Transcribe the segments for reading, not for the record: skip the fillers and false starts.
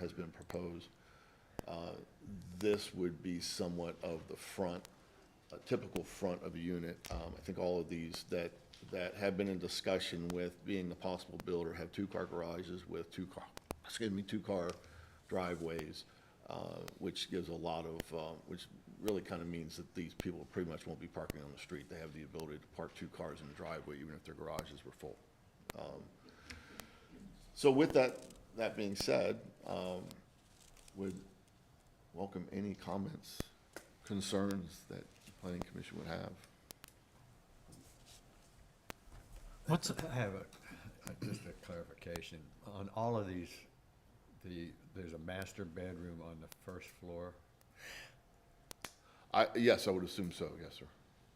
has been proposed. This would be somewhat of the front, a typical front of a unit. I think all of these that have been in discussion with being the possible builder have two-car garages with two-car driveways, which gives a lot of, which really kind of means that these people pretty much won't be parking on the street. They have the ability to park two cars in the driveway, even if their garages were full. So with that being said, would welcome any comments, concerns that the Planning Commission would have. I have just a clarification. On all of these, there's a master bedroom on the first floor. Yes, I would assume so, yes, sir.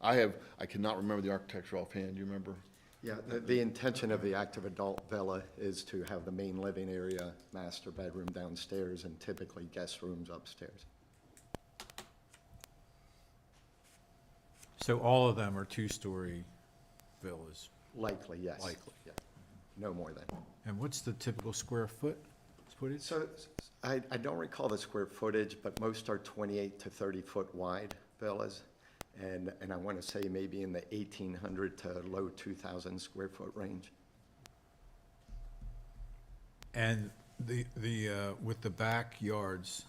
I cannot remember the architecture offhand, do you remember? Yeah, the intention of the active adult villa is to have the main living area, master bedroom downstairs, and typically guest rooms upstairs. So all of them are two-story villas? Likely, yes. Likely. Yeah. No more than. And what's the typical square footage? So I don't recall the square footage, but most are 28 to 30 foot wide villas. And I want to say maybe in the 1,800 to low 2,000 square foot range. And with the backyards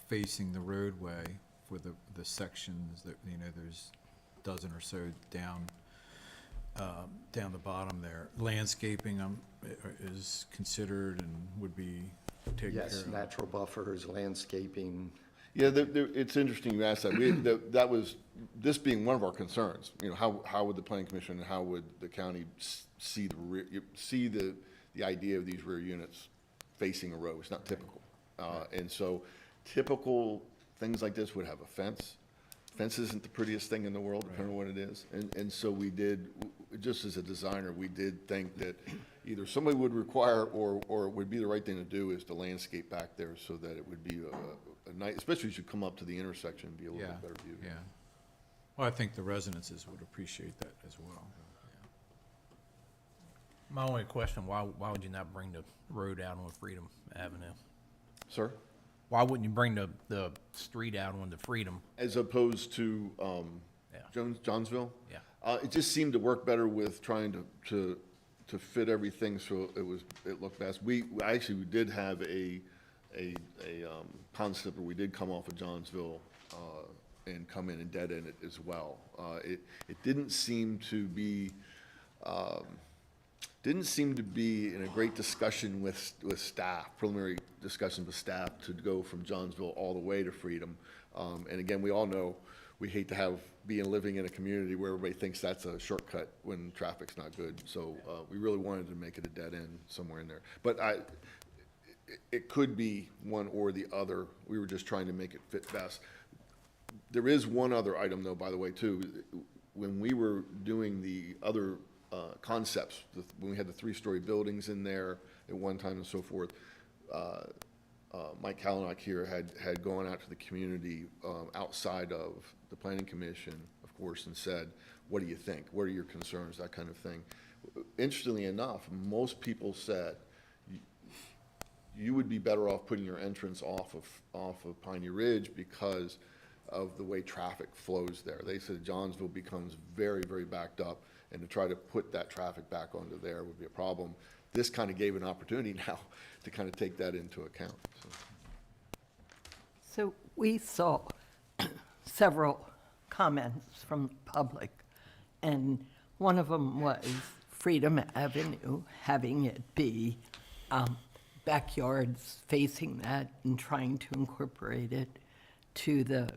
facing the roadway for the sections that, there's a dozen or so down the bottom there, landscaping is considered and would be taken care of? Yes, natural buffers, landscaping. Yeah, it's interesting you asked that. That was, this being one of our concerns, how would the Planning Commission and how would the county see the idea of these rear units facing a road? It's not typical. And so typical things like this would have a fence. Fence isn't the prettiest thing in the world, depending on what it is. And so we did, just as a designer, we did think that either somebody would require or it would be the right thing to do is to landscape back there so that it would be a nice, especially as you come up to the intersection, be a little bit better view. Yeah. Well, I think the residences would appreciate that as well. My only question, why would you not bring the road out on Freedom Avenue? Sir? Why wouldn't you bring the street out on the Freedom? As opposed to Johnsville? Yeah. It just seemed to work better with trying to fit everything so it looked best. We did have a concept where we did come off of Johnsville and come in and dead end it as well. It didn't seem to be in a great discussion with staff, preliminary discussions with staff to go from Johnsville all the way to Freedom. And again, we all know we hate to living in a community where everybody thinks that's a shortcut when traffic's not good. So we really wanted to make it a dead end somewhere in there. But it could be one or the other. We were just trying to make it fit best. There is one other item, though, by the way, too. When we were doing the other concepts, when we had the 3-story buildings in there at one time and so forth, Mike Kalanick here had gone out to the community outside of the Planning Commission, of course, and said, what do you think? What are your concerns? That kind of thing. Interestingly enough, most people said you would be better off putting your entrance off of Piney Ridge because of the way traffic flows there. They said Johnsville becomes very, very backed up, and to try to put that traffic back onto there would be a problem. This kind of gave an opportunity now to kind of take that into account. So we saw several comments from the public, and one of them was Freedom Avenue, having it be backyards facing that and trying to incorporate it to the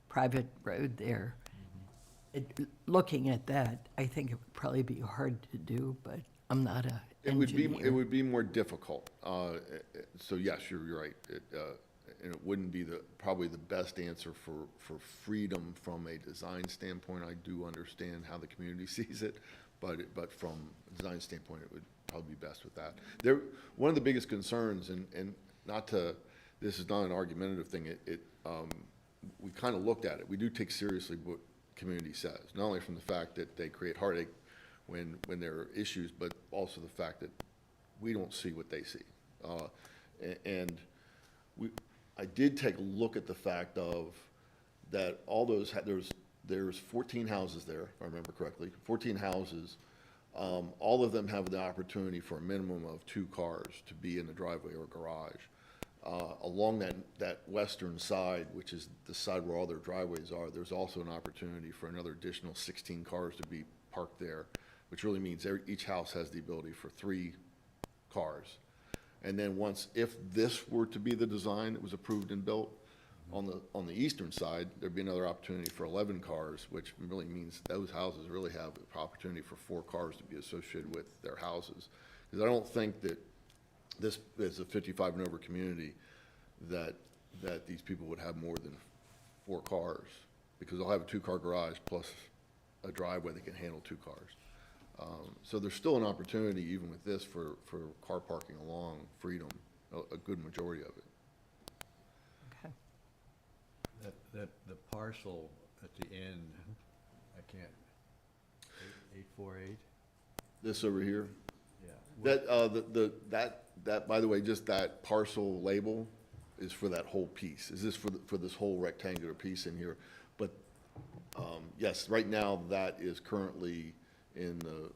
private road there. Looking at that, I think it would probably be hard to do, but I'm not an engineer. It would be more difficult. So yes, you're right. And it wouldn't be probably the best answer for Freedom from a design standpoint. I do understand how the community sees it, but from a design standpoint, it would probably be best with that. One of the biggest concerns, and this is not an argumentative thing. We kind of looked at it. We do take seriously what community says, not only from the fact that they create heartache when there are issues, but also the fact that we don't see what they see. And I did take a look at the fact of that all those, there's 14 houses there, if I remember correctly, 14 houses. All of them have the opportunity for a minimum of 2 cars to be in the driveway or garage. Along that western side, which is the side where all their driveways are, there's also an opportunity for another additional 16 cars to be parked there, which really means each house has the ability for 3 cars. And then if this were to be the design that was approved and built, on the eastern side, there'd be another opportunity for 11 cars, which really means those houses really have the opportunity for 4 cars to be associated with their houses. Because I don't think that this is a 55 and over community, that these people would have more than 4 cars, because they'll have a 2-car garage plus a driveway that can handle 2 cars. So there's still an opportunity, even with this, for car parking along Freedom, a good majority of it. Okay. The parcel at the end, I can't, 848? This over here, Yeah. that, by the way, just that parcel label is for that whole piece. Is this for this whole rectangular piece in here? But, yes, right now, that is currently in the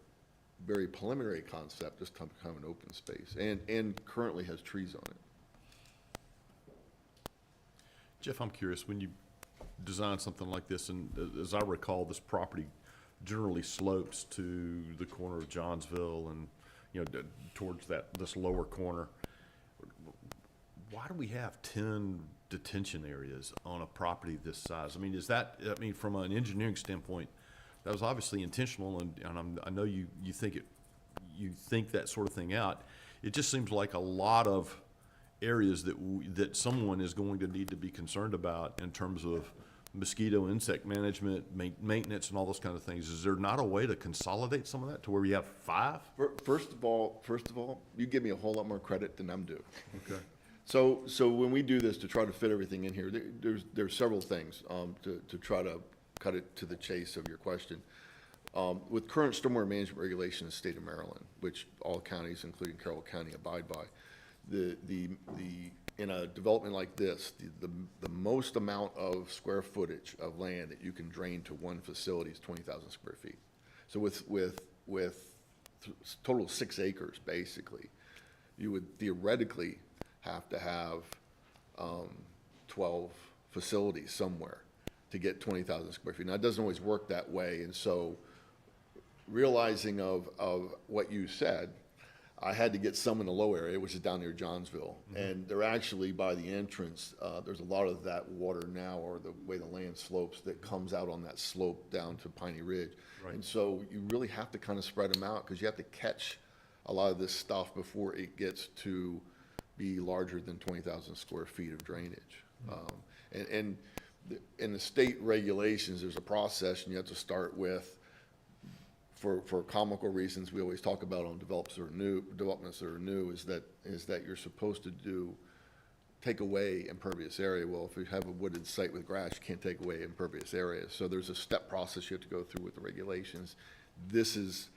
very preliminary concept, just to become an open space, and currently has trees on it. Jeff, I'm curious, when you design something like this, and as I recall, this property generally slopes to the corner of Johnsville and, towards this lower corner. Why do we have 10 detention areas on a property this size? I mean, from an engineering standpoint, that was obviously intentional, and I know you think that sort of thing out. It just seems like a lot of areas that someone is going to need to be concerned about in terms of mosquito, insect management, maintenance, and all those kind of things. Is there not a way to consolidate some of that to where we have 5? First of all, you give me a whole lot more credit than I'm due. Okay. So when we do this to try to fit everything in here, there's several things to try to cut it to the chase of your question. With current stormwater management regulations in the state of Maryland, which all counties, including Carroll County, abide by, in a development like this, the most amount of square footage of land that you can drain to one facility is 20,000 square feet. So with total 6 acres, basically, you would theoretically have to have 12 facilities somewhere to get 20,000 square feet. Now, it doesn't always work that way, and so realizing of what you said, I had to get some in the low area, which is down near Johnsville. And they're actually, by the entrance, there's a lot of that water now, or the way the land slopes, that comes out on that slope down to Piney Ridge. Right. And so you really have to kind of spread them out, because you have to catch a lot of this stuff before it gets to be larger than 20,000 square feet of drainage. And in the state regulations, there's a process, and you have to start with, for comical reasons, we always talk about on developments that are new, is that you're supposed to take away impervious area. Well, if you have a wooded site with grass, you can't take away impervious area. So there's a step process you have to go through with the regulations. This is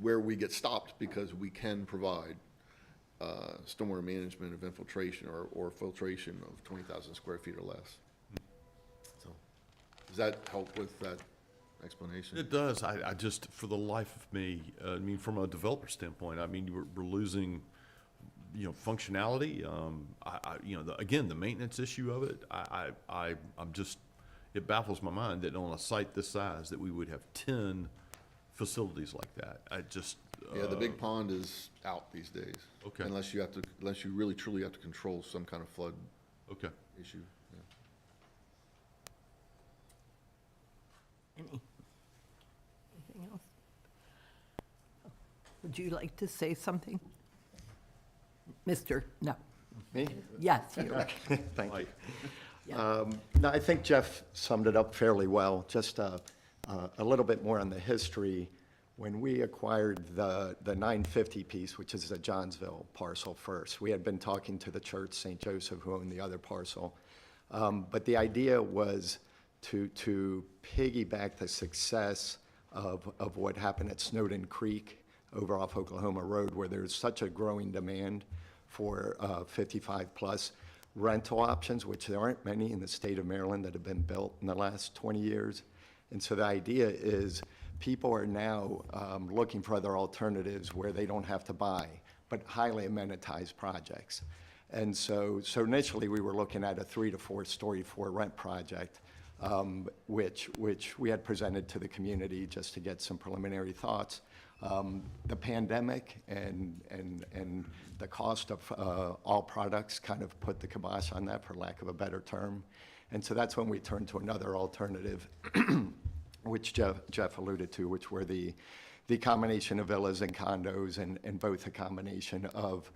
where we get stopped, because we can provide stormwater management of infiltration or filtration of 20,000 square feet or less. So, does that help with that explanation? It does. I just, for the life of me, I mean, from a developer standpoint, I mean, we're losing, functionality. Again, the maintenance issue of it, I'm just, it baffles my mind that on a site this size, that we would have 10 facilities like that. Yeah, the big pond is out these days. Okay. Unless you really truly have to control some kind of flood Okay. issue. Yeah. Anything else? Would you like to say something? No. Me? Yes, you. Thank you. Yeah. No, I think Jeff summed it up fairly well. Just a little bit more on the history. When we acquired the 950 piece, which is the Johnsville parcel first, we had been talking to the church, St. Joseph, who owned the other parcel. But the idea was to piggyback the success of what happened at Snowden Creek over off Oklahoma Road, where there's such a growing demand for 55-plus rental options, which there aren't many in the state of Maryland that have been built in the last 20 years. And so the idea is people are now looking for other alternatives where they don't have to buy, but highly amenitized projects. And so initially, we were looking at a 3 to 4 story for rent project, which we had presented to the community just to get some preliminary thoughts. The pandemic and the cost of all products kind of put the kibosh on that, for lack of a better term. And so that's when we turned to another alternative, which Jeff alluded to, which were the combination of villas and condos, and both a combination of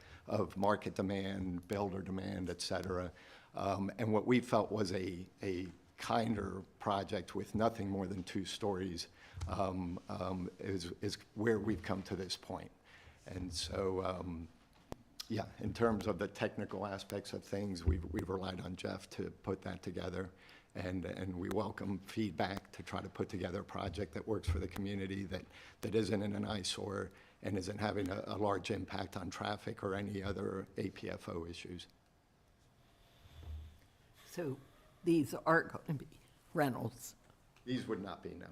market demand, builder demand, et cetera. And what we felt was a kinder project with nothing more than 2 stories is where we've come to this point. And so, yeah, in terms of the technical aspects of things, we've relied on Jeff to put that together. And we welcome feedback to try to put together a project that works for the community, that isn't in an eyesore and isn't having a large impact on traffic or any other APFO issues. So these are going to be rentals. These would not be, no.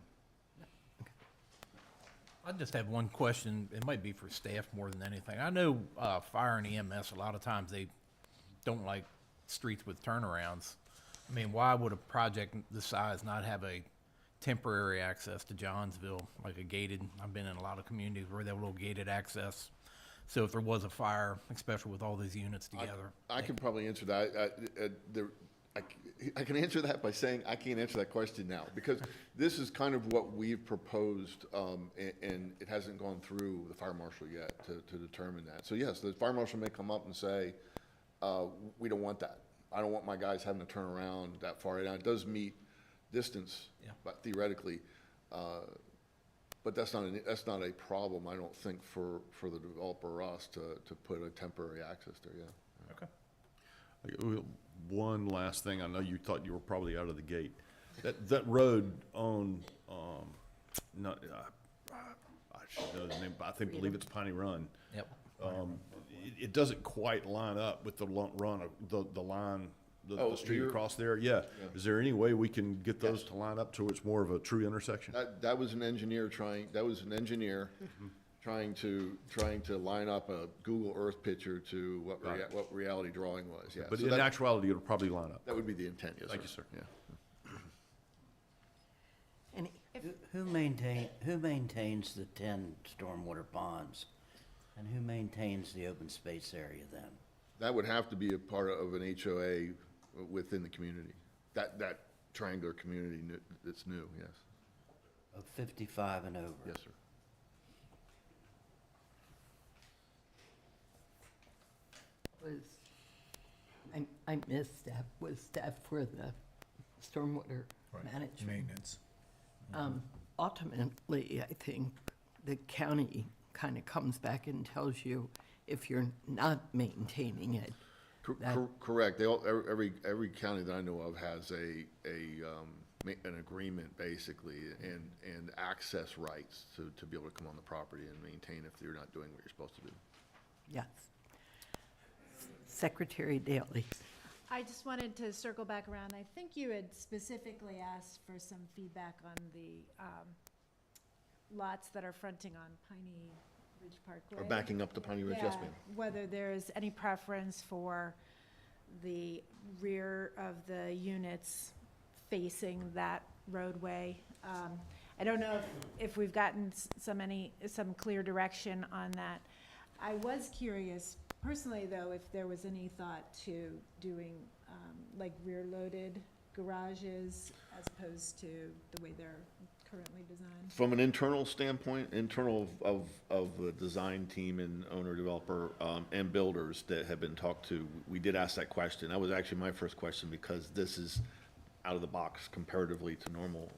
I just have one question. It might be for staff more than anything. I know fire and EMS, a lot of times they don't like streets with turnarounds. I mean, why would a project this size not have a temporary access to Johnsville, like a gated? I've been in a lot of communities where they have a little gated access. So if there was a fire, especially with all these units together. I can probably answer that. I can answer that by saying I can't answer that question now, because this is kind of what we've proposed, and it hasn't gone through the fire marshal yet to determine that. So yes, the fire marshal may come up and say, we don't want that. I don't want my guys having to turn around that far. Now, it does meet distance, Yeah. but theoretically, but that's not a problem, I don't think, for the developer or us to put a temporary access there, yeah. Okay. One last thing, I know you thought you were probably out of the gate. That road on, not, I should know the name, but I believe it's Piney Run. Yep. It doesn't quite line up with the line, Oh, the street here? across there, yeah. Is there any way we can get those to line up to where it's more of a true intersection? That was an engineer trying to line up a Google Earth picture to what reality drawing was, yeah. But So in that- actuality, it'll probably line up. That would be the intent, yes, sir. Thank you, sir. Yeah. Any, Who maintains the 10 stormwater ponds? And who maintains the open space area then? That would have to be a part of an HOA within the community. That triangular community that's new, yes. Of 55 and over? Yes, sir. I missed staff, was staff for the stormwater management? Maintenance. Ultimately, I think the county kind of comes back and tells you if you're not maintaining it. that- Correct. Every county that I know of has an agreement, basically, and access rights to be able to come on the property and maintain if you're not doing what you're supposed to do. Yes. Secretary Daley. I just wanted to circle back around. I think you had specifically asked for some feedback on the lots that are fronting on Piney Ridge Parkway. Or backing up to Piney Ridge, yes, ma'am. Whether there's any preference for the rear of the units facing that roadway. I don't know if we've gotten some clear direction on that. I was curious, personally, though, if there was any thought to doing, like, rear-loaded garages as opposed to the way they're currently designed. From an internal standpoint, internal of the design team and owner, developer, and builders that have been talked to, we did ask that question. That was actually my first question, because this is out of the box comparatively to normal,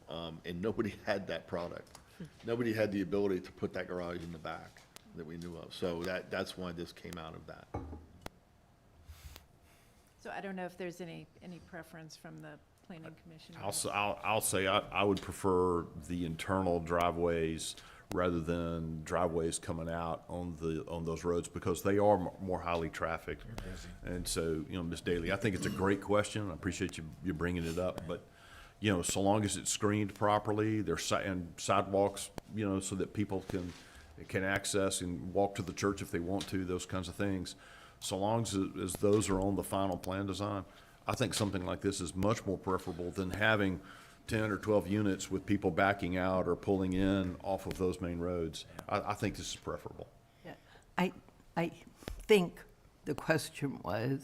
and nobody had that product. Nobody had the ability to put that garage in the back that we knew of, so that's why this came out of that. So I don't know if there's any preference from the planning commission. I'll say I would prefer the internal driveways rather than driveways coming out on those roads, because they are more highly trafficked. And so, Ms. Daly, I think it's a great question. I appreciate you bringing it up, but, so long as it's screened properly, and sidewalks, so that people can access and walk to the church if they want to, those kinds of things. So long as those are on the final plan design, I think something like this is much more preferable than having 10 or 12 units with people backing out or pulling in off of those main roads. I think this is preferable. Yeah, I think the question was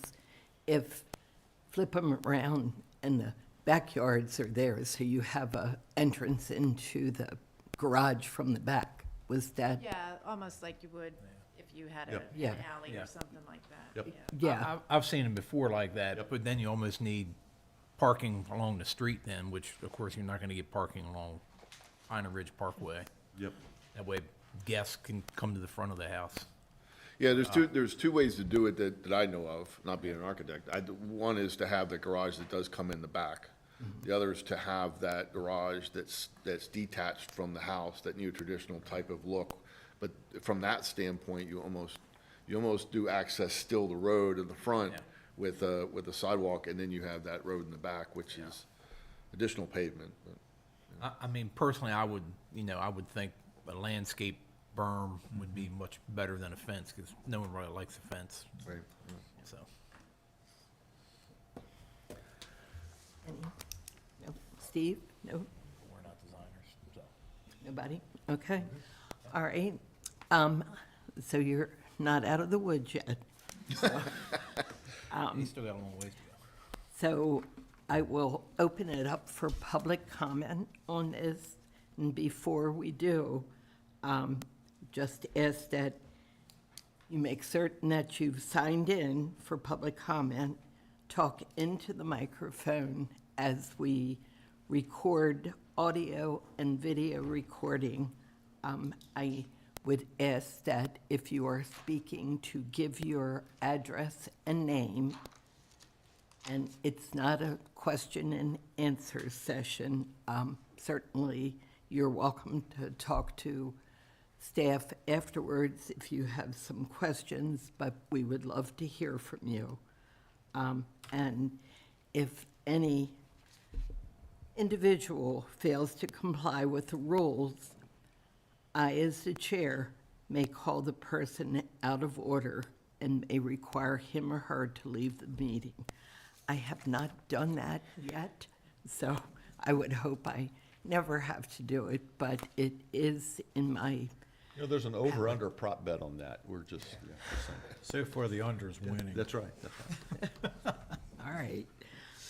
if flip them around and the backyards are there, so you have a entrance into the garage from the back. Was that? Yeah, almost like you would if you had Yep. an Yeah. alley Yeah. or something like that. Yep. Yeah, I've seen them before like that, but then you almost need parking along the street then, which of course you're not gonna get parking along Pine Ridge Parkway. Yep. That way guests can come to the front of the house. Yeah, there's two ways to do it that I know of, not being an architect. One is to have the garage that does come in the back. The other is to have that garage that's detached from the house, that new traditional type of look. But from that standpoint, you almost do access still the road in the front Yeah. with a sidewalk, and then you have that road in the back, which is additional pavement. But I mean, personally, I would think a landscape berm would be much better than a fence, because no one really likes a fence, Right. so. any? No. Steve? No? We're not designers, so. Nobody? Okay. All right. So you're not out of the woods yet. He's still got a long ways to go. So I will open it up for public comment on this. And before we do, just ask that you make certain that you've signed in for public comment, talk into the microphone as we record audio and video recording. I would ask that if you are speaking, to give your address and name. And it's not a question and answer session. Certainly, you're welcome to talk to staff afterwards if you have some questions, but we would love to hear from you. And if any individual fails to comply with the rules, I, as the chair, may call the person out of order and may require him or her to leave the meeting. I have not done that yet, so I would hope I never have to do it, but it is in my, There's an over-under prop bet on that. We're just saying. So far, the under is winning. That's right. all right.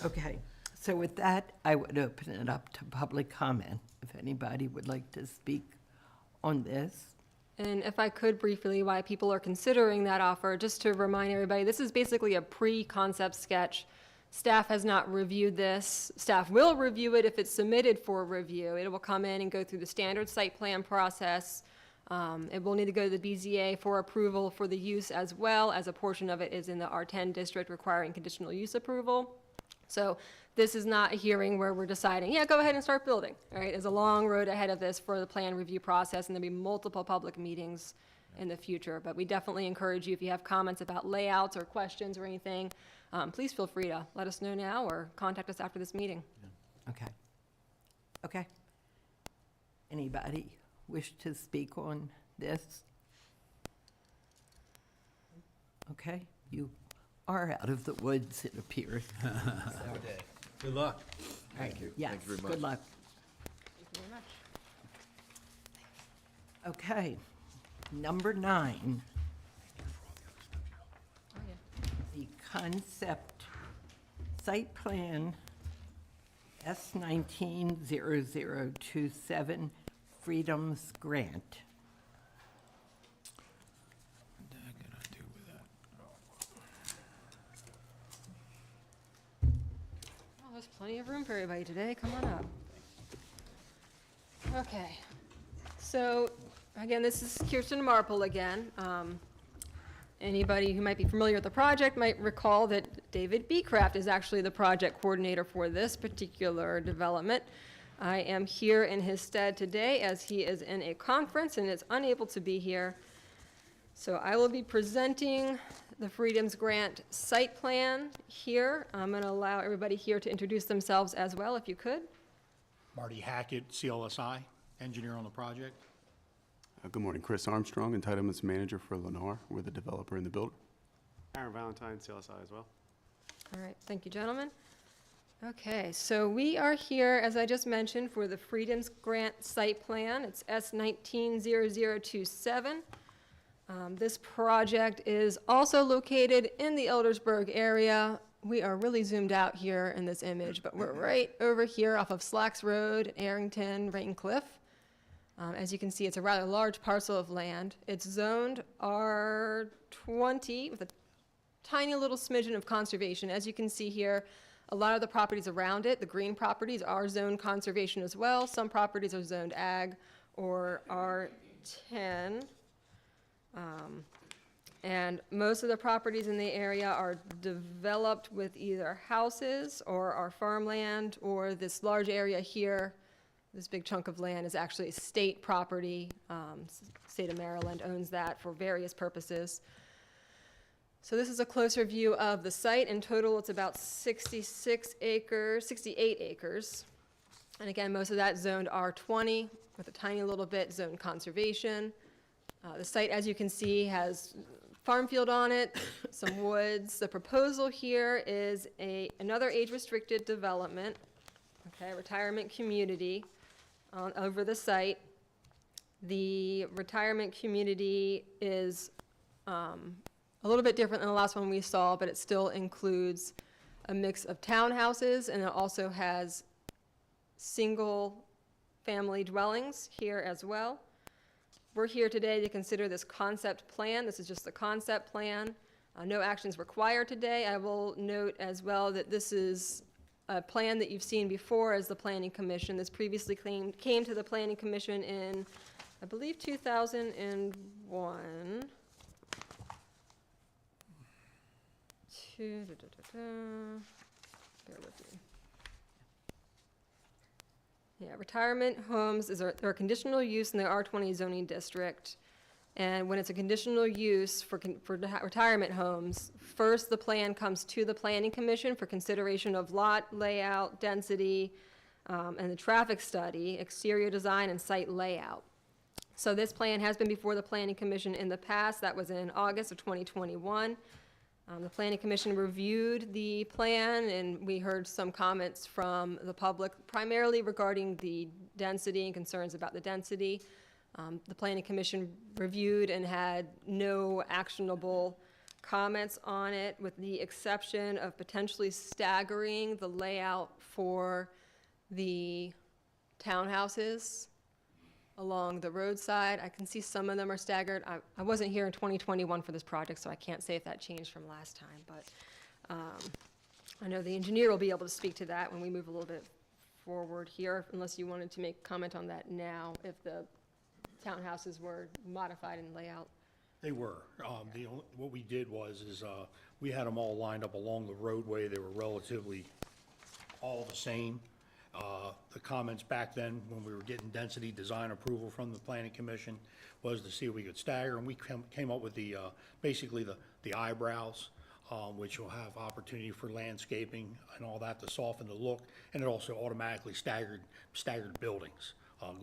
Okay, so with that, I would open it up to public comment, if anybody would like to speak on this. And if I could briefly, why people are considering that offer, just to remind everybody, this is basically a pre-concept sketch. Staff has not reviewed this. Staff will review it if it's submitted for review. It will come in and go through the standard site plan process. It will need to go to the BZA for approval for the use, as well as a portion of it is in the R10 district requiring conditional use approval. So this is not a hearing where we're deciding, yeah, go ahead and start building, all right? There's a long road ahead of this for the plan review process, and there'll be multiple public meetings in the future. But we definitely encourage you, if you have comments about layouts or questions or anything, please feel free to let us know now or contact us after this meeting. Okay. Okay. Anybody wish to speak on this? Okay, you are out of the woods, it appears. Good luck. Thank you. Yes, Thank you very much. good luck. Thank you very much. Okay, number 9, Oh, yeah. the concept site plan S190027 Freedoms Grant. Oh, there's plenty of room for everybody today. Come on up. Okay. So, again, this is Kirsten Marple again. Anybody who might be familiar with the project might recall that David Beecraft is actually the project coordinator for this particular development. I am here in his stead today as he is in a conference and is unable to be here. So I will be presenting the Freedoms Grant site plan here. I'm going to allow everybody here to introduce themselves as well, if you could. Marty Hackett, CLSI, engineer on the project. Good morning, Chris Armstrong, Entitlements Manager for Lennar. We're the developer and the builder. Aaron Valentine, CLSI as well. All right, thank you, gentlemen. Okay, so we are here, as I just mentioned, for the Freedoms Grant site plan. It's S190027. This project is also located in the Eldersburg area. We are really zoomed out here in this image, but we're right over here off of Slacks Road, Arrington, Rain Cliff. As you can see, it's a rather large parcel of land. It's zoned R20 with a tiny little smidgen of conservation. As you can see here, a lot of the properties around it, the green properties, are zoned conservation as well. Some properties are zoned ag or R10. And most of the properties in the area are developed with either houses or are farmland, or this large area here. This big chunk of land is actually state property. State of Maryland owns that for various purposes. So this is a closer view of the site. In total, it's about 68 acres. And again, most of that zoned R20 with a tiny little bit zoned conservation. The site, as you can see, has farm field on it, some woods. The proposal here is another age-restricted development, okay, retirement community over the site. The retirement community is a little bit different than the last one we saw, but it still includes a mix of townhouses, and it also has single-family dwellings here as well. We're here today to consider this concept plan. This is just the concept plan. No actions required today. I will note as well that this is a plan that you've seen before as the Planning Commission. This previously came to the Planning Commission in, I believe, 2001. Bear with me. Yeah, retirement homes they're a conditional use in the R20 zoning district. And when it's a conditional use for retirement homes, first the plan comes to the Planning Commission for consideration of lot layout, density, and the traffic study, exterior design, and site layout. So this plan has been before the Planning Commission in the past. That was in August of 2021. The Planning Commission reviewed the plan, and we heard some comments from the public, primarily regarding the density and concerns about the density. The Planning Commission reviewed and had no actionable comments on it, with the exception of potentially staggering the layout for the townhouses along the roadside. I can see some of them are staggered. I wasn't here in 2021 for this project, so I can't say if that changed from last time, but I know the engineer will be able to speak to that when we move a little bit forward here, unless you wanted to make comment on that now, if the townhouses were modified in layout. They were. What we did was we had them all lined up along the roadway. They were relatively all the same. The comments back then, when we were getting density design approval from the Planning Commission, was to see if we could stagger, and we came up with basically the eyebrows, which will have opportunity for landscaping and all that to soften the look, and it also automatically staggered buildings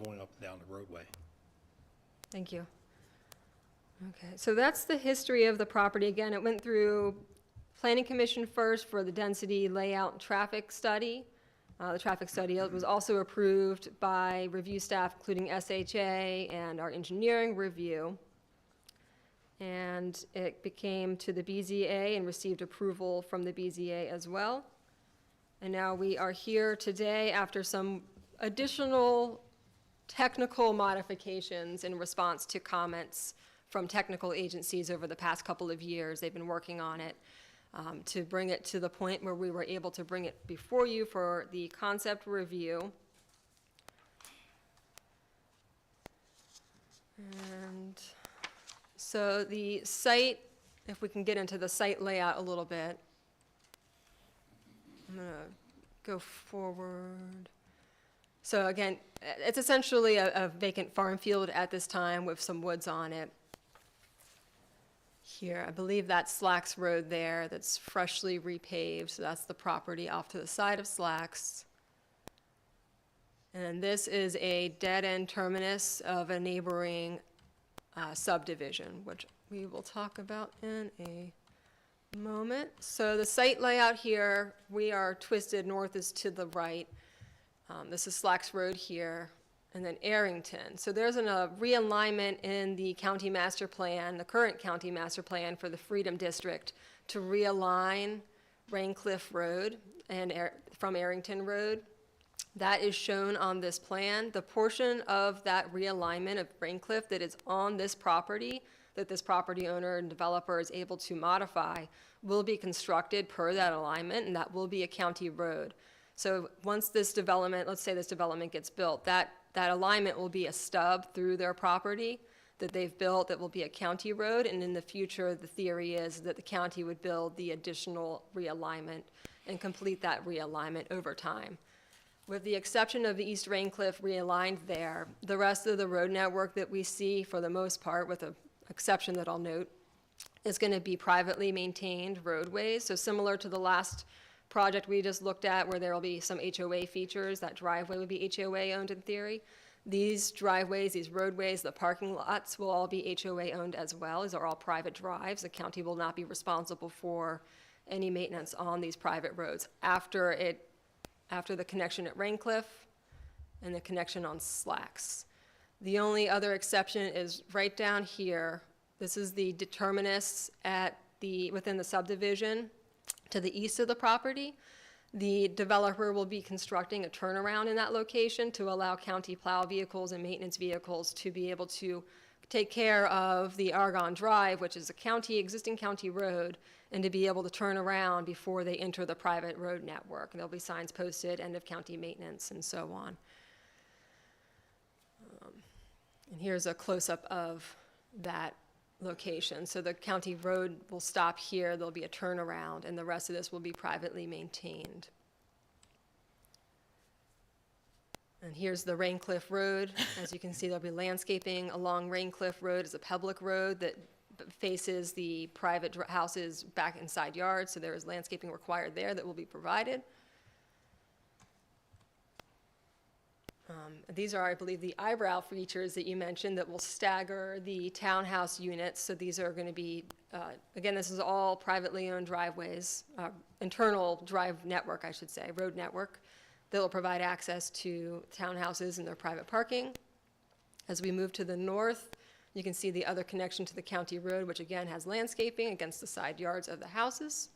going up and down the roadway. Thank you. Okay, so that's the history of the property. Again, it went through Planning Commission first for the density, layout, and traffic study. The traffic study was also approved by review staff, including SHA and our engineering review. And it came to the BZA and received approval from the BZA as well. And now we are here today after some additional technical modifications in response to comments from technical agencies over the past couple of years. They've been working on it to bring it to the point where we were able to bring it before you for the concept review. And so the site if we can get into the site layout a little bit. I'm gonna go forward. So again, it's essentially a vacant farm field at this time with some woods on it. Here, I believe that's Slacks Road there that's freshly repaved, so that's the property off to the side of Slacks. And then this is a dead-end terminus of a neighboring subdivision, which we will talk about in a moment. So the site layout here, we are twisted north is to the right. This is Slacks Road here, and then Arrington. So there's a realignment in the county master plan, the current county master plan for the Freedom District, to realign Raincliff Road and from Arrington Road. That is shown on this plan. The portion of that realignment of Raincliff that is on this property, that this property owner and developer is able to modify, will be constructed per that alignment, and that will be a county road. So once this development, let's say this development gets built, that alignment will be a stub through their property that they've built that will be a county road, and in the future, the theory is that the county would build the additional realignment and complete that realignment over time. With the exception of the East Raincliff realigned there, the rest of the road network that we see, for the most part, with an exception that I'll note, is going to be privately maintained roadways. So similar to the last project we just looked at where there will be some HOA features, that driveway would be HOA owned in theory. These driveways, these roadways, the parking lots will all be HOA owned as well. These are all private drives. The county will not be responsible for any maintenance on these private roads after the connection at Raincliff and the connection on Slacks. The only other exception is right down here. This is the determinus within the subdivision to the east of the property. The developer will be constructing a turnaround in that location to allow county plow vehicles and maintenance vehicles to be able to take care of the Argonne Drive, which is a existing county road, and to be able to turn around before they enter the private road network. There'll be signs posted, end of county maintenance, and so on. And here's a close-up of that location. So the county road will stop here, there'll be a turnaround, and the rest of this will be privately maintained. And here's the Raincliff Road. As you can see, there'll be landscaping along Raincliff Road. It's a public road that faces the private houses back inside yards, so there is landscaping required there that will be provided. These are, I believe, the eyebrow features that you mentioned that will stagger the townhouse units. So these are going to be, again, this is all privately owned driveways, internal drive network, I should say, road network, that will provide access to townhouses and their private parking. As we move to the north, you can see the other connection to the county road, which again has landscaping against the side yards of the houses.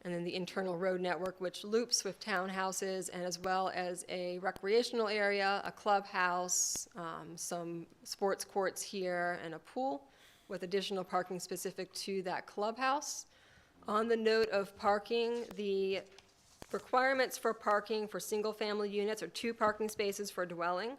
And then the internal road network, which loops with townhouses, and as well as a recreational area, a clubhouse, some sports courts here, and a pool with additional parking specific to that clubhouse. On the note of parking, the requirements for parking for single-family units are 2 parking spaces for dwelling.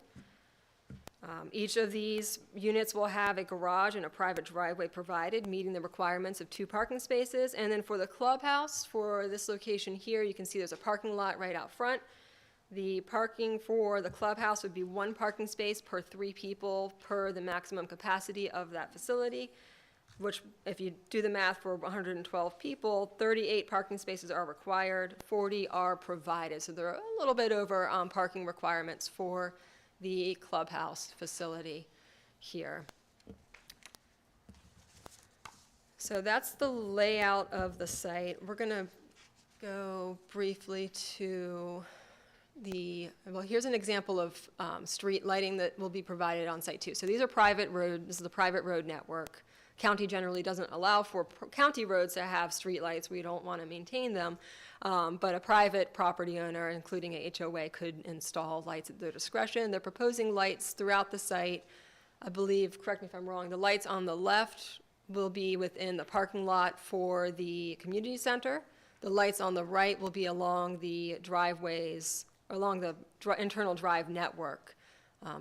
Each of these units will have a garage and a private driveway provided, meeting the requirements of 2 parking spaces. And then for the clubhouse, for this location here, you can see there's a parking lot right out front. The parking for the clubhouse would be 1 parking space per 3 people per the maximum capacity of that facility, which, if you do the math for 112 people, 38 parking spaces are required, 40 are provided. So they're a little bit over parking requirements for the clubhouse facility here. So that's the layout of the site. We're going to go briefly to well, here's an example of street lighting that will be provided on site too. So these are private roads. This is the private road network. County generally doesn't allow for county roads to have street lights. We don't want to maintain them. But a private property owner, including a HOA, could install lights at their discretion. They're proposing lights throughout the site. I believe, correct me if I'm wrong, the lights on the left will be within the parking lot for the community center. The lights on the right will be along the driveways, along the internal drive network.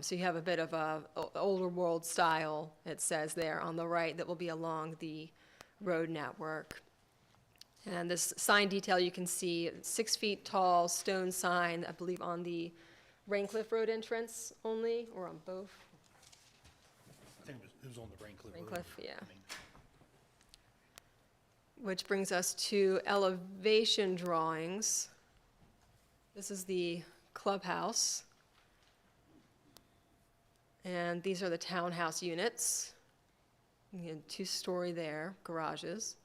So you have a bit of a older world style, it says there on the right, that will be along the road network. And this sign detail, you can see 6 feet tall stone sign, I believe on the Raincliff Road entrance only, or on both. I think it was on the Raincliff Road. Raincliff, yeah. Which brings us to elevation drawings. This is the clubhouse. And these are the townhouse units. Again, 2-story there, garages.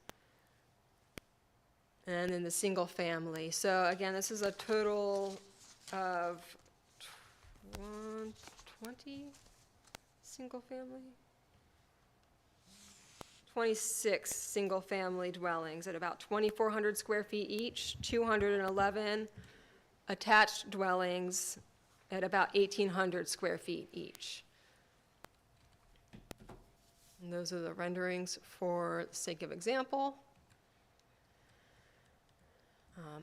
And then the single family. So again, this is a total of 20 single family? 26 single-family dwellings at about 2,400 square feet each, 211 attached dwellings at about 1,800 square feet each. And those are the renderings for the sake of example.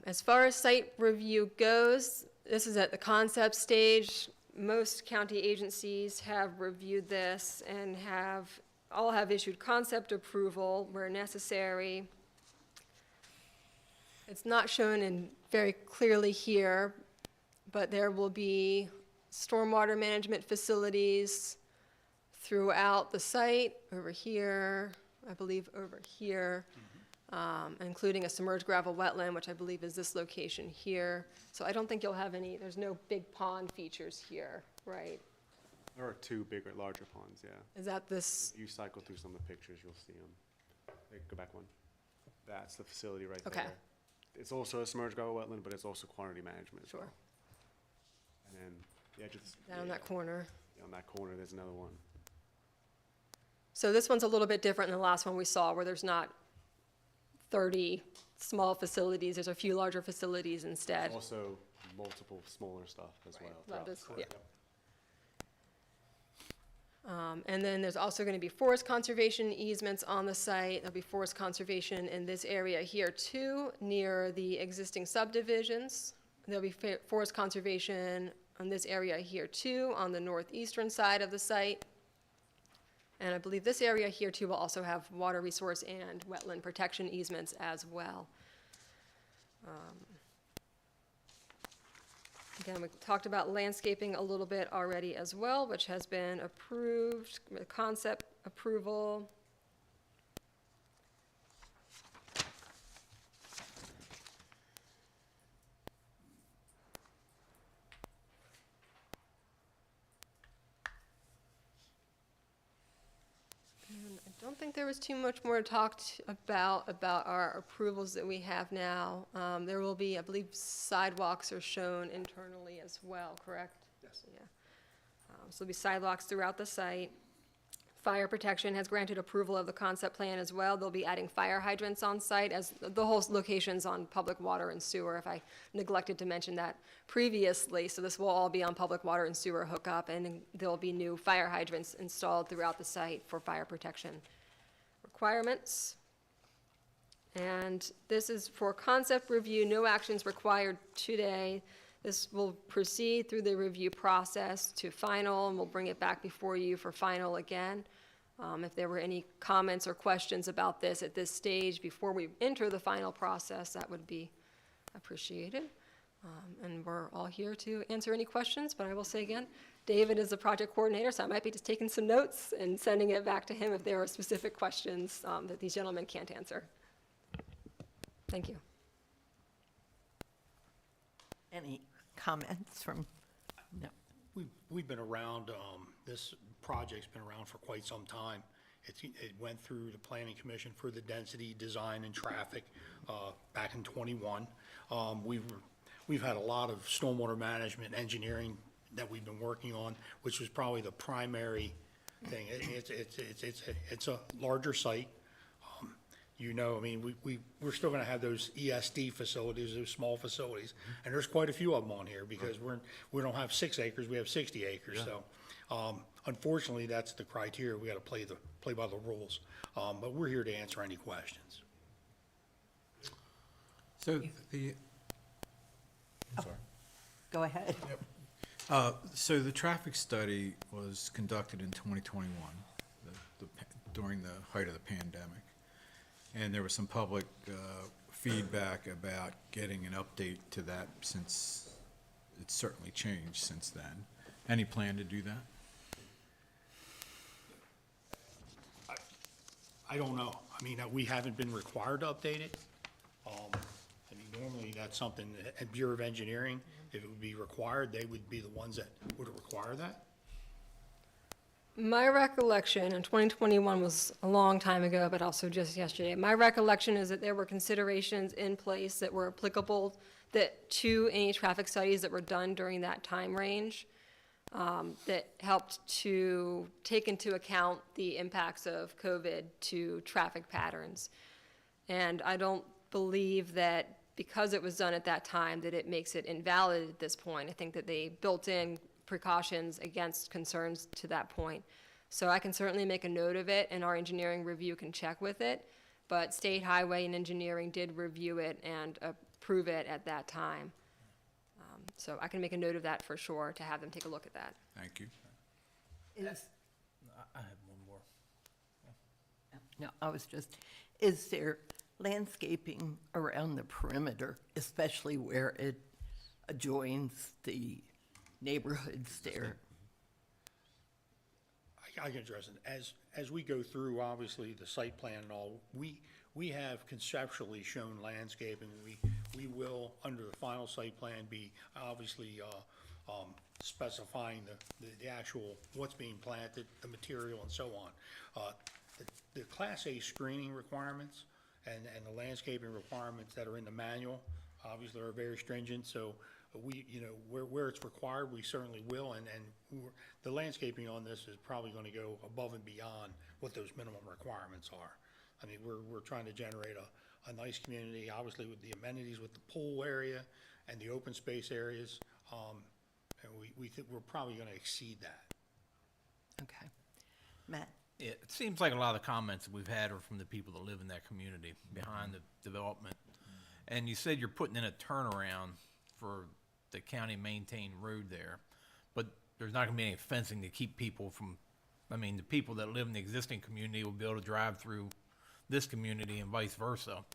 As far as site review goes, this is at the concept stage. Most county agencies have reviewed this and all have issued concept approval where necessary. It's not shown in very clearly here, but there will be stormwater management facilities throughout the site, over here, I believe over here, including a submerged gravel wetland, which I believe is this location here. So I don't think you'll have any, there's no big pond features here, right? There are 2 bigger, larger ponds, yeah. Is that this? If you cycle through some of the pictures, you'll see them. Hey, go back one. That's the facility right Okay. there. It's also a submerged gravel wetland, but it's also quantity management as Sure. well. And then the edge of the, Down that corner. on that corner, there's another one. So this one's a little bit different than the last one we saw, where there's not 30 small facilities, there's a few larger facilities instead. Also, multiple smaller stuff as well. Well, throughout the this- site. yeah. And then there's also going to be forest conservation easements on the site. There'll be forest conservation in this area here too, near the existing subdivisions. There'll be forest conservation on this area here too, on the northeastern side of the site. And I believe this area here too will also have water resource and wetland protection easements as well. Again, we talked about landscaping a little bit already as well, which has been approved, concept approval. And I don't think there was too much more talked about our approvals that we have now. There will be, I believe, sidewalks are shown internally as well, correct? Yes. Yeah. So there'll be sidewalks throughout the site. Fire protection has granted approval of the concept plan as well. They'll be adding fire hydrants on site, as the whole location's on public water and sewer, if I neglected to mention that previously. So this will all be on public water and sewer hookup, and there'll be new fire hydrants installed throughout the site for fire protection requirements. And this is for concept review, no actions required today. This will proceed through the review process to final, and we'll bring it back before you for final again. If there were any comments or questions about this at this stage before we enter the final process, that would be appreciated. And we're all here to answer any questions, but I will say again, David is the project coordinator, so I might be just taking some notes and sending it back to him if there are specific questions that these gentlemen can't answer. Thank you. Any comments from, no. We've been around, this project's been around for quite some time. It went through the planning commission for the density, design, and traffic, back in '21. We've had a lot of stormwater management engineering that we've been working on, which was probably the primary thing. It's a larger site. You know, I mean, we're still gonna have those ESD facilities, those small facilities, and there's quite a few of them on here, because we don't have 6 acres, we have 60 acres, so, unfortunately, that's the criteria, we gotta play by the rules, but we're here to answer any questions. So the, Go ahead. so the traffic study was conducted in 2021, during the height of the pandemic. And there was some public feedback about getting an update to that since it's certainly changed since then. Any plan to do that? I don't know. I mean, we haven't been required to update it. I mean, normally that's something that at Bureau of Engineering, if it would be required, they would be the ones that would require that. My recollection, and 2021 was a long time ago, but also just yesterday, my recollection is that there were considerations in place that were applicable to any traffic studies that were done during that time range, that helped to take into account the impacts of COVID to traffic patterns. And I don't believe that because it was done at that time, that it makes it invalid at this point. I think that they built in precautions against concerns to that point. So I can certainly make a note of it, and our engineering review can check with it. But State Highway and Engineering did review it and approve it at that time. So I can make a note of that for sure, to have them take a look at that. Thank you. I have one more. No, I was just, is there landscaping around the perimeter, especially where it adjoins the neighborhoods there? I can address it. As we go through, obviously, the site plan and all, we have conceptually shown landscaping. We will, under the final site plan, be obviously specifying the actual, what's being planted, the material, and so on. The Class A screening requirements and the landscaping requirements that are in the manual, obviously, are very stringent, so we, you know, where it's required, we certainly will, and the landscaping on this is probably gonna go above and beyond what those minimum requirements are. I mean, we're trying to generate a nice community, obviously with the amenities with the pool area and the open space areas, and we think we're probably gonna exceed that. Okay. Matt? Yeah, it seems like a lot of the comments that we've had are from the people that live in that community behind the development. And you said you're putting in a turnaround for the county maintained road there, but there's not gonna be any fencing to keep people from, I mean, the people that live in the existing community will be able to drive through this community and vice versa.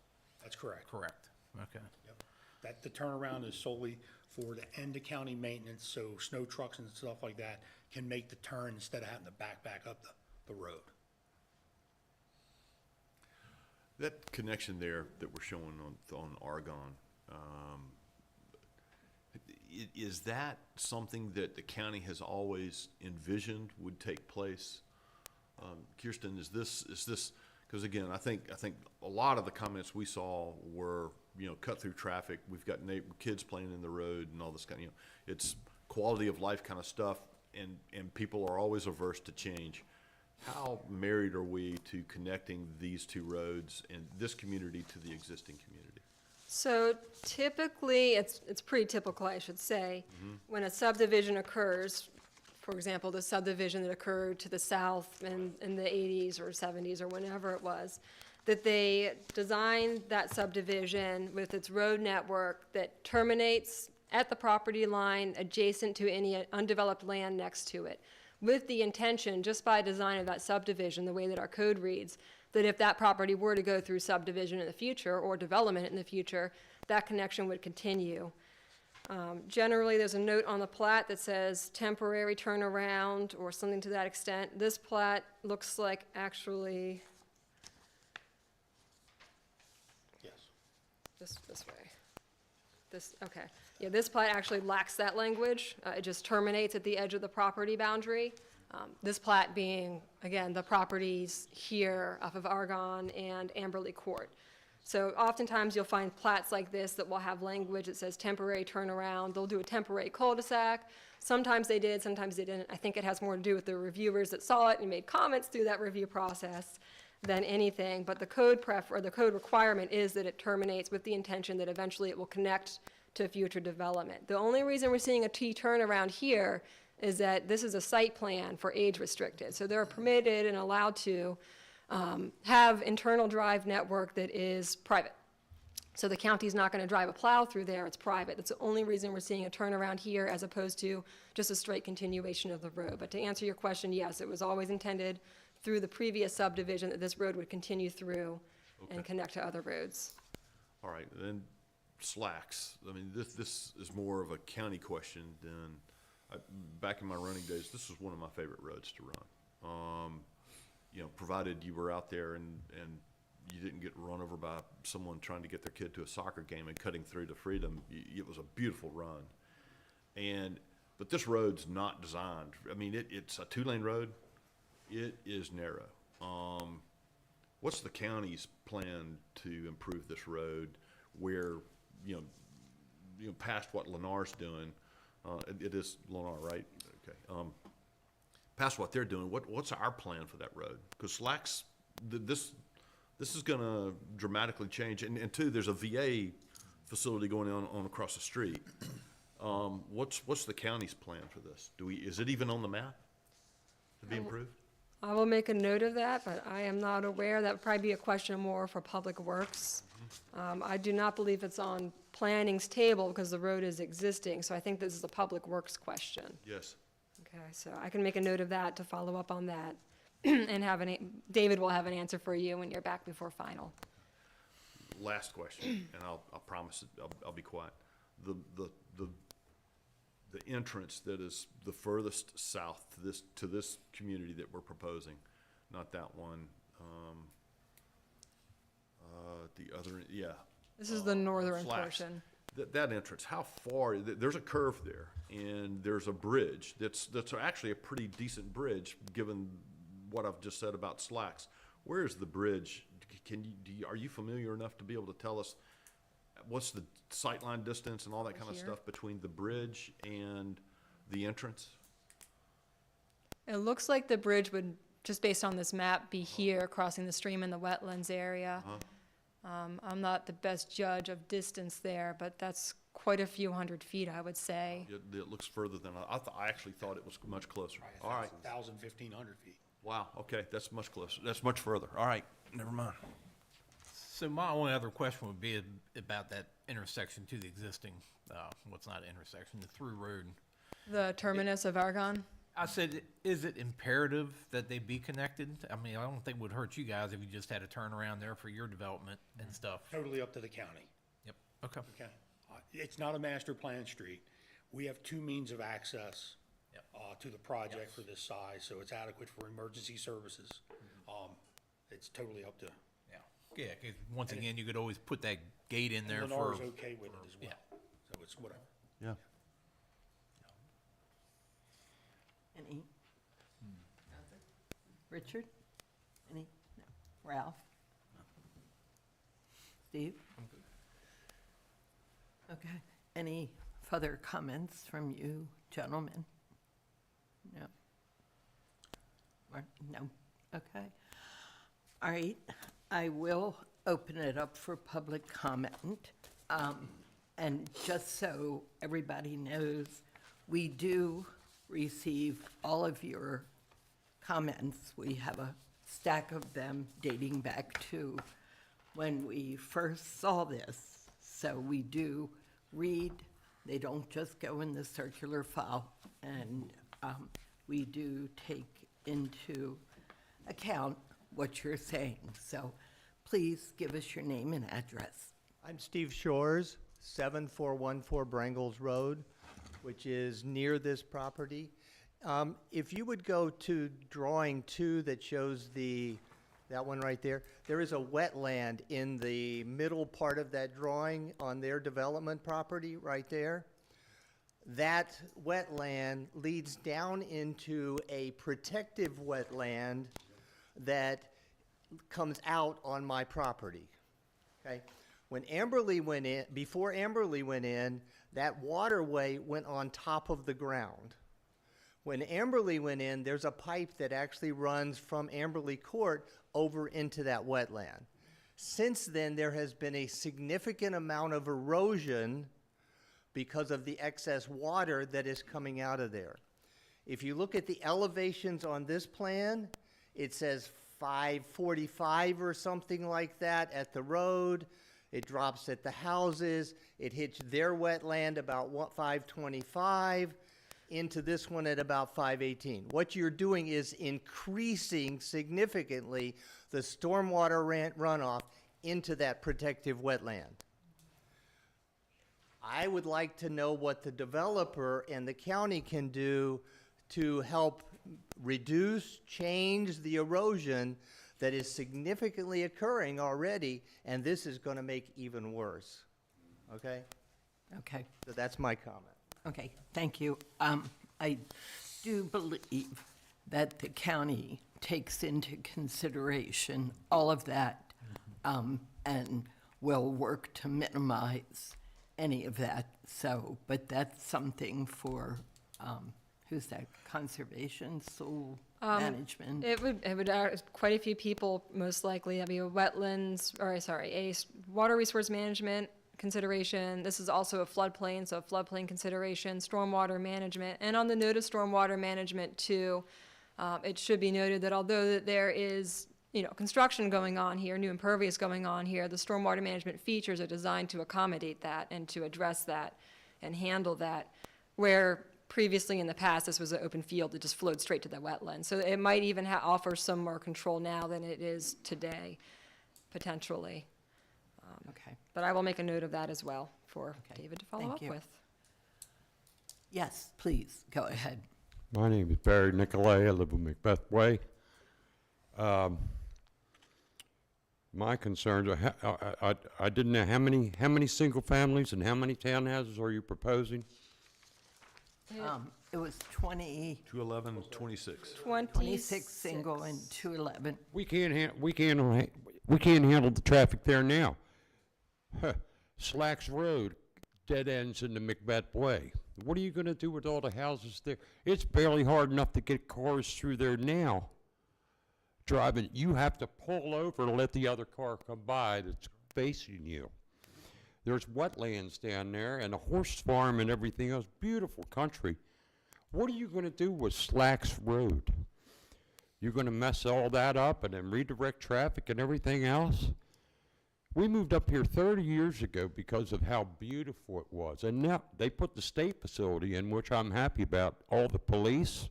That's correct. Correct, okay. Yep. That, the turnaround is solely for the end of county maintenance, so snow trucks and stuff like that can make the turn instead of having to back up the road. That connection there that we're showing on Argonne, is that something that the county has always envisioned would take place? Kirsten, is this, because again, I think a lot of the comments we saw were, you know, cut through traffic, we've got kids playing in the road and all this kind of, you know, it's quality of life kind of stuff, and people are always averse to change. How married are we to connecting these two roads and this community to the existing community? So typically, it's pretty typical, I should say, when a subdivision occurs, for example, the subdivision that occurred to the south in the 80s or 70s or whenever it was, that they designed that subdivision with its road network that terminates at the property line adjacent to any undeveloped land next to it, with the intention, just by design of that subdivision, the way that our code reads, that if that property were to go through subdivision in the future or development in the future, that connection would continue. Generally, there's a note on the plat that says temporary turnaround or something to that extent. This plat looks like actually Yes. this way. Okay. Yeah, this plat actually lacks that language. It just terminates at the edge of the property boundary. This plat being, again, the properties here off of Argonne and Amberley Court. So oftentimes you'll find plats like this that will have language that says temporary turnaround. They'll do a temporary cul-de-sac. Sometimes they did, sometimes they didn't. I think it has more to do with the reviewers that saw it and made comments through that review process than anything. But the code requirement is that it terminates with the intention that eventually it will connect to future development. The only reason we're seeing a T turnaround here is that this is a site plan for age restricted. So they're permitted and allowed to have internal drive network that is private. So the county's not gonna drive a plow through there, it's private. That's the only reason we're seeing a turnaround here as opposed to just a straight continuation of the road. But to answer your question, yes, it was always intended through the previous subdivision that this road would continue through Okay. and connect to other roads. All right, then slacks. I mean, this is more of a county question than, back in my running days, this was one of my favorite roads to run. You know, provided you were out there and you didn't get run over by someone trying to get their kid to a soccer game and cutting through to Freedom, it was a beautiful run. But this road's not designed, I mean, it's a 2-lane road. It is narrow. What's the county's plan to improve this road where, you know, past what Lennar's doing? It is Lennar, right? Okay. Past what they're doing, what's our plan for that road? Because Slacks, this is gonna dramatically change, and two, there's a VA facility going on across the street. What's the county's plan for this? Is it even on the map to be improved? I will make a note of that, but I am not aware. That would probably be a question more for Public Works. I do not believe it's on planning's table because the road is existing, so I think this is a Public Works question. Yes. Okay, so I can make a note of that to follow up on that, and David will have an answer for you when you're back before final. Last question, and I'll promise I'll be quiet. The entrance that is the furthest south to this community that we're proposing, not that one, the other, yeah. This is the northern Slacks. portion. That entrance, how far, there's a curve there, and there's a bridge that's actually a pretty decent bridge, given what I've just said about Slacks. Where is the bridge? Are you familiar enough to be able to tell us what's the sightline distance and all that kind of Here? stuff between the bridge and the entrance? It looks like the bridge would, just based on this map, be here, crossing the stream in the wetlands area. I'm not the best judge of distance there, but that's quite a few hundred feet, I would say. It looks further than I actually thought it was much closer. All right. 1,000, 1,500 feet. Wow, okay, that's much closer. That's much further. All right, never mind. So my only other question would be about that intersection to the existing, what's not an intersection, the through road. The terminus of Argonne? I said, is it imperative that they be connected? I mean, I don't think it would hurt you guys if you just had a turnaround there for your development and stuff. Totally up to the county, Yep, okay. okay? It's not a master plan street. We have two means of access Yep. to the project for this size, so it's adequate for emergency services. It's totally up to, Yeah, 'cause once again, you could always put that gate in there for. Lennar's okay with it as well, so it's whatever. Yeah. Any? Richard? Any? No. Ralph? Steve? Okay. Any further comments from you gentlemen? No? No? Okay. All right. I will open it up for public comment. And just so everybody knows, we do receive all of your comments. We have a stack of them dating back to when we first saw this. So we do read, they don't just go in the circular file, and we do take into account what you're saying. So please give us your name and address. I'm Steve Shores, 7414 Brangles Road, which is near this property. If you would go to drawing 2 that shows that one right there, there is a wetland in the middle part of that drawing on their development property right there. That wetland leads down into a protective wetland that comes out on my property, okay? When Amberley went in, before Amberley went in, that waterway went on top of the ground. When Amberley went in, there's a pipe that actually runs from Amberley Court over into that wetland. Since then, there has been a significant amount of erosion because of the excess water that is coming out of there. If you look at the elevations on this plan, it says 545 or something like that at the road. It drops at the houses. It hits their wetland about 525 into this one at about 518. What you're doing is increasing significantly the stormwater runoff into that protective wetland. I would like to know what the developer and the county can do to help reduce, change the erosion that is significantly occurring already, and this is going to make even worse. Okay? Okay. So that's my comment. Okay, thank you. I do believe that the county takes into consideration all of that, and will work to minimize any of that. So, but that's something for, who's that, conservation, soil management? It would, quite a few people, most likely, that'd be a wetlands, or sorry, water resource management consideration. This is also a floodplain, so floodplain consideration, stormwater management. And on the note of stormwater management too, it should be noted that although that there is, construction going on here, new impervious going on here, the stormwater management features are designed to accommodate that and to address that and handle that, where previously in the past, this was an open field that just flowed straight to the wetland. So it might even offer some more control now than it is today, potentially. Okay. But I will make a note of that as well for David to follow Thank up you. with. Yes, please, go ahead. My name is Barry Nicolay. I live in Macbeth Way. My concerns are, I didn't know how many single families and how many townhouses are you proposing? It was 211, 26. 26 single and 211. We can't handle the traffic there now. Slacks Road dead ends into Macbeth Way. What are you going to do with all the houses there? It's barely hard enough to get cars through there now. Driving, you have to pull over to let the other car come by that's facing you. There's wetlands down there and a horse farm and everything else. Beautiful country. What are you going to do with Slacks Road? You're going to mess all that up and then redirect traffic and everything else? We moved up here 30 years ago because of how beautiful it was. And now they put the state facility in, which I'm happy about, all the police.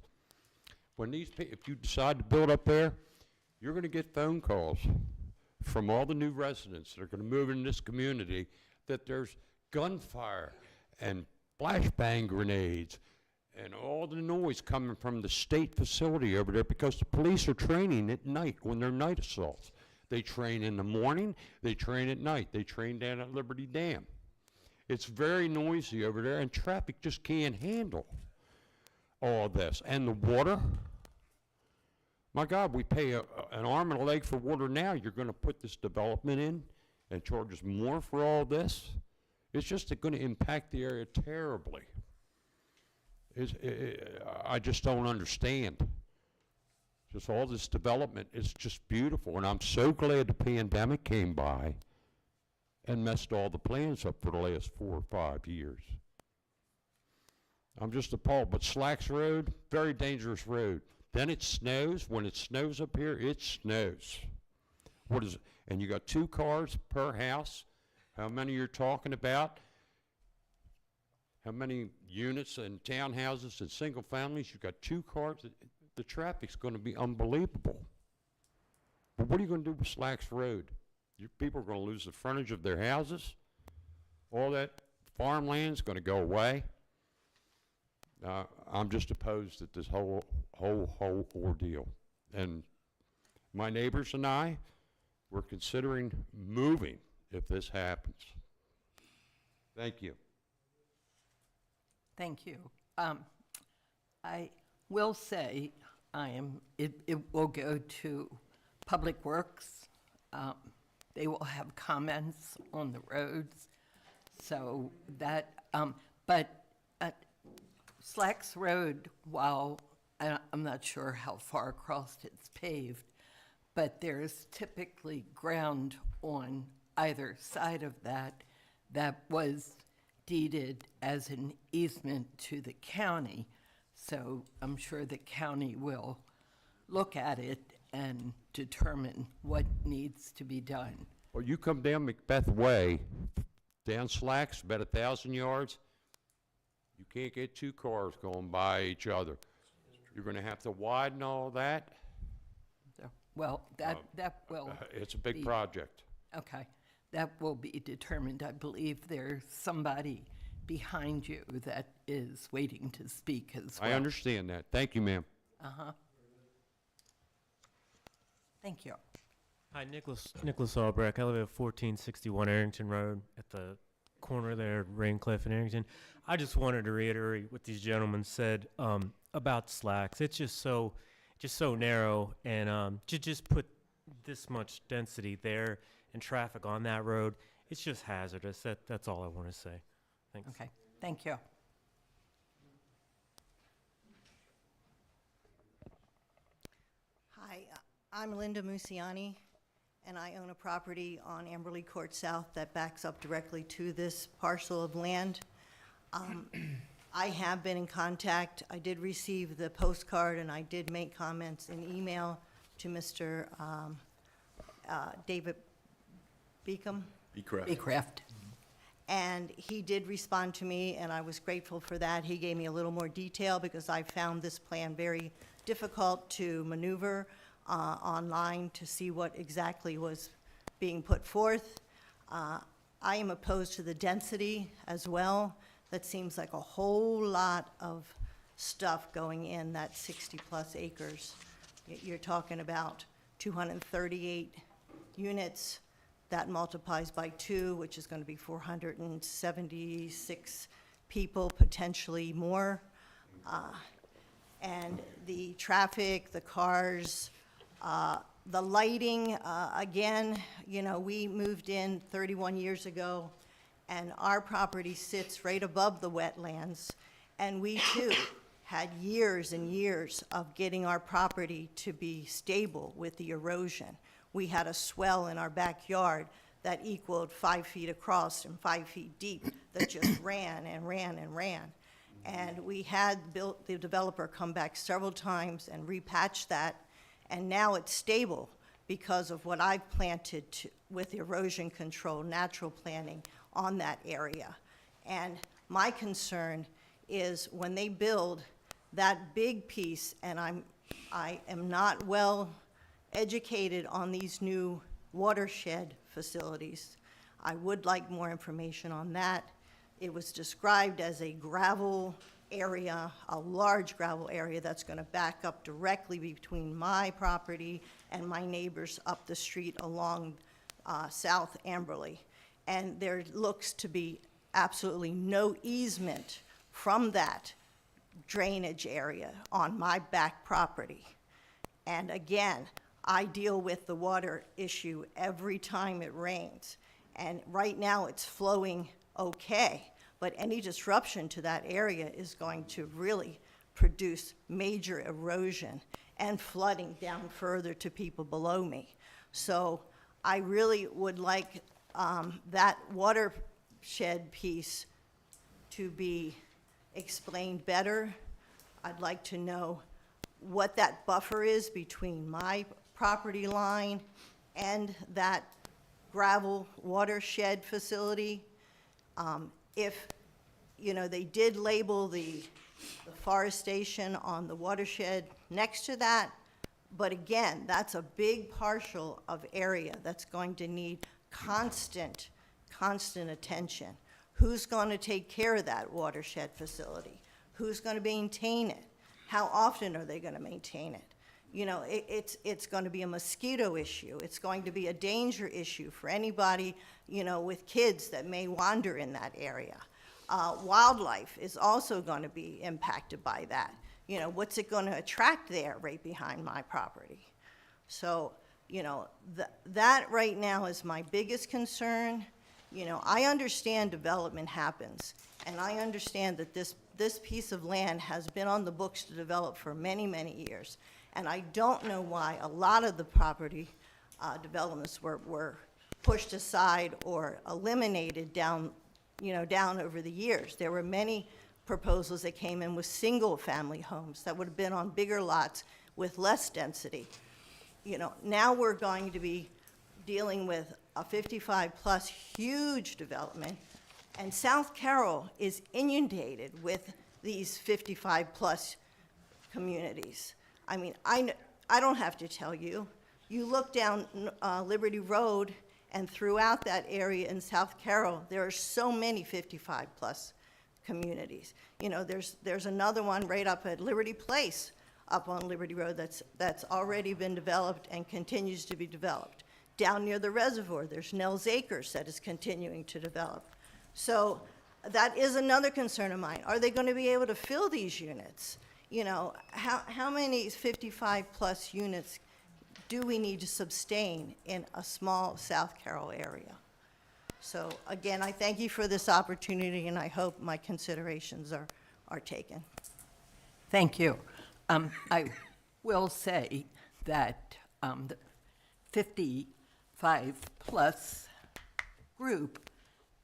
When if you decide to build up there, you're going to get phone calls from all the new residents that are going to move in this community that there's gunfire and flashbang grenades and all the noise coming from the state facility over there because the police are training at night when they're night assaults. They train in the morning, they train at night, they train down at Liberty Dam. It's very noisy over there and traffic just can't handle all this. And the water, my God, we pay an arm and a leg for water now. You're going to put this development in and charge us more for all this? It's just going to impact the area terribly. I just don't understand. Just all this development is just beautiful, and I'm so glad the pandemic came by and messed all the plans up for the last 4 or 5 years. I'm just appalled. But Slacks Road, very dangerous road. Then it snows. When it snows up here, it snows. What is it? And you got 2 cars per house. How many you're talking about? How many units and townhouses and single families? You got 2 cars. The traffic's going to be unbelievable. But what are you going to do with Slacks Road? Your people are going to lose the frontage of their houses. All that farmland's going to go away. I'm just opposed to this whole ordeal. And my neighbors and I, we're considering moving if this happens. Thank you. Thank you. I will say it will go to Public Works. They will have comments on the roads. So that, but Slacks Road, while I'm not sure how far across it's paved, but there's typically ground on either side of that was deeded as an easement to the county. So I'm sure the county will look at it and determine what needs to be done. Well, you come down Macbeth Way, down Slacks, about 1,000 yards, you can't get 2 cars going by each other. You're going to have to widen all that. Well, that will It's a big be- project. Okay, that will be determined. I believe there's somebody behind you that is waiting to speak as well. I understand that. Thank you, ma'am. Uh-huh. Thank you. Hi, Nicholas Albrecht. I live at 1461 Arrington Road at the corner there, Raincliff and Arrington. I just wanted to reiterate what these gentlemen said about slacks. It's just so narrow, and to just put this much density there and traffic on that road, it's just hazardous. That's all I want to say. Thanks. Okay, thank you. Hi, I'm Linda Musiani, and I own a property on Amberley Court South that backs up directly to this parcel of land. I have been in contact. I did receive the postcard, and I did make comments in email to Mr. David Beacom. Becraft. And he did respond to me, and I was grateful for that. He gave me a little more detail because I found this plan very difficult to maneuver online to see what exactly was being put forth. I am opposed to the density as well. That seems like a whole lot of stuff going in that 60-plus acres. You're talking about 238 units. That multiplies by 2, which is going to be 476 people, potentially more. And the traffic, the cars, the lighting, again, you know, we moved in 31 years ago, and our property sits right above the wetlands, and we too had years and years of getting our property to be stable with the erosion. We had a swell in our backyard that equaled 5 feet across and 5 feet deep that just ran and ran and ran. And we had the developer come back several times and repatch that, and now it's stable because of what I've planted with erosion control, natural planting on that area. And my concern is when they build that big piece, and I am not well educated on these new watershed facilities. I would like more information on that. It was described as a gravel area, a large gravel area that's going to back up directly between my property and my neighbors up the street along South Amberley. And there looks to be absolutely no easement from that drainage area on my back property. And again, I deal with the water issue every time it rains. And right now it's flowing okay, but any disruption to that area is going to really produce major erosion and flooding down further to people below me. So I really would like that watershed piece to be explained better. I'd like to know what that buffer is between my property line and that gravel watershed facility. If, you know, they did label the forestation on the watershed next to that, but again, that's a big partial of area that's going to need constant attention. Who's going to take care of that watershed facility? Who's going to maintain it? How often are they going to maintain it? You know, it's going to be a mosquito issue. It's going to be a danger issue for anybody, you know, with kids that may wander in that area. Wildlife is also going to be impacted by that. You know, what's it going to attract there right behind my property? So, you know, that right now is my biggest concern. You know, I understand development happens, and I understand that this piece of land has been on the books to develop for many, many years. And I don't know why a lot of the property developments were pushed aside or eliminated down over the years. There were many proposals that came in with single-family homes that would have been on bigger lots with less density. You know, now we're going to be dealing with a 55-plus huge development, and South Carroll is inundated with these 55-plus communities. I mean, I don't have to tell you. You look down Liberty Road, And throughout that area in South Carroll, there are so many 55-plus communities. You know, there's another one right up at Liberty Place, up on Liberty Road, that's already been developed and continues to be developed. Down near the reservoir, there's Nell's Acres that is continuing to develop. So that is another concern of mine. Are they going to be able to fill these units? You know, how many 55-plus units do we need to sustain in a small South Carroll area? So again, I thank you for this opportunity, and I hope my considerations are taken. Thank you. I will say that the 55-plus group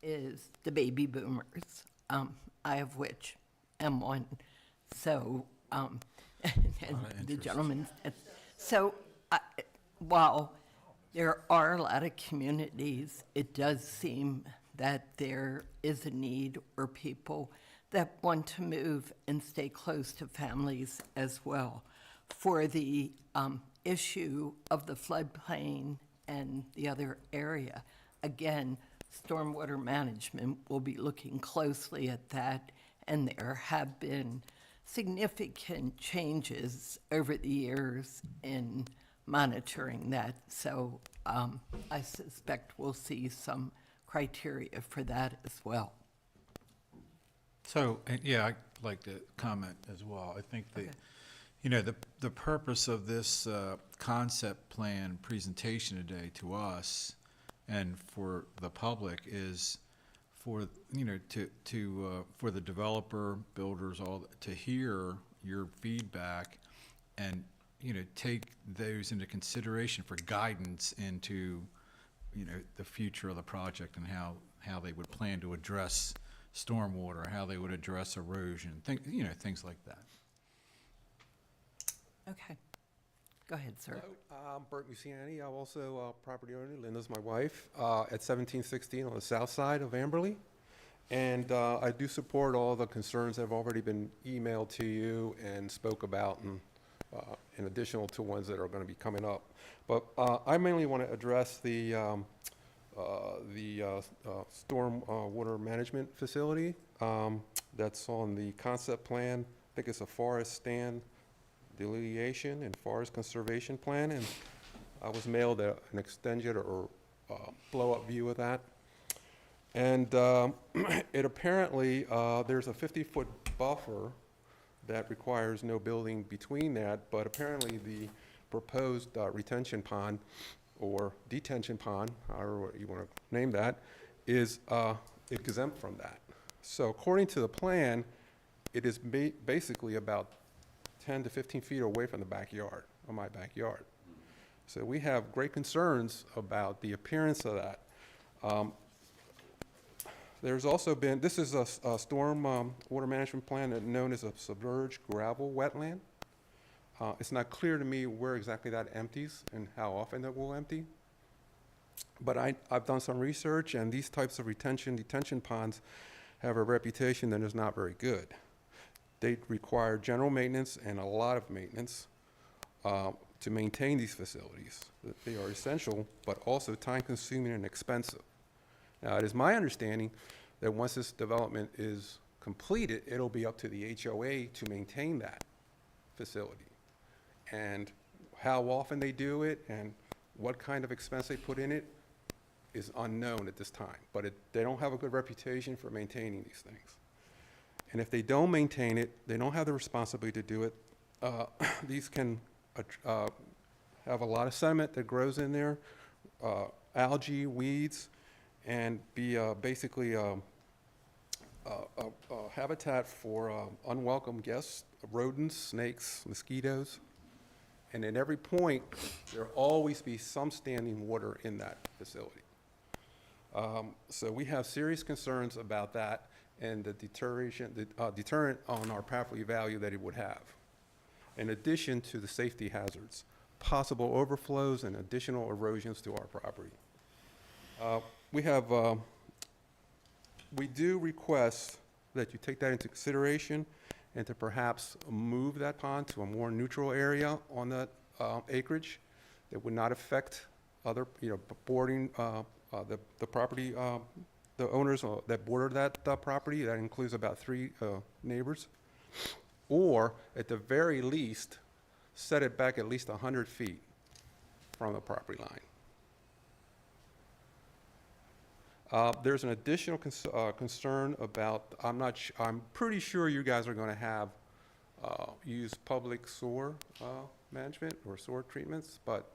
is the baby boomers, I of which am one. So, and the gentleman, so while there are a lot of communities, it does seem that there is a need or people that want to move and stay close to families as well. For the issue of the floodplain and the other area, again, stormwater management will be looking closely at that, and there have been significant changes over the years in monitoring that. So I suspect we'll see some criteria for that as well. So, yeah, I'd like to comment as well. I think that, you know, the purpose of this concept plan presentation today to us and for the public is for, you know, for the developer, builders, all, to hear your feedback and, you know, take those into consideration for guidance into, you know, the future of the project and how they would plan to address stormwater, how they would address erosion, you know, things like that. Okay. Go ahead, sir. Hello, I'm Bert Musiani. I'm also a property owner. Linda's my wife, at 1716 on the south side of Amberley. And I do support all the concerns that have already been emailed to you and spoke about, and in addition to ones that are going to be coming up. But I mainly want to address the storm water management facility that's on the concept plan. I think it's a forest stand delineation and forest conservation plan, and I was mailed an extended or blow-up view of that. And it apparently, there's a 50-foot buffer that requires no building between that, but apparently the proposed retention pond or detention pond, however you want to name that, is exempt from that. So according to the plan, it is basically about 10 to 15 feet away from the backyard, or my backyard. So we have great concerns about the appearance of that. There's also been, this is a storm water management plan known as a submerged gravel wetland. It's not clear to me where exactly that empties and how often that will empty. But I've done some research, and these types of detention ponds have a reputation that is not very good. They require general maintenance and a lot of maintenance to maintain these facilities. They are essential, but also time-consuming and expensive. Now, it is my understanding that once this development is completed, it'll be up to the HOA to maintain that facility. And how often they do it and what kind of expense they put in it is unknown at this time. But they don't have a good reputation for maintaining these things. And if they don't maintain it, they don't have the responsibility to do it. These can have a lot of sediment that grows in there, algae, weeds, and be basically a habitat for unwelcome guests, rodents, snakes, mosquitoes. And at every point, there'll always be some standing water in that facility. So we have serious concerns about that and the deterrent on our property value that it would have. In addition to the safety hazards, possible overflows and additional erosions to our property. We do request that you take that into consideration and to perhaps move that pond to a more neutral area on that acreage that would not affect other, boarding, the property, the owners that border that property, that includes about 3 neighbors. Or, at the very least, set it back at least 100 feet from the property line. There's an additional concern about, I'm pretty sure you guys are gonna have, use public sewer, management or sewer treatments, but,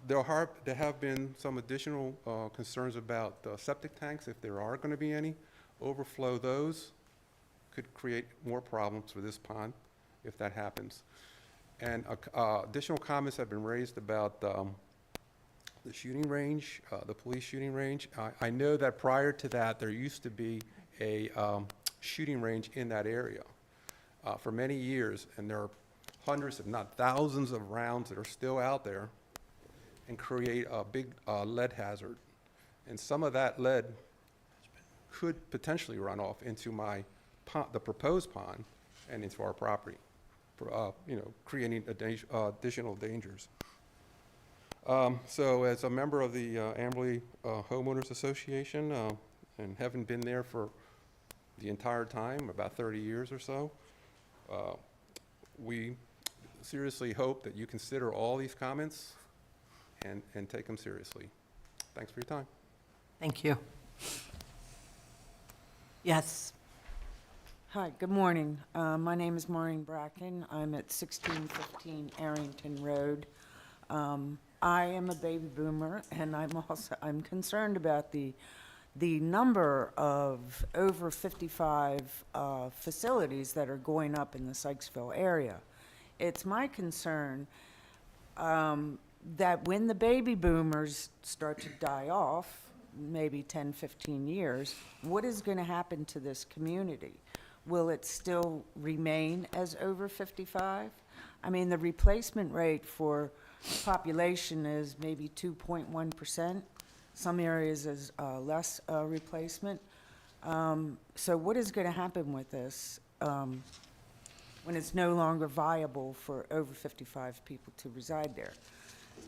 there have been some additional, concerns about septic tanks, if there are gonna be any. Overflow those could create more problems for this pond, if that happens. And, additional comments have been raised about, the shooting range, the police shooting range. I know that prior to that, there used to be a shooting range in that area for many years, and there are hundreds, if not thousands, of rounds that are still out there and create a big lead hazard. And some of that lead could potentially run off into the proposed pond and into our property, creating additional dangers. So as a member of the Amberley Homeowners Association, and having been there for the entire time, about 30 years or so, we seriously hope that you consider all these comments and take them seriously. Thanks for your time. Thank you. Yes. Hi, good morning. My name is Maureen Bracken. I'm at 1615 Arrington Road. I am a baby boomer, and I'm concerned about the number of over 55 facilities that are going up in the Sykesville area. It's my concern that when the baby boomers start to die off, maybe 10, 15 years, what is going to happen to this community? Will it still remain as over 55? I mean, the replacement rate for population is maybe 2.1%. Some areas is less replacement. So what is going to happen with this when it's no longer viable for over 55 people to reside there?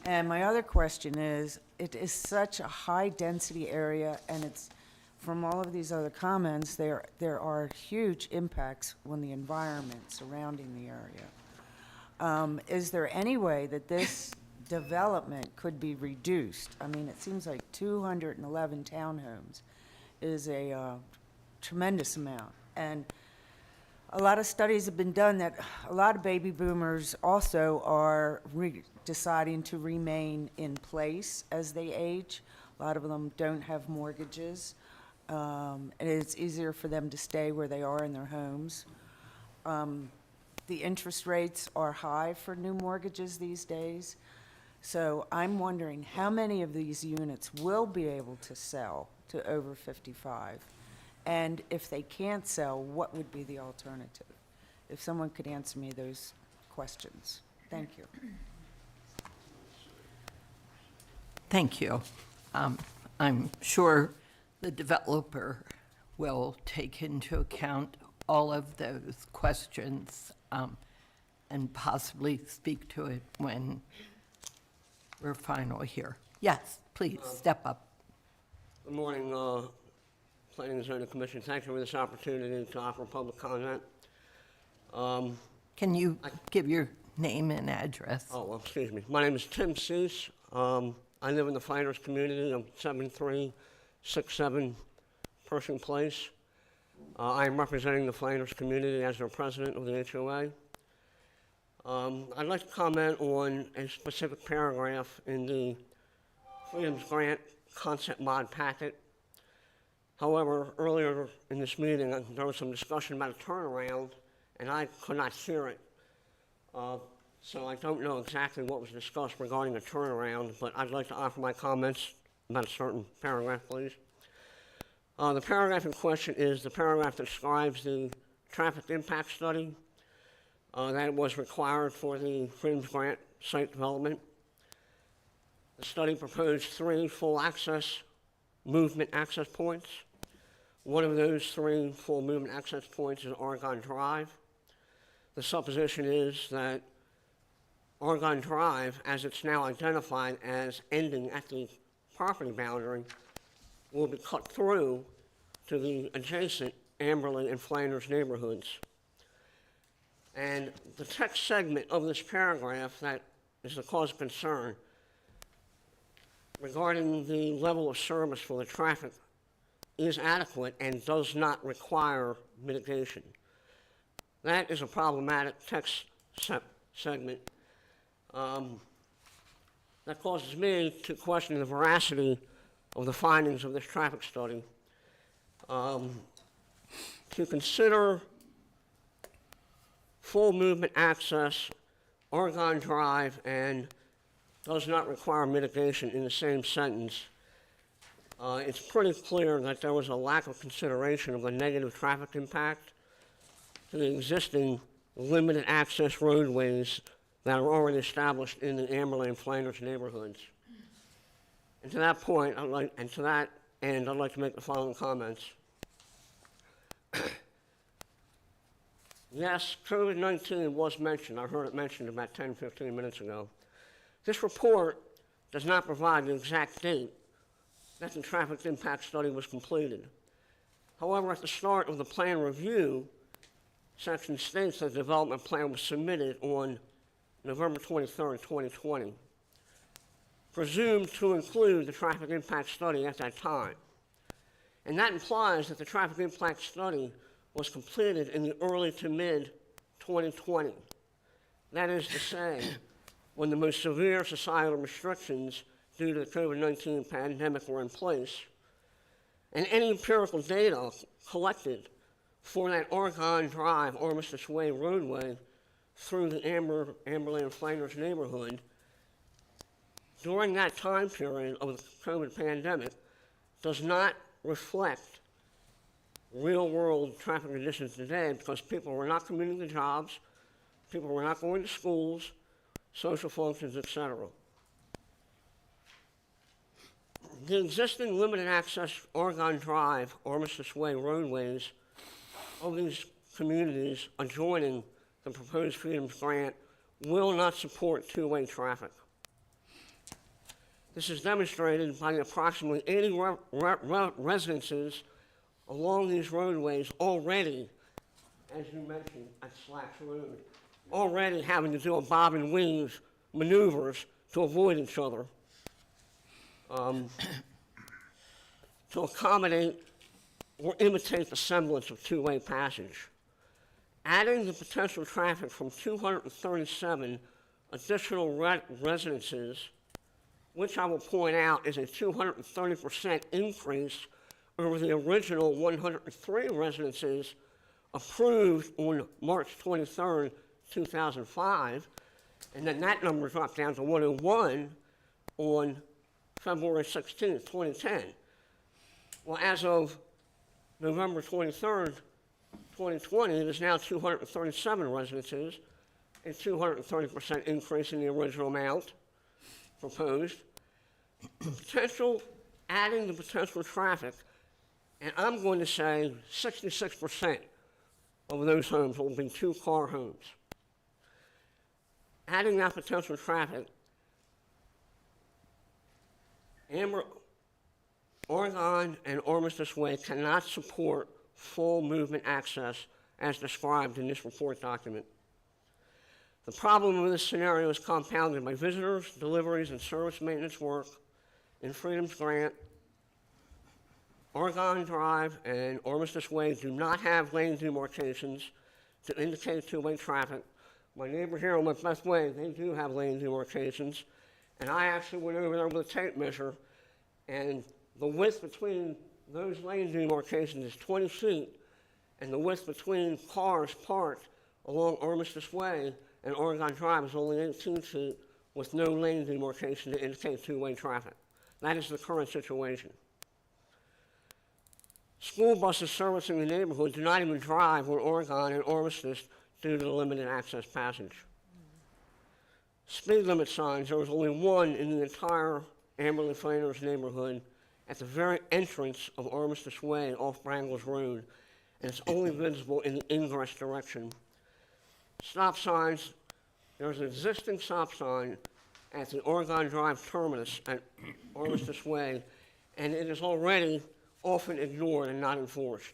And my other question is, it is such a high-density area, and it's, from all of these other comments, there are huge impacts on the environment surrounding the area. Is there any way that this development could be reduced? I mean, it seems like 211 townhomes is a tremendous amount. And a lot of studies have been done that a lot of baby boomers also are deciding to remain in place as they age. A lot of them don't have mortgages. And it's easier for them to stay where they are in their homes. The interest rates are high for new mortgages these days. So I'm wondering how many of these units will be able to sell to over 55? And if they can't sell, what would be the alternative? If someone could answer me those questions. Thank you. Thank you. I'm sure the developer will take into account all of those questions and possibly speak to it when we're final here. Yes, please, step up. Good morning, Planning and Zoning Commission. Thank you for this opportunity to offer public comment. Can you give your name and address? Oh, well, excuse me. My name is Tim Seuss. I live in the Finders community. I'm 7367 Pershing Place. I am representing the Flanders community as their president of the HOA. I'd like to comment on a specific paragraph in the Freedom's Grant concept mod packet. However, earlier in this meeting, there was some discussion about a turnaround, and I could not hear it. So I don't know exactly what was discussed regarding a turnaround, but I'd like to offer my comments about a certain paragraph, please. The paragraph in question is the paragraph that describes the traffic impact study that was required for the Freedom's Grant site development. The study proposed 3 full access movement access points. One of those 3 full movement access points is Oregon Drive. The supposition is that Oregon Drive, as it's now identified as ending at the property boundary, will be cut through to the adjacent Amberley and Flanders neighborhoods. And the text segment of this paragraph that is the cause of concern regarding the level of service for the traffic is adequate and does not require mitigation. That is a problematic text segment that causes me to question the veracity of the findings of this traffic study. To consider full movement access, Oregon Drive, and does not require mitigation in the same sentence, it's pretty clear that there was a lack of consideration of the negative traffic impact to the existing limited access roadways that are already established in the Amberley and Flanders neighborhoods. And to that point, I'd like to make the following comments. Yes, COVID-19 was mentioned. I heard it mentioned about 10, 15 minutes ago. This report does not provide the exact date that the traffic impact study was completed. However, at the start of the plan review, section states that the development plan was submitted on November 23rd, 2020, presumed to include the traffic impact study at that time. And that implies that the traffic impact study was completed in the early to mid 2020. That is to say, when the most severe societal restrictions due to the COVID-19 pandemic were in place, and any empirical data collected for that Oregon Drive, Armistice Way roadway through the Amberley and Flanders neighborhood during that time period of the COVID pandemic does not reflect real-world traffic conditions today, because people were not commuting to jobs, people were not going to schools, social functions, etc. The existing limited access Oregon Drive, Armistice Way roadways of these communities adjoining the proposed Freedoms Grant will not support two-way traffic. This is demonstrated by the approximately 80 residences along these roadways already, as you mentioned, at Slacks Road, already having to do a bob and weave maneuvers to avoid each other, to accommodate or imitate the semblance of two-way passage. Adding the potential traffic from 237 additional residences, which I will point out is a 230% increase over the original 103 residences approved on March 23rd, 2005, and then that number dropped down to 101 on February 16th, 2010. Well, as of November 23rd, 2020, there's now 237 residences, a 230% increase in the original amount proposed. Adding the potential traffic, and I'm going to say 66% of those homes will be two-car homes. Adding that potential traffic, Oregon and Armistice Way cannot support full movement access as described in this report document. The problem with this scenario is compounded by visitors, deliveries, and service maintenance work in Freedoms Grant. Oregon Drive and Armistice Way do not have lane demarcations to indicate two-way traffic. My neighbor here on Macbeth Way, they do have lane demarcations, and I actually went over there with a tape measure, and the width between those lane demarcations is 20 feet, and the width between cars parked along Armistice Way and Oregon Drive is only 18 feet with no lane demarcation to indicate two-way traffic. That is the current situation. School buses servicing the neighborhood do not even drive on Oregon and Armistice due to the limited access passage. Speed limit signs, there was only one in the entire Amberley Flanders neighborhood at the very entrance of Armistice Way off Brangles Road, and it's only visible in the ingress direction. Stop signs there's an existing stop sign at the Oregon Drive terminus at Armistice Way, and it is already often ignored and not enforced.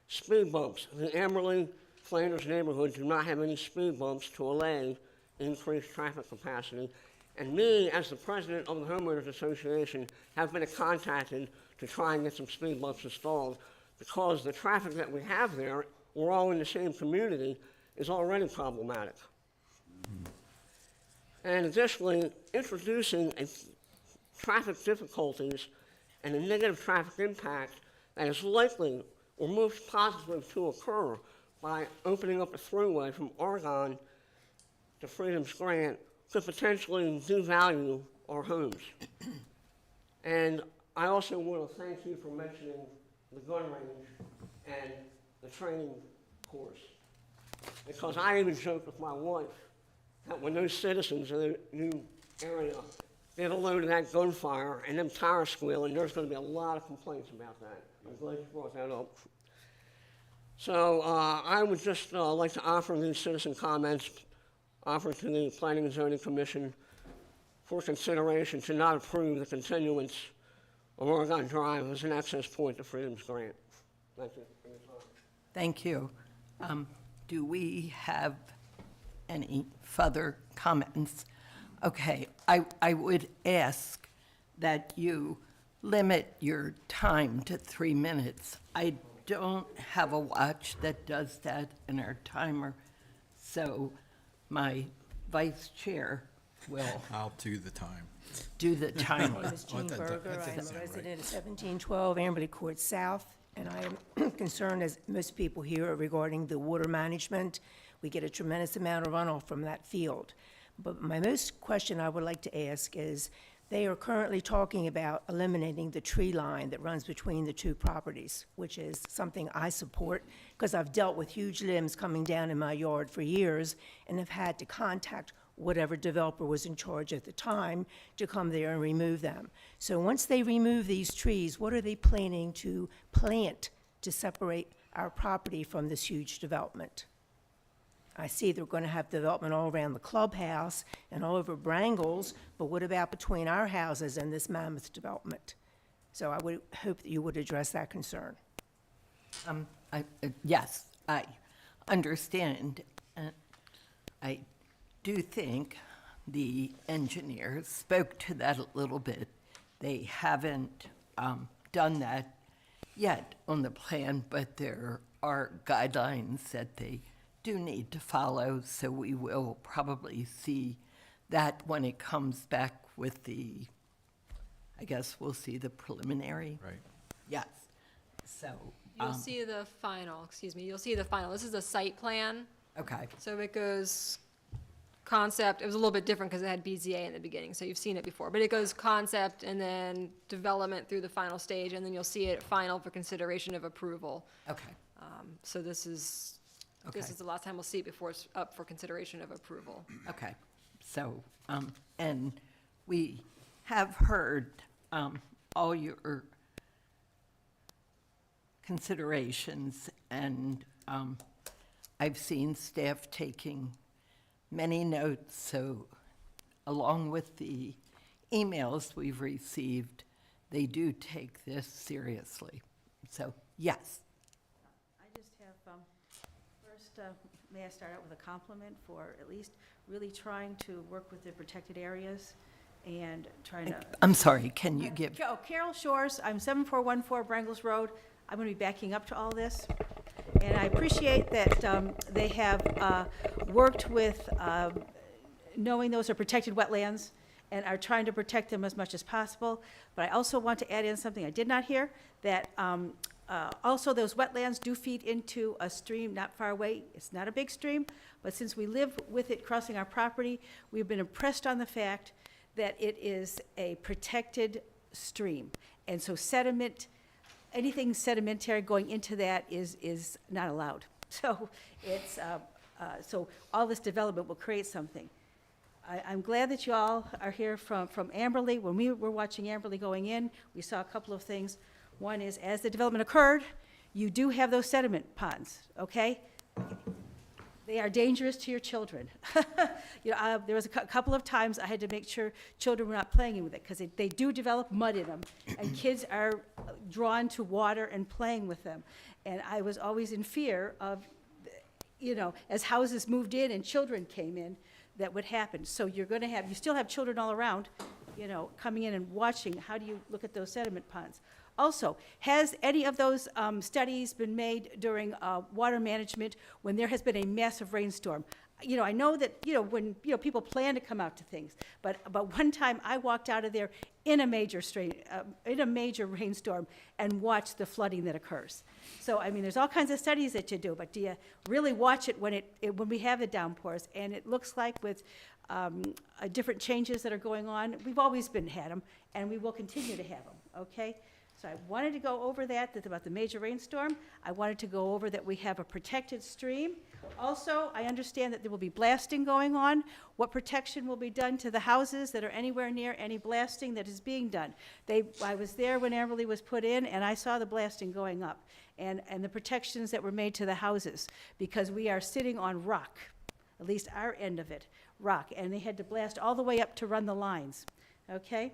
Speed bumps. The Amberley Flanders neighborhood do not have any speed bumps to allay increased traffic capacity. And me, as the president of the Homeowners Association, have been contacted to try and get some speed bumps installed because the traffic that we have there, we're all in the same community, is already problematic. And additionally, introducing traffic difficulties and a negative traffic impact that is likely or most possibly to occur by opening up a throughway from Oregon to Freedom's Grant could potentially devalue our homes. And I also want to thank you for mentioning the gun range and the training course. Because I even joked with my wife that when those citizens in the new area get a load of that gunfire and them tires squealing, there's going to be a lot of complaints about that. I'm glad you brought that up. So I would just like to offer these citizen comments offered to the Planning and Zoning Commission for consideration to not approve the continuance of Oregon Drive as an access point to Freedom's Grant. Thank you for your time. Thank you. Do we have any further comments? Okay, I would ask that you limit your time to 3 minutes. I don't have a watch that does that in our timer, so my vice chair will I'll do the time. do the timer. My name is Jean that- Berger. that I am doesn't a sound right. resident of 1712 Amberley Court South, and I am concerned, as most people here, regarding the water management. We get a tremendous amount of runoff from that field. But my most question I would like to ask is, they are currently talking about eliminating the tree line that runs between the two properties, which is something I support, because I've dealt with huge limbs coming down in my yard for years and have had to contact whatever developer was in charge at the time to come there and remove them. So once they remove these trees, what are they planning to plant to separate our property from this huge development? I see they're going to have development all around the clubhouse and all over Brangles, but what about between our houses and this mammoth development? So I would hope that you would address that concern. Yes, I understand. I do think the engineers spoke to that a little bit. They haven't done that yet on the plan, but there are guidelines that they do need to follow, so we will probably see that when it comes back with the, I guess we'll see the preliminary. Right. Yes, so. You'll see the final, you'll see the final. This is a site plan. Okay, So it goes concept, it was a little bit different because it had BZA in the beginning, so you've seen it before. But it goes concept and then development through the final stage, and then you'll see it final for consideration of approval. okay, So this is the last time we'll see it before it's up for consideration of approval. okay. So, and we have heard all your considerations, and I've seen staff taking many notes, so along with the emails we've received, they do take this seriously. So, yes. I just have, first, may I start out with a compliment for at least really trying to work with the protected areas and trying to. I'm sorry, can you give? Oh, Carol Shores, I'm 7414 Brangles Road. I'm going to be backing up to all this. And I appreciate that they have worked with knowing those are protected wetlands and are trying to protect them as much as possible. But I also want to add in something I did not hear, that also those wetlands do feed into a stream not far away. It's not a big stream, but since we live with it crossing our property, we've been impressed on the fact that it is a protected stream. And so sediment, anything sedimentary going into that is not allowed. So it's, so all this development will create something. I'm glad that you all are here from Amberley. When we were watching Amberley going in, we saw a couple of things. One is, as the development occurred, you do have those sediment ponds, okay? They are dangerous to your children. You know, there was a couple of times I had to make sure children were not playing with it, because they do develop mud in them, and kids are drawn to water and playing with them. And I was always in fear of, you know, as houses moved in and children came in, that would happen. So you still have children all around, you know, coming in and watching. How do you look at those sediment ponds? Also, has any of those studies been made during water management when there has been a massive rainstorm? You know, I know that, you know, when, you know, people plan to come out to things, but one time I walked out of there in a major rainstorm and watched the flooding that occurs. So, I mean, there's all kinds of studies that you do, but do you really watch it when when we have the downpours? And it looks like with different changes that are going on, we've always had them, and we will continue to have them, okay? So I wanted to go over that about the major rainstorm. I wanted to go over that we have a protected stream. Also, I understand that there will be blasting going on. What protection will be done to the houses that are anywhere near any blasting that is being done? I was there when Amberley was put in, and I saw the blasting going up, and the protections that were made to the houses, because we are sitting on rock, at least our end of it, rock, and they had to blast all the way up to run the lines, okay?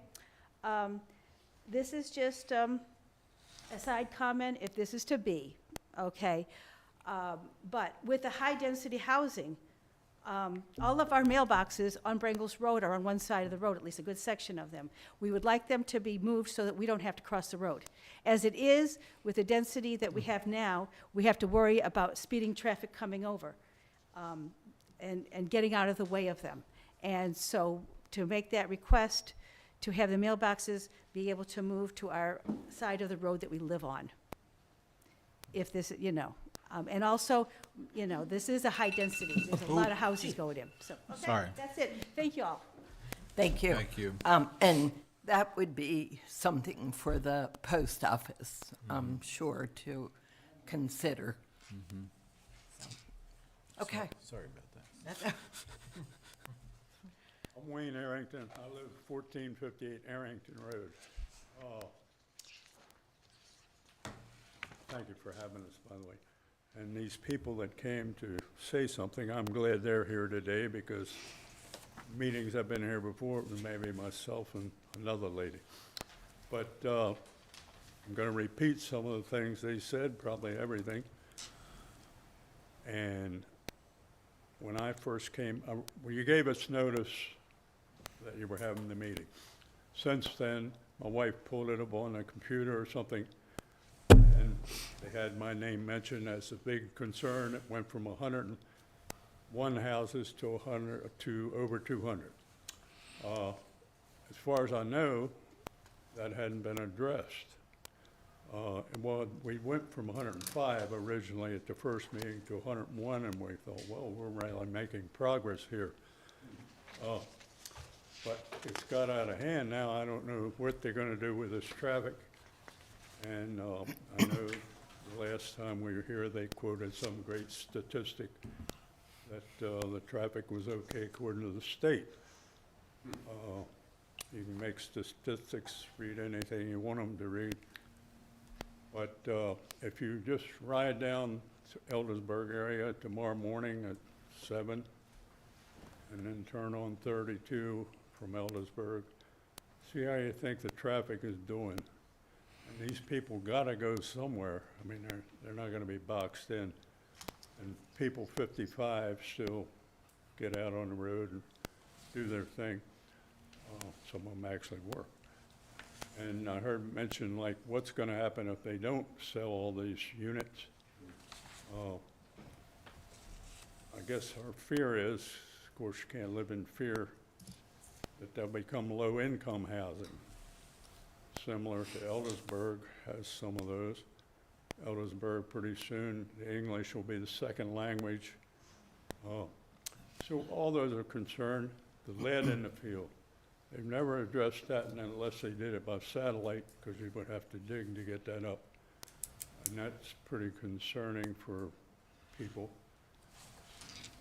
This is just a side comment, if this is to be, okay? But with the high-density housing, all of our mailboxes on Brangles Road are on one side of the road, at least a good section of them. We would like them to be moved so that we don't have to cross the road. As it is, with the density that we have now, we have to worry about speeding traffic coming over and getting out of the way of them. And so to make that request, to have the mailboxes be able to move to our side of the road that we live on. If this, you know, and also, you know, this is a high density. There's a lot of houses going in, so. Okay, Sorry. that's it. Thank you all. Thank you. Thank you. And that would be something for the post office, I'm sure, to consider. So, okay. Sorry about that. I'm Wayne Arrington. I live 1458 Arrington Road. Thank you for having us, by the way. And these people that came to say something, I'm glad they're here today, because meetings I've been here before, it was maybe myself and another lady. But I'm going to repeat some of the things they said, probably everything. And when I first came, well, you gave us notice that you were having the meeting. Since then, my wife pulled it up on the computer or something, and they had my name mentioned as a big concern. It went from 101 houses to over 200. As far as I know, that hadn't been addressed. Well, we went from 105 originally at the first meeting to 101, and we thought, well, we're really making progress here. But it's got out of hand now. I don't know what they're going to do with this traffic. And I know the last time we were here, they quoted some great statistic that the traffic was okay according to the state. You can make statistics read anything you want them to read. But if you just ride down to Eldersburg area tomorrow morning at 7, and then turn on 32 from Eldersburg, see how you think the traffic is doing. And these people gotta go somewhere. I mean, they're not gonna be boxed in. And people 55 still get out on the road and do their thing. Some of them actually work. And I heard mention, like, what's gonna happen if they don't sell all these units? I guess our fear is, of course, you can't live in fear, that they'll become low-income housing. Similar to Eldersburg has some of those. Eldersburg, pretty soon, the English will be the second language. So all those are concerned. The lead in the field. They've never addressed that unless they did it by satellite, because you would have to dig to get that up. And that's pretty concerning for people,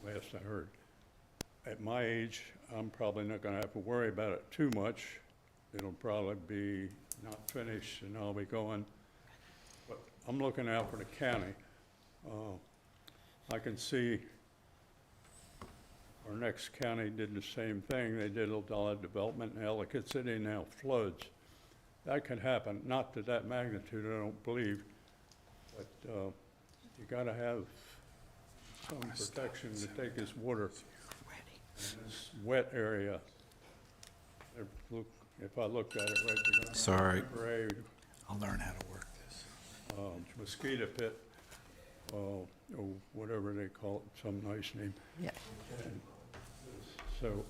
last I heard. At my age, I'm probably not going to have to worry about it too much. It'll probably be not finished and I'll be going. But I'm looking out for the county. I can see our next county did the same thing. They did a lot of development in Ellicott City, now floods. That could happen, not to that magnitude, I don't believe, but you gotta have some protection to take this water in this wet area. If I looked at it right there. Sorry. Gray, I'll learn how to work this. mosquito pit, or whatever they call it, some nice name. Yeah. And so,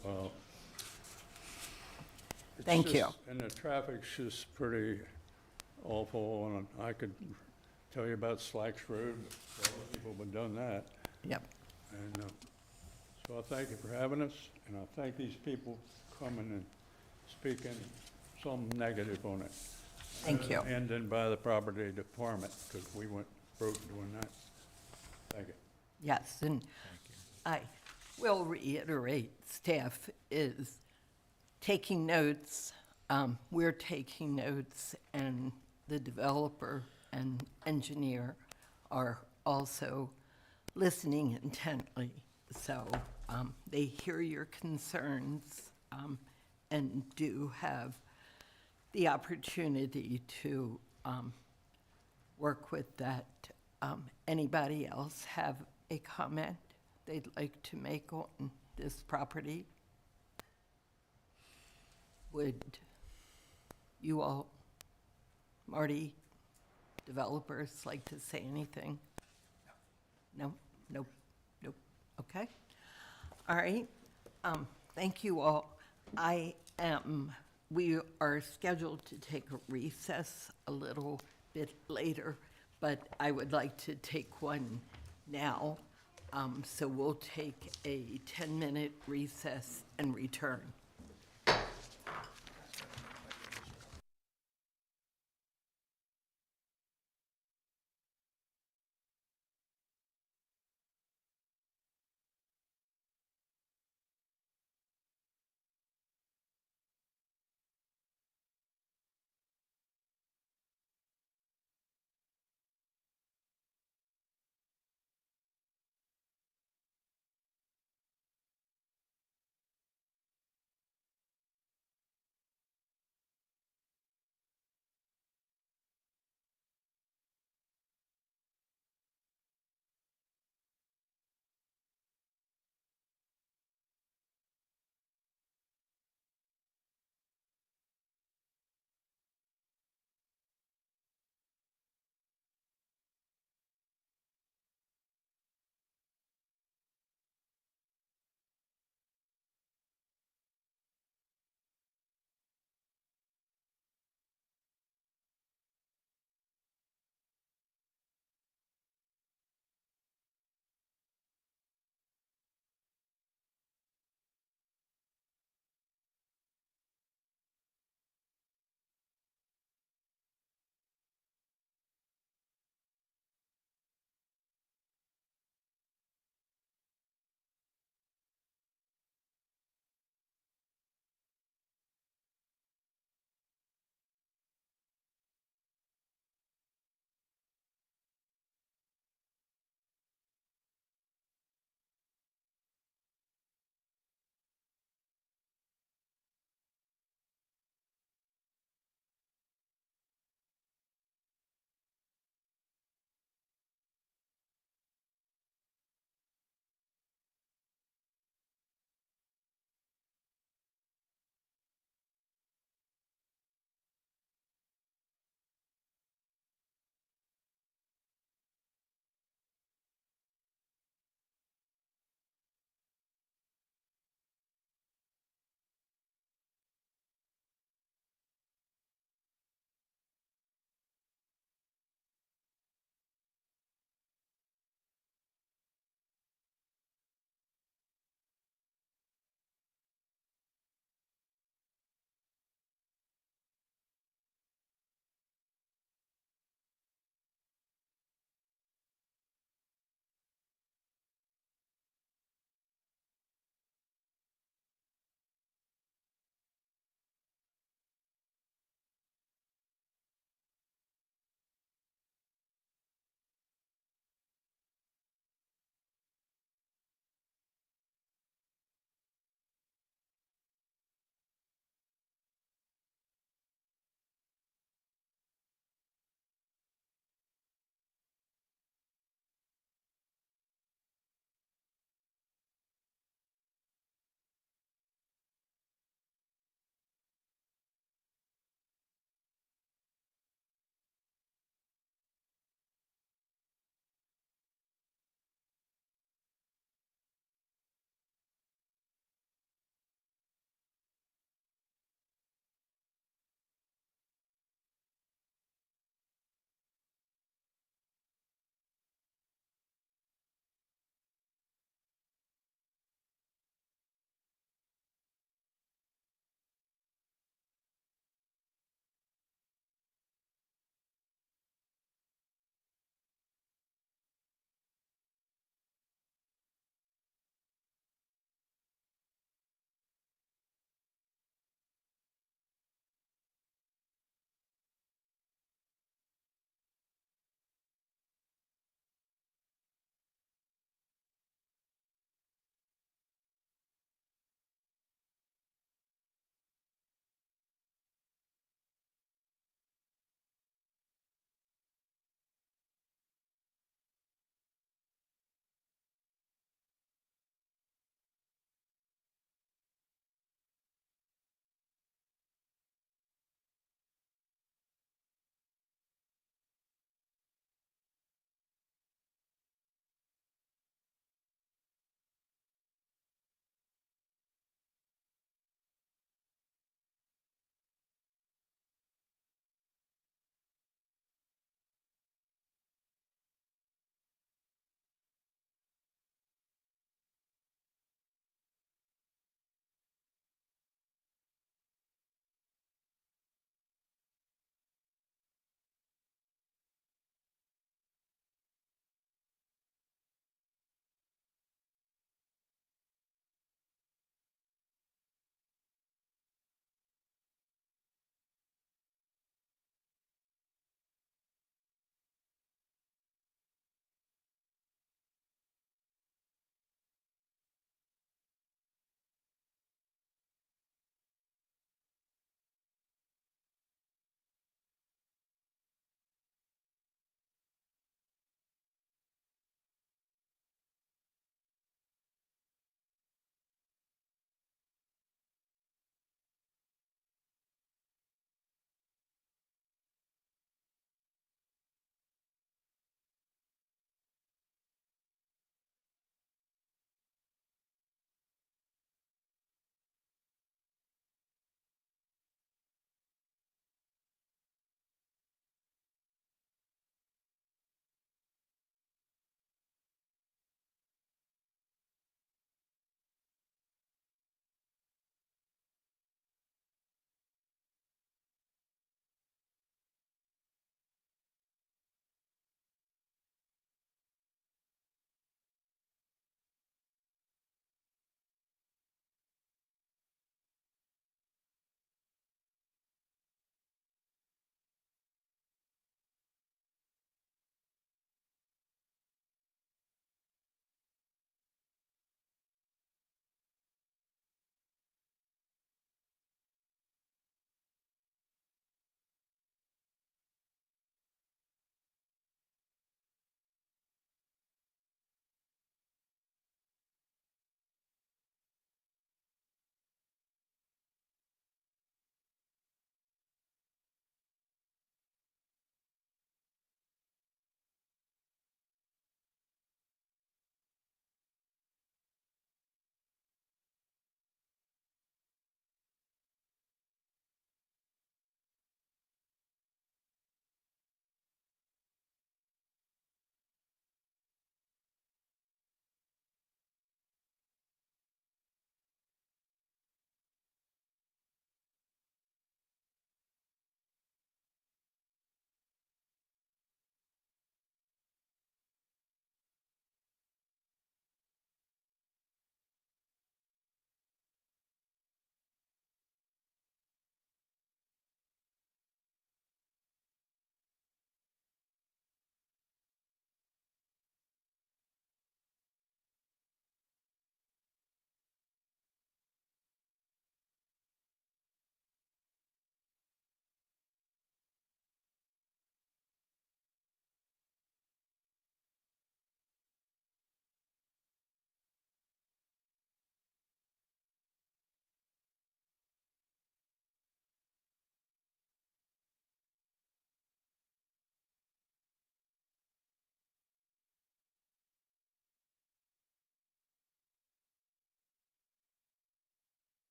it's Thank you. just- And the traffic's just pretty awful, and I could tell you about Slacks Road, a lot of people have done that. Yep. And so I thank you for having us, and I thank these people coming and speaking some negative on it. Thank you. And then by the property department, because we went broke doing that. Thank you. Yes, and I will reiterate, staff is taking notes. We're taking notes, and the developer and engineer are also listening intently. So they hear your concerns and do have the opportunity to work with that. Anybody else have a comment they'd like to make on this property? Would you all, Marty, developers, like to say anything? No? Nope, nope, okay. All right, thank you all. We are scheduled to take a recess a little bit later, but I would like to take one now. So we'll take a 10-minute recess and return.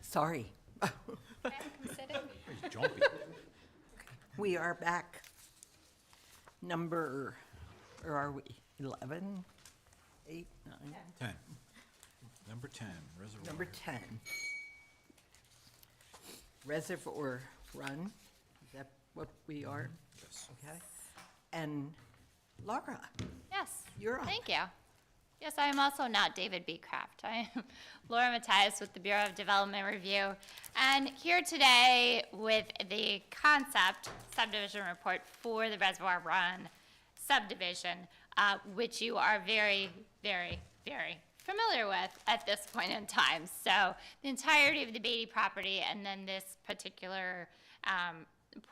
Sorry. He's jumpy. We are back. Number, where are we? 11, 8, 9, 10. Number 10, reservoir. number 10. Reservoir Run, is that what we are? Yes. Okay. And Laura, Yes. you're on. Thank you. Yes, I am also not David B. Kraft. I am Laura Matthias with the Bureau of Development Review, and here today with the concept subdivision report for the Reservoir Run subdivision, which you are very, very, very familiar with at this point in time. So the entirety of the Beatty property, and then this particular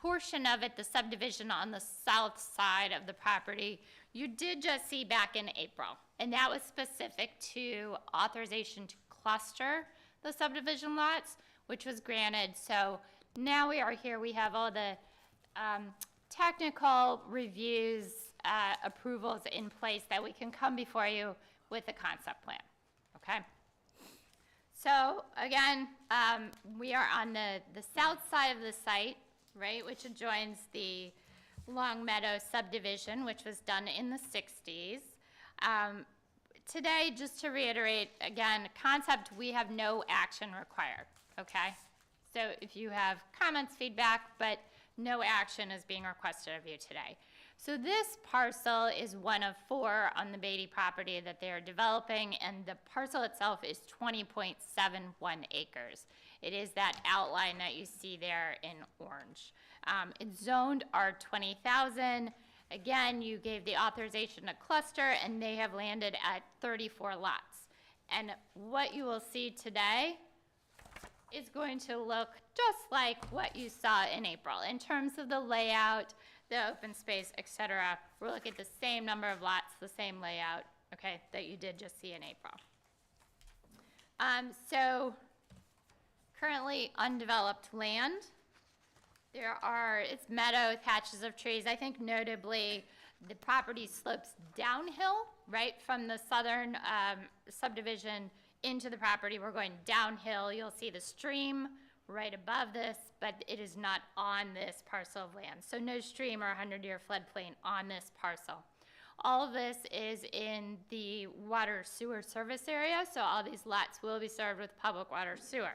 portion of it, the subdivision on the south side of the property, you did just see back in April. And that was specific to authorization to cluster the subdivision lots, which was granted. So now we are here, we have all the technical reviews, approvals in place that we can come before you with a concept plan, okay? So again, we are on the south side of the site, right, which adjoins the Long Meadow subdivision, which was done in the 60s. Today, just to reiterate, again, concept, we have no action required, okay? So if you have comments, feedback, but no action is being requested of you today. So this parcel is one of 4 on the Beatty property that they are developing, and the parcel itself is 20.71 acres. It is that outline that you see there in orange. It's zoned R20,000. Again, you gave the authorization to cluster, and they have landed at 34 lots. And what you will see today is going to look just like what you saw in April. In terms of the layout, the open space, et cetera, we're looking at the same number of lots, the same layout, okay, that you did just see in April. So currently undeveloped land. It's meadow, patches of trees. I think notably, the property slopes downhill, right, from the southern subdivision into the property. We're going downhill. You'll see the stream right above this, but it is not on this parcel of land. So no stream or 100-year floodplain on this parcel. All of this is in the water sewer service area, so all these lots will be served with public water sewer.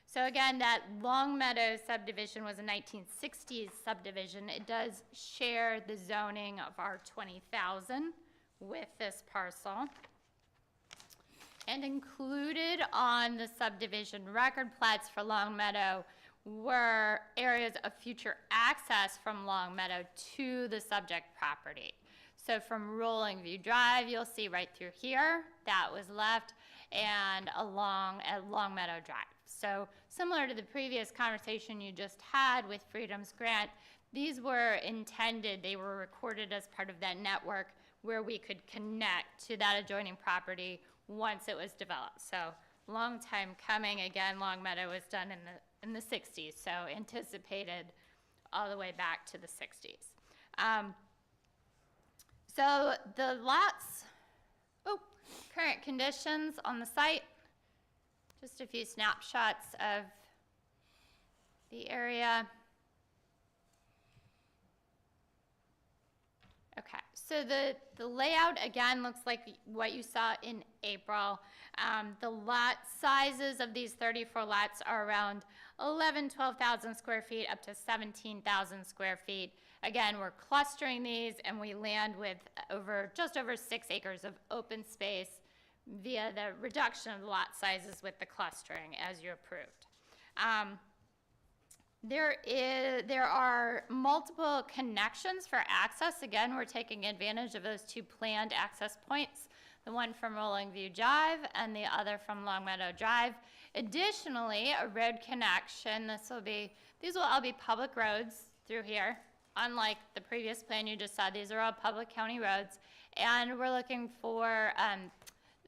So again, that Long Meadow subdivision was a 1960s subdivision. It does share the zoning of R20,000 with this parcel. And included on the subdivision record plats for Long Meadow were areas of future access from Long Meadow to the subject property. So from Rolling View Drive, you'll see right through here, that was left, and along at Long Meadow Drive. So similar to the previous conversation you just had with Freedom's Grant, these were intended, they were recorded as part of that network where we could connect to that adjoining property once it was developed. So long time coming. Again, Long Meadow was done in the 60s, so anticipated all the way back to the 60s. So the lots, current conditions on the site, just a few snapshots of the area. Okay, so the layout again looks like what you saw in April. The lot sizes of these 34 lots are around 12,000 square feet up to 17,000 square feet. Again, we're clustering these, and we land with just over 6 acres of open space via the reduction of the lot sizes with the clustering as you approved. There are multiple connections for access. Again, we're taking advantage of those 2 planned access points, the one from Rolling View Drive and the other from Long Meadow Drive. Additionally, a road connection. These will all be public roads through here. Unlike the previous plan you just saw, these are all public county roads. And we're looking for,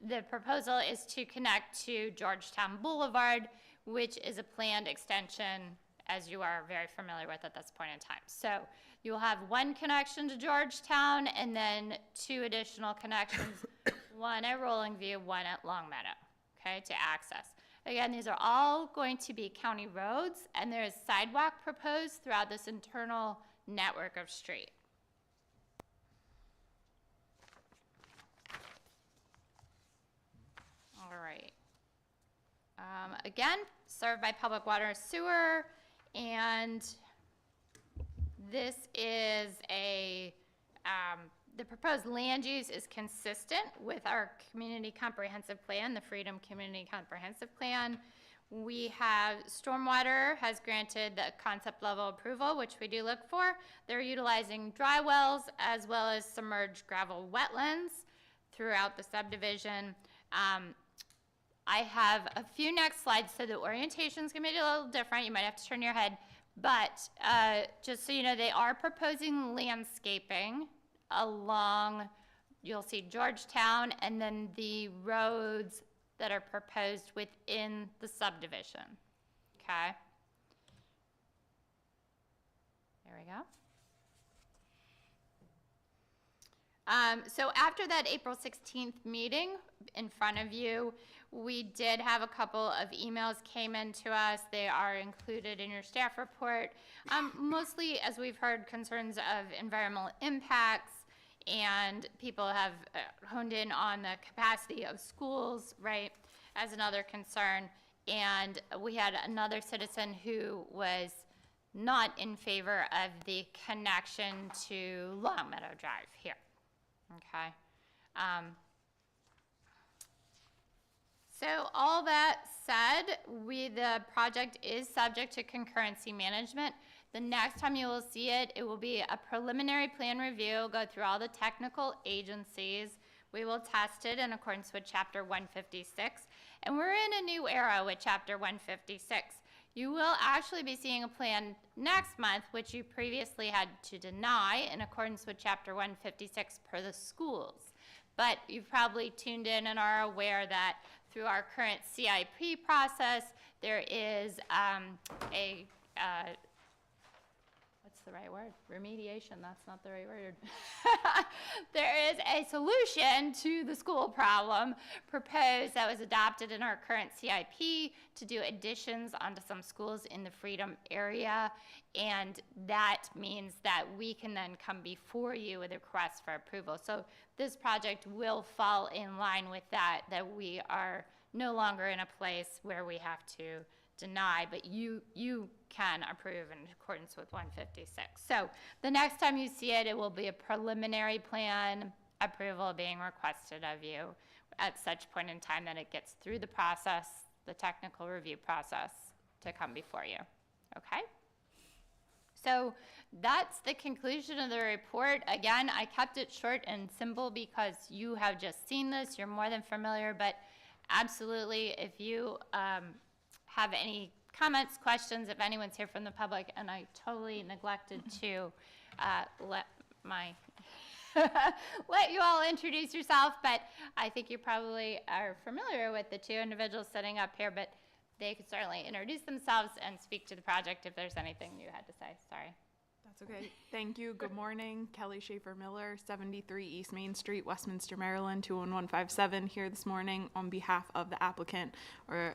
the proposal is to connect to Georgetown Boulevard, which is a planned extension, as you are very familiar with at this point in time. So you'll have 1 connection to Georgetown and then 2 additional connections, one at Rolling View, one at Long Meadow, okay, to access. Again, these are all going to be county roads, and there is sidewalk proposed throughout this internal network of street. All right. Again, served by public water and sewer, and this is the proposed land use is consistent with our community comprehensive plan, the Freedom Community Comprehensive Plan. We have stormwater has granted the concept level approval, which we do look for. They're utilizing dry wells as well as submerged gravel wetlands throughout the subdivision. I have a few next slides, so the orientation's gonna be a little different. You might have to turn your head, but just so you know, they are proposing landscaping along, you'll see Georgetown, and then the roads that are proposed within the subdivision, okay? There we go. So after that April 16th meeting in front of you, we did have a couple of emails came in to us. They are included in your staff report. Mostly, as we've heard, concerns of environmental impacts, and people have honed in on the capacity of schools, right, as another concern. And we had another citizen who was not in favor of the connection to Longmeadow Drive here. Okay. So all that said, the project is subject to concurrency management. The next time you will see it, it will be a preliminary plan review, go through all the technical agencies. We will test it in accordance with Chapter 156. And we're in a new era with Chapter 156. You will actually be seeing a plan next month, which you previously had to deny in accordance with Chapter 156 per the schools. But you've probably tuned in and are aware that through our current CIP process, there is what's the right word? Remediation, that's not the right word. There is a solution to the school problem proposed that was adopted in our current CIP to do additions onto some schools in the Freedom area. And that means that we can then come before you with a request for approval. So this project will fall in line with that we are no longer in a place where we have to deny, but you can approve in accordance with 156. So the next time you see it, it will be a preliminary plan approval being requested of you at such point in time that it gets through the process, the technical review process, to come before you. Okay? So that's the conclusion of the report. Again, I kept it short and simple because you have just seen this, you're more than familiar, but absolutely, if you have any comments, questions, if anyone's here from the public, and I totally neglected to let you all introduce yourself, but I think you probably are familiar with the two individuals sitting up here, but they could certainly introduce themselves and speak to the project if there's anything you had to say. Sorry. That's okay. Thank you. Good morning. Kelly Schaefer Miller, 73 East Main Street, Westminster, Maryland, 21157, here this morning on behalf of the applicant, or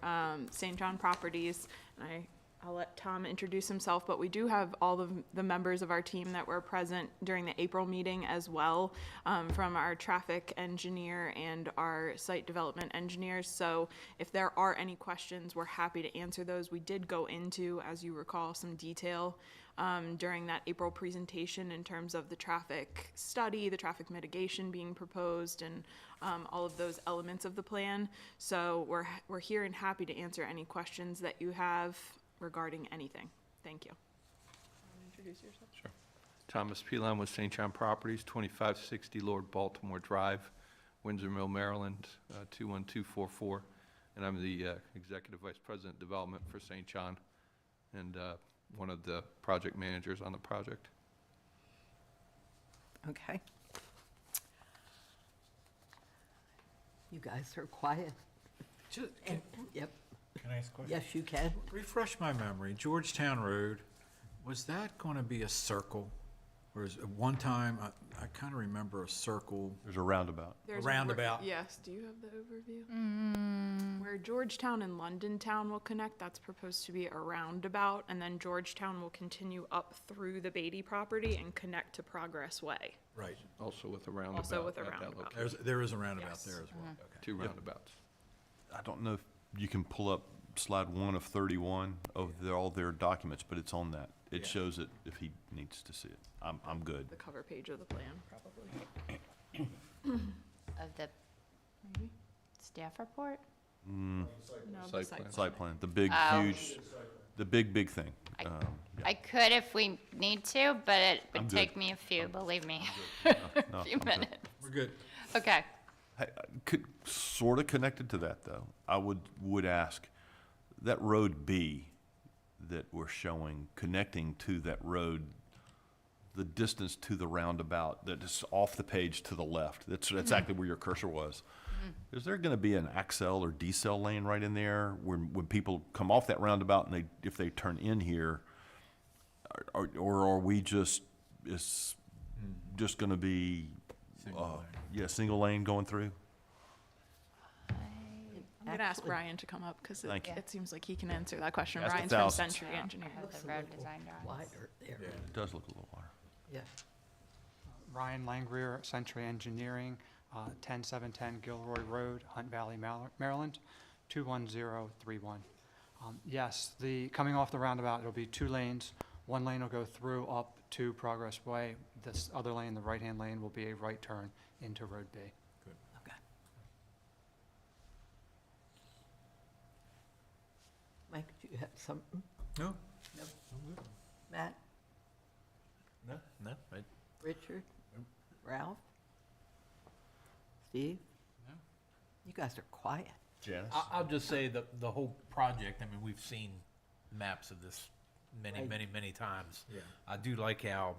St. John Properties. And I'll let Tom introduce himself, but we do have all of the members of our team that were present during the April meeting as well, from our traffic engineer and our site development engineers. So if there are any questions, we're happy to answer those. We did go into, as you recall, some detail during that April presentation in terms of the traffic study, the traffic mitigation being proposed, and all of those elements of the plan. So we're here and happy to answer any questions that you have regarding anything. Thank you. Introduce yourself. Sure. Thomas Pelon with St. John Properties, 2560 Lord Baltimore Drive, Windsor Mill, Maryland, 21244. And I'm the Executive Vice President Development for St. John, and one of the project managers on the project. Okay. You guys are quiet. Yep. Can I ask a question? Yes, you can. Refresh my memory. Georgetown Road, was that going to be a circle? Whereas at one time, I kind of remember a circle. There's a roundabout. There's roundabout. Yes, do you have the overview? Where Georgetown and London Town will connect, that's proposed to be a roundabout, and then Georgetown will continue up through the Beatty property and connect to Progress Way. Right. Also with a roundabout. Also with a at that roundabout. location. There is a roundabout Yes. there as well. Okay. Two roundabouts. I don't know if you can pull up slide 1 of 31 of all their documents, but it's on that. It Yeah. shows it if he needs to see it. I'm good. The cover page of the plan, probably. Of the staff report? No, the Site plan. Site plan, the big, Oh. huge, the big thing. Yeah. I could if we need to, but it I'm would good. take me a few, believe me. No, A few I'm good. minutes. We're good. Okay. Hey, sort of connected to that, though, I would ask, that road B that we're showing, connecting to that road, the distance to the roundabout that is off the page to the left, that's exactly where your cursor was. Is there gonna be an accel or decel lane right in there when people come off that roundabout and if they turn in here? Or are we just, it's just gonna be, single lane going through? I'm gonna ask Brian to come up, because Thank you. it seems like he can answer that question. Ask the Brian's from thousands. Century Engineering. Have the road design drawings. Wider there. It does look a little wider. Yeah. Ryan Langrier, Century Engineering, 10710 Gilroy Road, Hunt Valley, Maryland, 21031. Yes, coming off the roundabout, it'll be 2 lanes. One lane will go through up to Progress Way. This other lane, the right-hand lane, will be a right turn into Road B. Okay. Mike, do you have something? No. No. Matt? No, Richard? Ralph? Steve? No. You guys are quiet. Janice? I'll just say the whole project, I mean, we've seen maps of this Right. many times. Yeah. I do like how,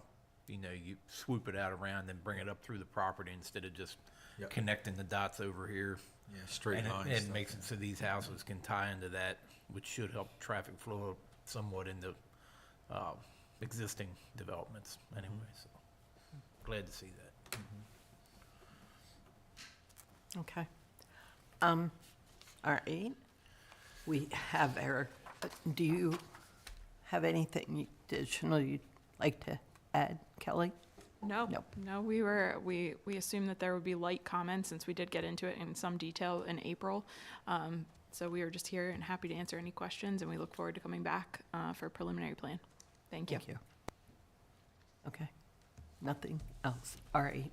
you swoop it out around and bring it up through the property instead of just Yep. connecting the dots over here. Yeah, straight And lines. it stuff. makes it so these houses can tie into that, which should help traffic flow somewhat in the existing developments anyway, so glad to see that. Okay. All right. We have do you have anything additional you'd like to add, Kelly? No, Nope. no, we assumed that there would be light comments, since we did get into it in some detail in April. So we are just here and happy to answer any questions, and we look forward to coming back for a preliminary plan. Thank you. Thank you. Okay. Nothing else. All right.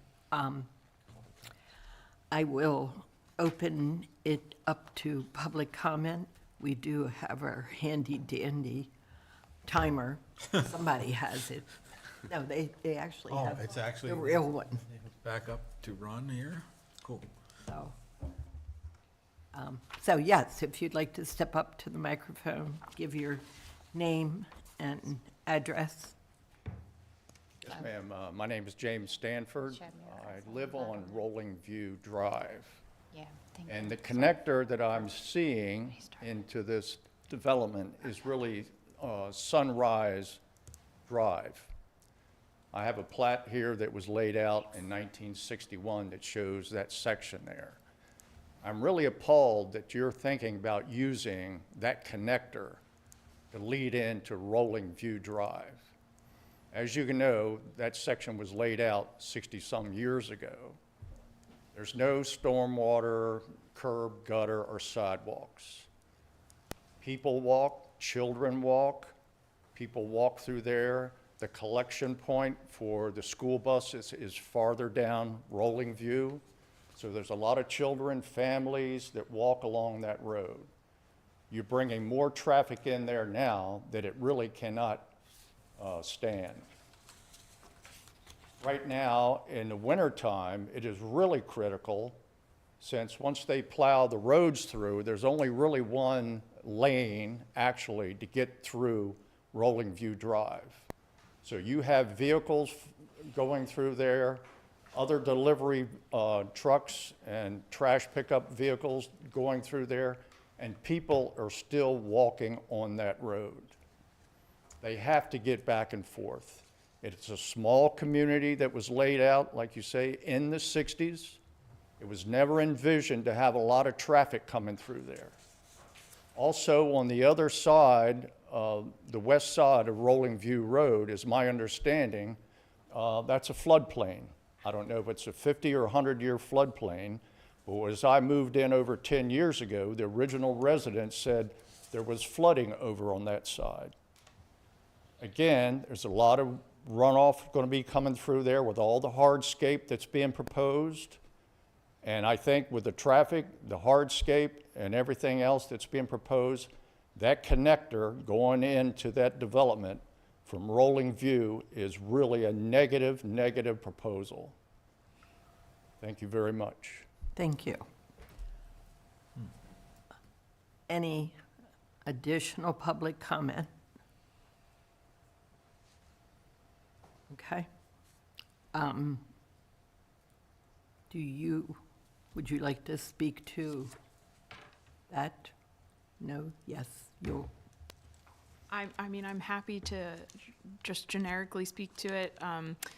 I will open it up to public comment. We do have our handy dandy timer. Somebody has it. No, they actually Oh, have it's actually. the real one. Back up to run here. Cool. So yes, if you'd like to step up to the microphone, give your name and address. Yes, ma'am. My name is James Stanford. I live on Rolling View Drive. Yeah, thank you. And the connector that I'm seeing into this development is really Sunrise Drive. I have a plat here that was laid out in 1961 that shows that section there. I'm really appalled that you're thinking about using that connector to lead into Rolling View Drive. As you can know, that section was laid out 60-some years ago. There's no stormwater, curb, gutter, or sidewalks. People walk, children walk, people walk through there. The collection point for the school buses is farther down Rolling View. So there's a lot of children, families that walk along that road. You're bringing more traffic in there now that it really cannot stand. Right now, in the wintertime, it is really critical, since once they plow the roads through, there's only really one lane, actually, to get through Rolling View Drive. So you have vehicles going through there, other delivery trucks and trash pickup vehicles going through there, and people are still walking on that road. They have to get back and forth. It's a small community that was laid out, like you say, in the 60s. It was never envisioned to have a lot of traffic coming through there. Also, on the other side, the west side of Rolling View Road, is my understanding, that's a floodplain. I don't know if it's a 50 or 100-year floodplain, but as I moved in over 10 years ago, the original residents said there was flooding over on that side. Again, there's a lot of runoff going to be coming through there with all the hardscape that's being proposed. And I think with the traffic, the hardscape, and everything else that's being proposed, that connector going into that development from Rolling View is really a negative proposal. Thank you very much. Thank you. Any additional public comment? Okay. Would you like to speak to that? No? Yes? You'll? I mean, I'm happy to just generically speak to it.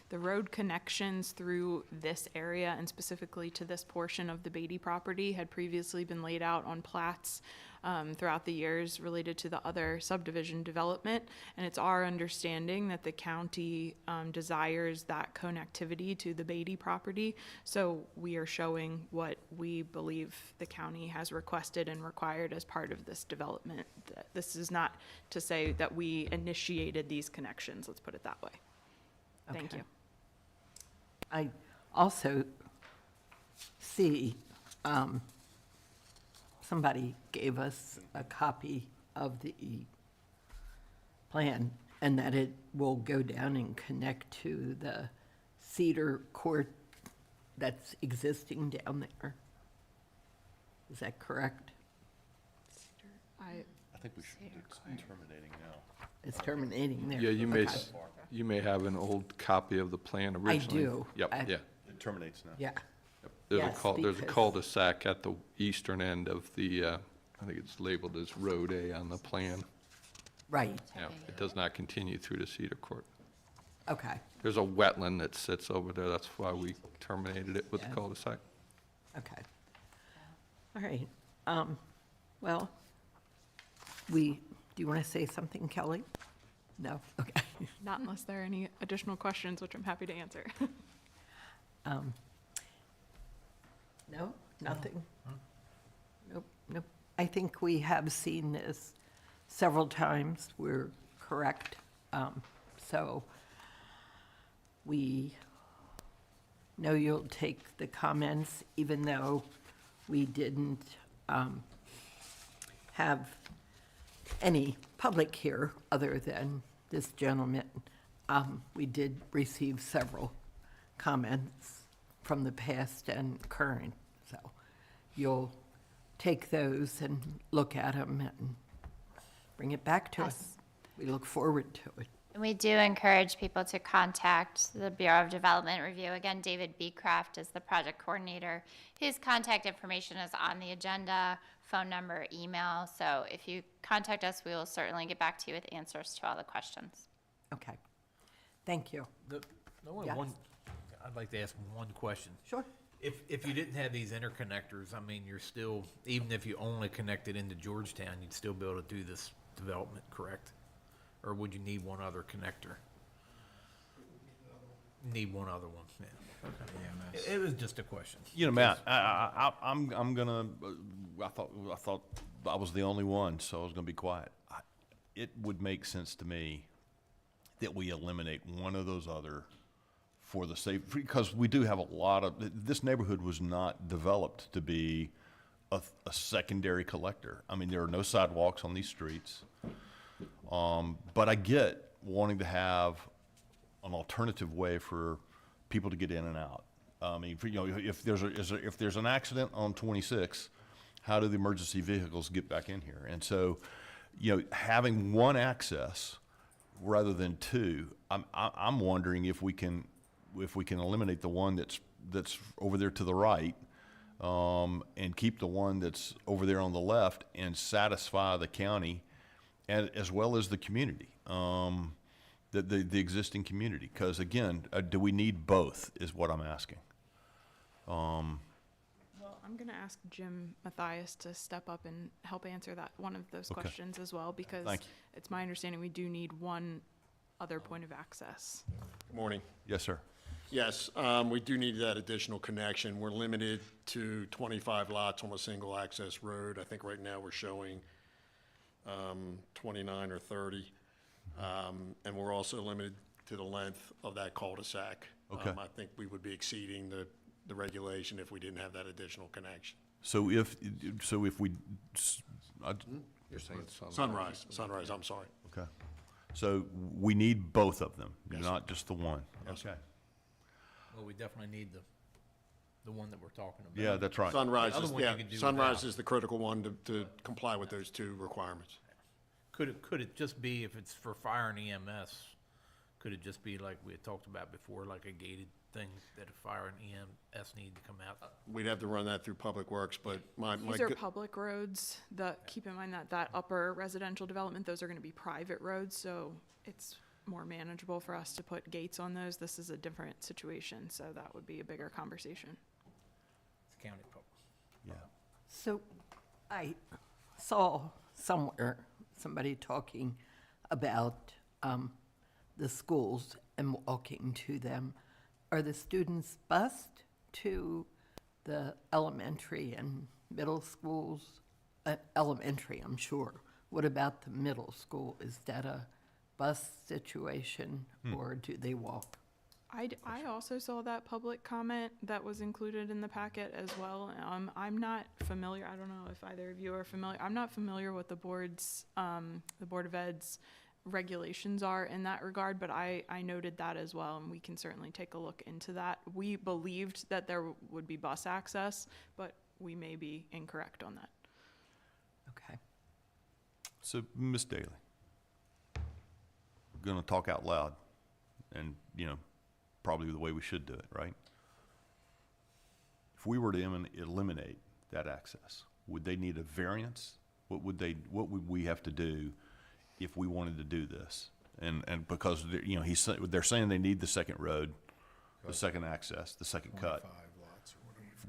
The road connections through this area and specifically to this portion of the Beatty property had previously been laid out on plats throughout the years related to the other subdivision development. And it's our understanding that the county desires that connectivity to the Beatty property. So we are showing what we believe the county has requested and required as part of this development. This is not to say that we initiated these connections, let's put it that way. Thank Okay. you. I also see somebody gave us a copy of the plan and that it will go down and connect to the Cedar Court that's existing down there. Is that correct? I think we should be terminating now. It's terminating there. Yeah, Okay. you may have an old copy of the plan I originally. do. Yep, I- yeah. It terminates now. Yeah. There's Yes, there's a because- cul-de-sac at the eastern end of the, I think it's labeled as Road A on the plan. Right. Yeah, it does not continue through to Cedar Court. Okay. There's a wetland that sits over there, that's why we terminated it with the Yeah. cul-de-sac. Okay. All right. Well, do you want to say something, Kelly? No? Okay. Not unless there are any additional questions, which I'm happy to answer. No, nothing? Nope, nope. I think we have seen this several times. We're correct. So we know you'll take the comments, even though we didn't have any public here other than this gentleman. We did receive several comments from the past and current, so you'll take those and look at them and bring it back to us. We look forward to it. And we do encourage people to contact the Bureau of Development Review. Again, David Beecraft is the project coordinator. His contact information is on the agenda, phone number, email. So if you contact us, we will certainly get back to you with answers to all the questions. Okay. Thank you. The only Yes. one, I'd like to ask one question. Sure. If you didn't have these interconnectors, I mean, you're still, even if you only connected into Georgetown, you'd still be able to do this development, correct? Or would you need one other connector? Need one other one, yeah. Okay. It was just a question. You know, Matt, I'm gonna, I thought I was the only one, so I was gonna be quiet. It would make sense to me that we eliminate one of those other for the safe, because we do have a lot of, this neighborhood was not developed to be a secondary collector. I mean, there are no sidewalks on these streets. But I get wanting to have an alternative way for people to get in and out. I mean, if there's an accident on 26, how do the emergency vehicles get back in here? And so, having one access rather than two, I'm wondering if we can eliminate the one that's over there to the right, and keep the one that's over there on the left and satisfy the county and as well as the community. the existing community? Because again, do we need both is what I'm asking. Well, I'm gonna ask Jim Mathias to step up and help answer one of those Okay. questions as well, because Thank you. it's my understanding we do need one other point of access. Good morning. Yes, sir. Yes, we do need that additional connection. We're limited to 25 lots on a single access road. I think right now we're showing 29 or 30. And we're also limited to the length of that cul-de-sac. Okay. I think we would be exceeding the regulation if we didn't have that additional connection. So if we, You're saying Sunrise, I'm sorry. okay. So we need both of them, not just the one. Okay. Well, we definitely need the one that we're talking about. Yeah, that's right. Sunrise The other is, one you yeah, could do Sunrise without. is the critical one to comply with those two requirements. Could it just be, if it's for fire and EMS, could it just be like we had talked about before, like a gated thing that if fire and EMS need to come out? We'd have to run that through Public Works, but my These are good- public roads. Keep in mind that upper residential development, those are gonna be private roads, so it's more manageable for us to put gates on those. This is a different situation, so that would be a bigger conversation. It's county public. Yeah. So I saw somewhere somebody talking about the schools and walking to them. Are the students bused to the elementary and middle schools? Elementary, I'm sure. What about the middle school? Is that a bus situation, or do they walk? I also saw that public comment that was included in the packet as well. I'm not familiar, I don't know if either of you are familiar, I'm not familiar with the Board of Ed's regulations are in that regard, but I noted that as well, and we can certainly take a look into that. We believed that there would be bus access, but we may be incorrect on that. Okay. So, Ms. Daly, going to talk out loud, and, probably the way we should do it, right? If we were to eliminate that access, would they need a variance? What would we have to do if we wanted to do this? And because, they're saying they need the second road, the second access, the second cut,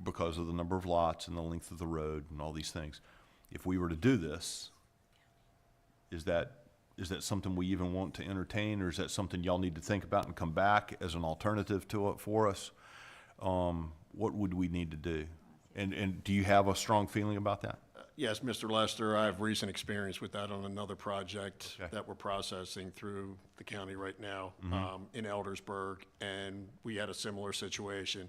because of the number of lots and the length of the road and all these things. If we were to do this, is that something we even want to entertain, or is that something y'all need to think about and come back as an alternative to it for us? What would we need to do? And do you have a strong feeling about that? Yes, Mr. Lester, I have recent experience with that on another project that we're processing through the county right now, in Eldersburg, and we had a similar situation,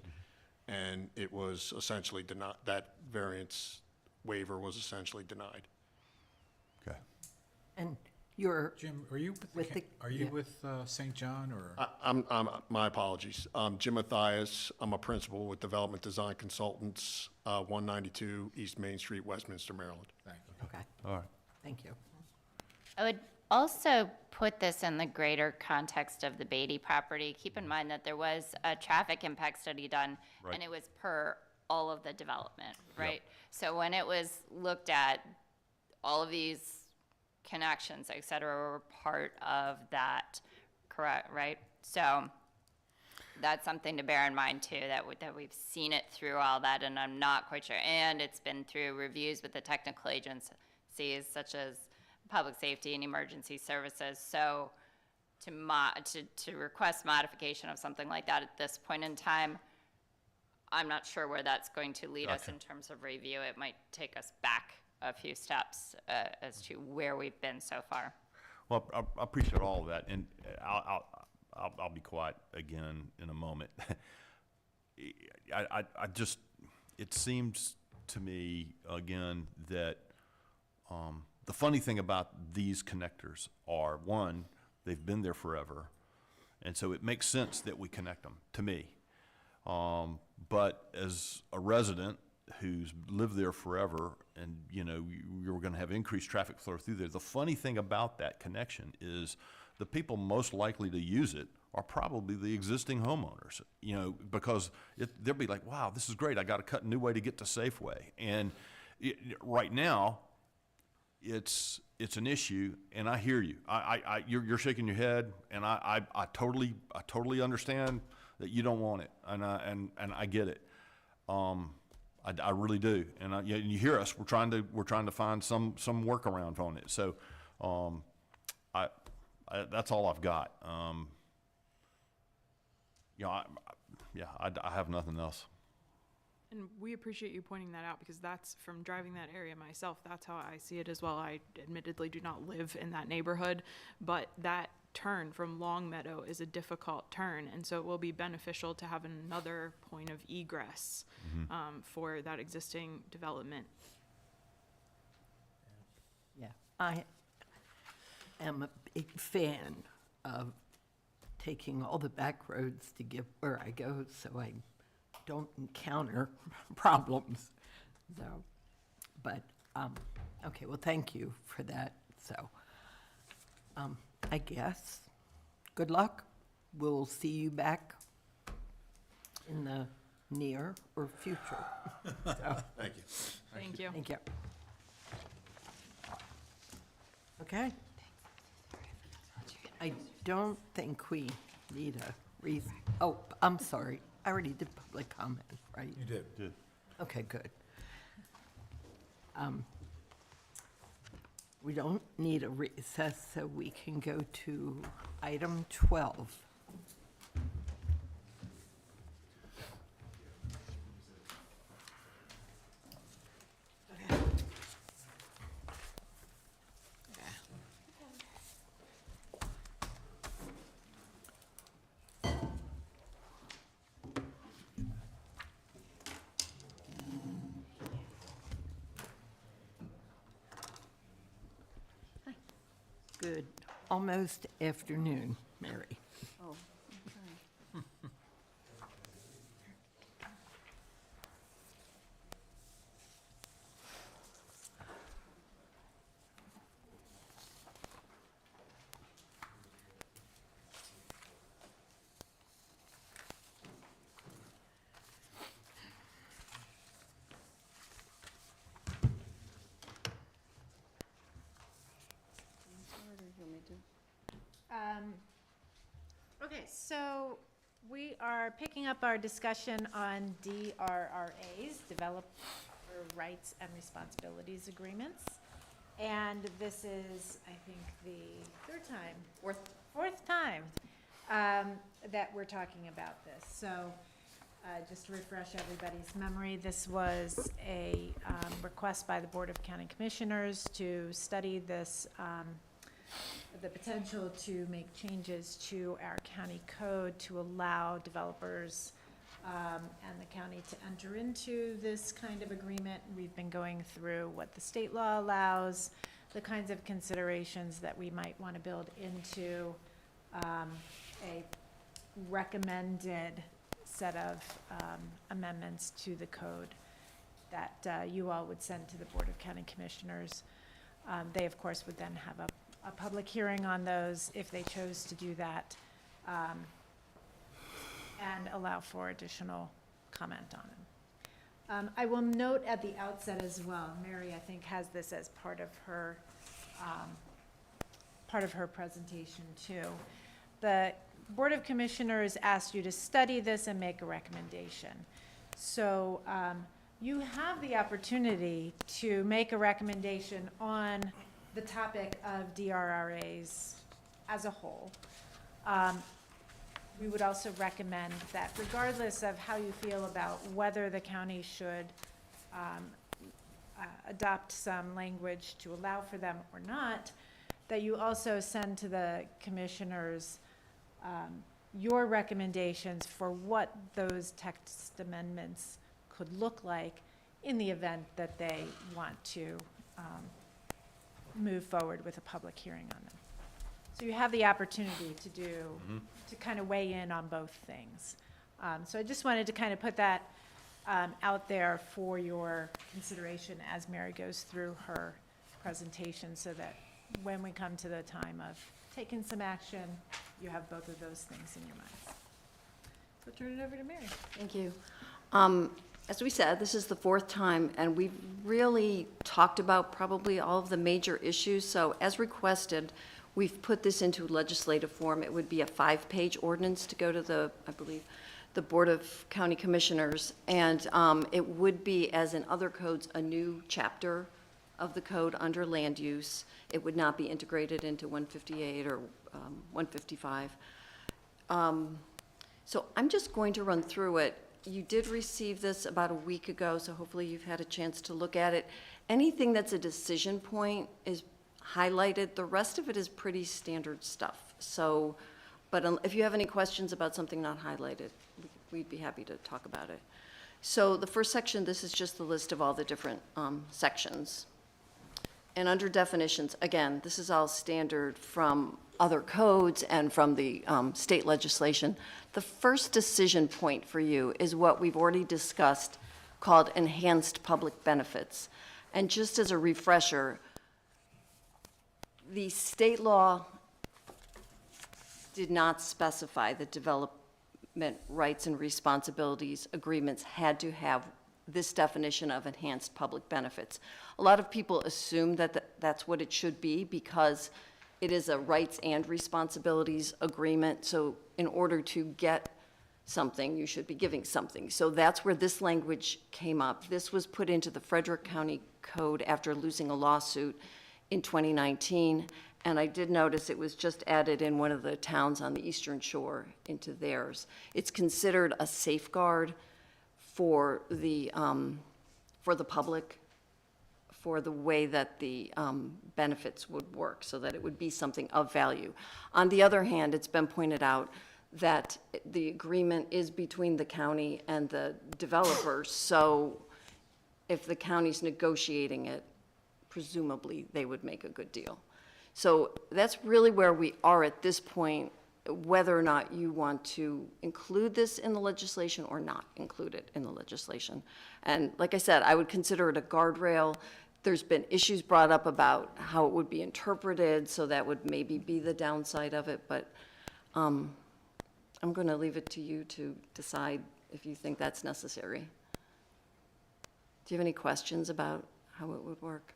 and it was essentially denied, that variance waiver was essentially denied. Okay. And you're Jim, are you with the, are you with St. John, or? My apologies. Jim Mathias, I'm a principal with Development Design Consultants, 192 East Main Street, Westminster, Maryland. Thank you. okay, All right. thank you. I would also put this in the greater context of the Beatty property. Keep in mind that there was a traffic impact study done, Right. and it was per all of the development, right? So when it was looked at, all of these connections, et cetera, were part of that, correct, right? So that's something to bear in mind too, that we've seen it through all that, and I'm not quite sure. And it's been through reviews with the technical agencies such as Public Safety and Emergency Services. So to request modification of something like that at this point in time, I'm not sure where that's going to lead us in terms of review. It might take us back a few steps as to where we've been so far. Well, I appreciate all of that, and I'll be quiet again in a moment. I just, it seems to me, again, that the funny thing about these connectors are, one, they've been there forever, and so it makes sense that we connect them, to me. But as a resident who's lived there forever, and you're going to have increased traffic flow through there, the funny thing about that connection is the people most likely to use it are probably the existing homeowners, because they'll be like, wow, this is great, I got to cut a new way to get to Safeway. And right now, it's an issue, and I hear you. You're shaking your head, and I totally understand that you don't want it, and I get it. I really do, and you hear us. We're trying to find some workaround on it. So, that's all I've got. I have nothing else. And we appreciate you pointing that out, because that's, from driving that area myself, that's how I see it as well. I admittedly do not live in that neighborhood, but that turn from Long Meadow is a difficult turn, and so it will be beneficial to have another point of egress for that existing development. Yeah, I am a big fan of taking all the back roads to get where I go, so I don't encounter problems. So, but, okay, well, thank you for that. So, I guess, good luck. We'll see you back in the near or future. So, Thank you. Thank you. thank you. Okay. I don't think we need a reason. Oh, I'm sorry. I already did public comment, right? You did. Okay, good. We don't need a recess, so we can go to item 12. Good, almost afternoon, Mary. Oh, okay. Okay, so we are picking up our discussion on DRRAs, Developer Rights and Responsibilities Agreements. And this is, I think, the fourth time that we're talking about this. So just to refresh everybody's memory, this was a request by the Board of County Commissioners to study this the potential to make changes to our county code to allow developers and the county to enter into this kind of agreement. We've been going through what the state law allows, the kinds of considerations that we might want to build into a recommended set of amendments to the code that you all would send to the Board of County Commissioners. They, of course, would then have a public hearing on those if they chose to do that, and allow for additional comment on them. I will note at the outset as well, Mary, I think, has this as part of her presentation too. The Board of Commissioners asked you to study this and make a recommendation. So you have the opportunity to make a recommendation on the topic of DRRAs as a whole. We would also recommend that regardless of how you feel about whether the county should adopt some language to allow for them or not, that you also send to the commissioners your recommendations for what those text amendments could look like in the event that they want to move forward with a public hearing on them. So you have the opportunity to to kind of weigh in on both things. So I just wanted to kind of put that out there for your consideration as Mary goes through her presentation, so that when we come to the time of taking some action, you have both of those things in your minds. So turn it over to Mary. Thank you. as we said, this is the fourth time, and we've really talked about probably all of the major issues. So as requested, we've put this into legislative form. It would be a 5-page ordinance to go to the, I believe, the Board of County Commissioners. And it would be, as in other codes, a new chapter of the code under land use. It would not be integrated into 158 or 155. So I'm just going to run through it. You did receive this about a week ago, so hopefully you've had a chance to look at it. Anything that's a decision point is highlighted. The rest of it is pretty standard stuff. So, but if you have any questions about something not highlighted, we'd be happy to talk about it. So the first section, this is just the list of all the different sections. And under definitions, again, this is all standard from other codes and from the state legislation. The first decision point for you is what we've already discussed, called enhanced public benefits. And just as a refresher, the state law did not specify that development rights and responsibilities agreements had to have this definition of enhanced public benefits. A lot of people assume that that's what it should be because it is a rights and responsibilities agreement. So in order to get something, you should be giving something. So that's where this language came up. This was put into the Frederick County Code after losing a lawsuit in 2019. And I did notice it was just added in one of the towns on the Eastern Shore into theirs. It's considered a safeguard for the public, for the way that the benefits would work, so that it would be something of value. On the other hand, it's been pointed out that the agreement is between the county and the developers, so if the county's negotiating it, presumably they would make a good deal. So that's really where we are at this point, whether or not you want to include this in the legislation or not include it in the legislation. And like I said, I would consider it a guardrail. There's been issues brought up about how it would be interpreted, so that would maybe be the downside of it, but I'm going to leave it to you to decide if you think that's necessary. Do you have any questions about how it would work?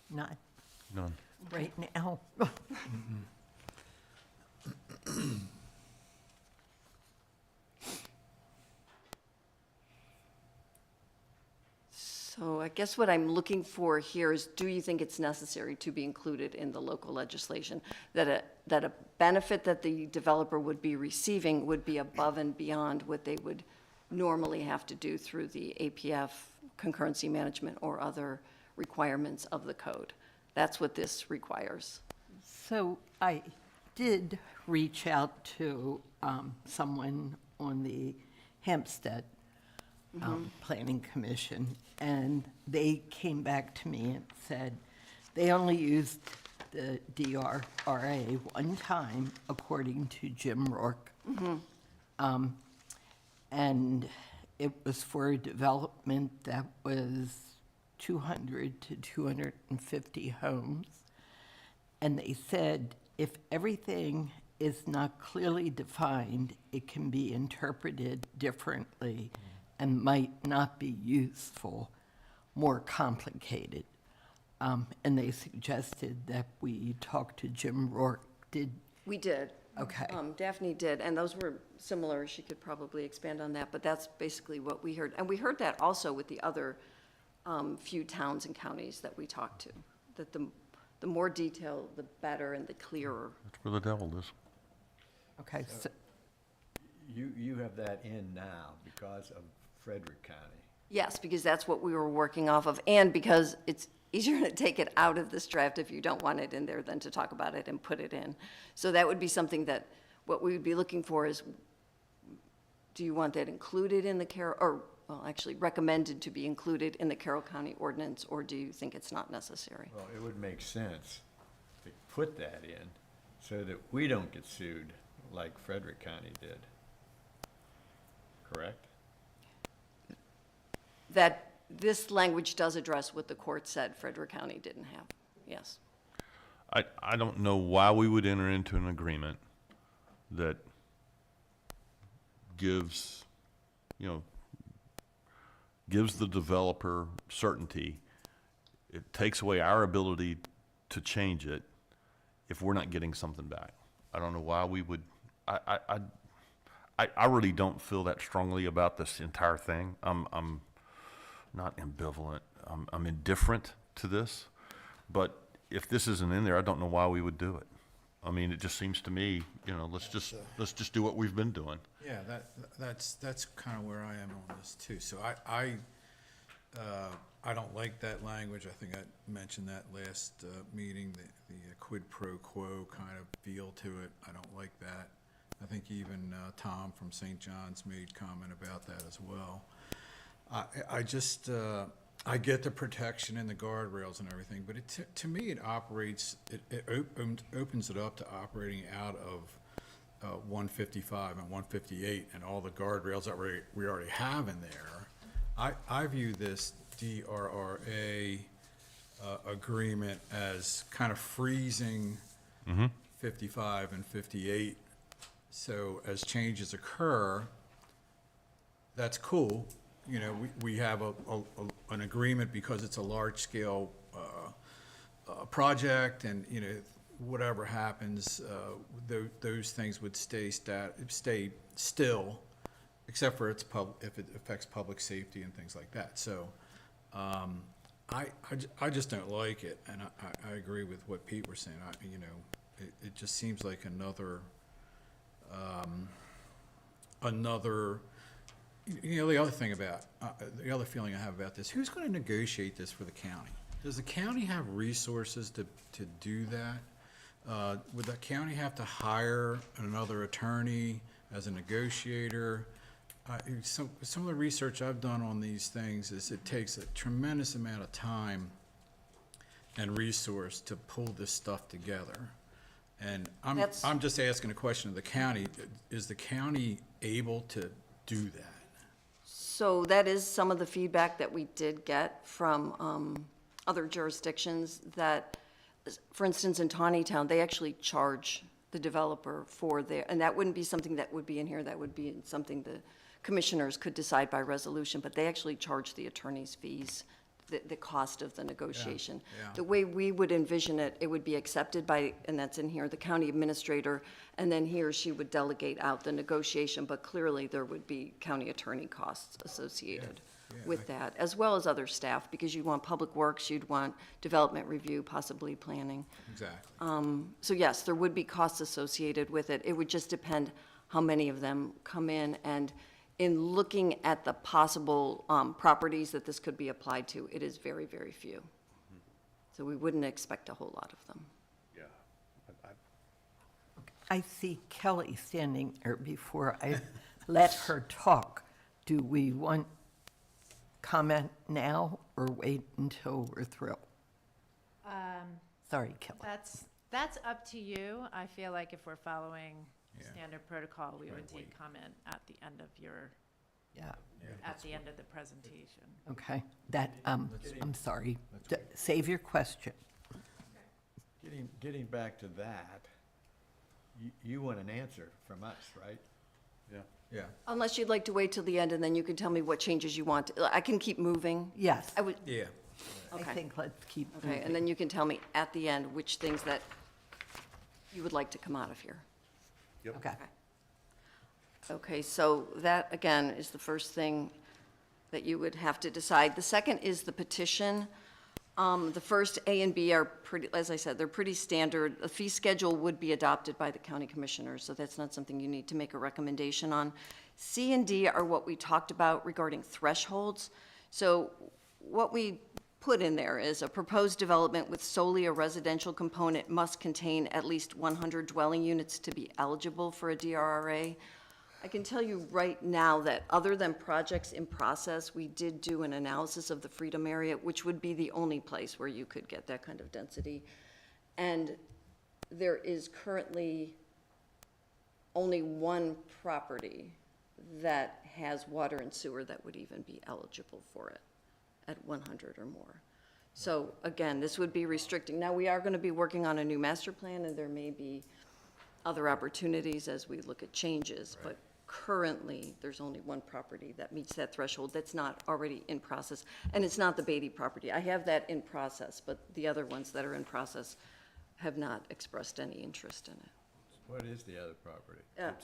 Not None. right now. So I guess what I'm looking for here is, do you think it's necessary to be included in the local legislation? That a benefit that the developer would be receiving would be above and beyond what they would normally have to do through the APF, concurrency management, or other requirements of the code. That's what this requires. So I did reach out to someone on the Hempstead Planning Commission, and they came back to me and said they only used the DRRA one time, according to Jim Rourke. And it was for a development that was 200 to 250 homes. And they said, if everything is not clearly defined, it can be interpreted differently and might not be useful, more complicated. And they suggested that we talk to Jim Rourke. We did. Okay. Daphne did, and those were similar. She could probably expand on that, but that's basically what we heard. And we heard that also with the other few towns and counties that we talked to, that the more detail, the better and the clearer. That's where the devil is. Okay. So You have that in now because of Frederick County. Yes, because that's what we were working off of, and because it's easier to take it out of this draft if you don't want it in there than to talk about it and put it in. So that would be something that, what we would be looking for is, do you want that included in the Carroll, or, well, actually recommended to be included in the Carroll County ordinance, or do you think it's not necessary? Well, it would make sense to put that in so that we don't get sued like Frederick County did. Correct? That this language does address what the court said Frederick County didn't have, yes. I don't know why we would enter into an agreement that gives, you know, gives the developer certainty. It takes away our ability to change it if we're not getting something back. I don't know why we would, I really don't feel that strongly about this entire thing. I'm not ambivalent. I'm indifferent to this. But if this isn't in there, I don't know why we would do it. I mean, it just seems to me, you know, let's just do what we've been doing. Yeah, that's kind of where I am on this too. So I don't like that language. I think I mentioned that last meeting, the quid pro quo kind of feel to it. I don't like that. I think even Tom from St. John's made comment about that as well. I just, I get the protection and the guardrails and everything, but to me, it operates, it opens it up to operating out of 155 and 158 and all the guardrails that we already have in there. I view this DRRA agreement as kind of freezing 55 and 58. So as changes occur, that's cool. You know, we have an agreement because it's a large-scale project, and, you know, whatever happens, those things would stay still, except for if it affects public safety and things like that. So I just don't like it, and I agree with what Pete was saying. You know, it just seems like another, you know, the other thing about, the other feeling I have about this, who's going to negotiate this for the county? Does the county have resources to do that? Would the county have to hire another attorney as a negotiator? Some of the research I've done on these things is it takes a tremendous amount of time and resource to pull this stuff together. And I'm just asking a question of the county. Is the county able to do that? So that is some of the feedback that we did get from other jurisdictions that, for instance, in Tawnytown, they actually charge the developer for their, and that wouldn't be something that would be in here, that would be something the commissioners could decide by resolution, but they actually charge the attorney's fees, the cost of the negotiation. Yeah. The way we would envision it, it would be accepted by, and that's in here, the county administrator, and then he or she would delegate out the negotiation, but clearly there would be county attorney costs associated with that, as well as other staff, because you'd want public works, you'd want development review, possibly planning. Exactly. So yes, there would be costs associated with it. It would just depend how many of them come in, and in looking at the possible properties that this could be applied to, it is very, very few. So we wouldn't expect a whole lot of them. Yeah. I see Kelly standing there. Before I let her talk, do we want comment now or wait until we're through? Sorry, Kelly. That's up to you. I feel like if we're following standard protocol, we would take comment at the end of your, at the end of the presentation. Okay, that, I'm sorry. Save your question. Getting back to that, you want an answer from us, right? Yeah. Unless you'd like to wait till the end, and then you can tell me what changes you want. I can keep moving. Yes. I would, Yeah. I Okay. think let's keep okay, moving. and then you can tell me at the end which things that you would like to come out of here. Yep. Okay. Okay, so that, again, is the first thing that you would have to decide. The second is the petition. The first A and B are pretty, as I said, they're pretty standard. A fee schedule would be adopted by the county commissioners, so that's not something you need to make a recommendation on. C and D are what we talked about regarding thresholds. So what we put in there is a proposed development with solely a residential component must contain at least 100 dwelling units to be eligible for a DRRA. I can tell you right now that other than projects in process, we did do an analysis of the Freedom area, which would be the only place where you could get that kind of density. And there is currently only one property that has water and sewer that would even be eligible for it at 100 or more. So again, this would be restricting. Now, we are going to be working on a new master plan, and there may be other opportunities as we look at changes, but currently, there's only one property that meets that threshold that's not already in process, and it's not the Beatty property. I have that in process, but the other ones that are in process have not expressed any interest in it. What is the other property?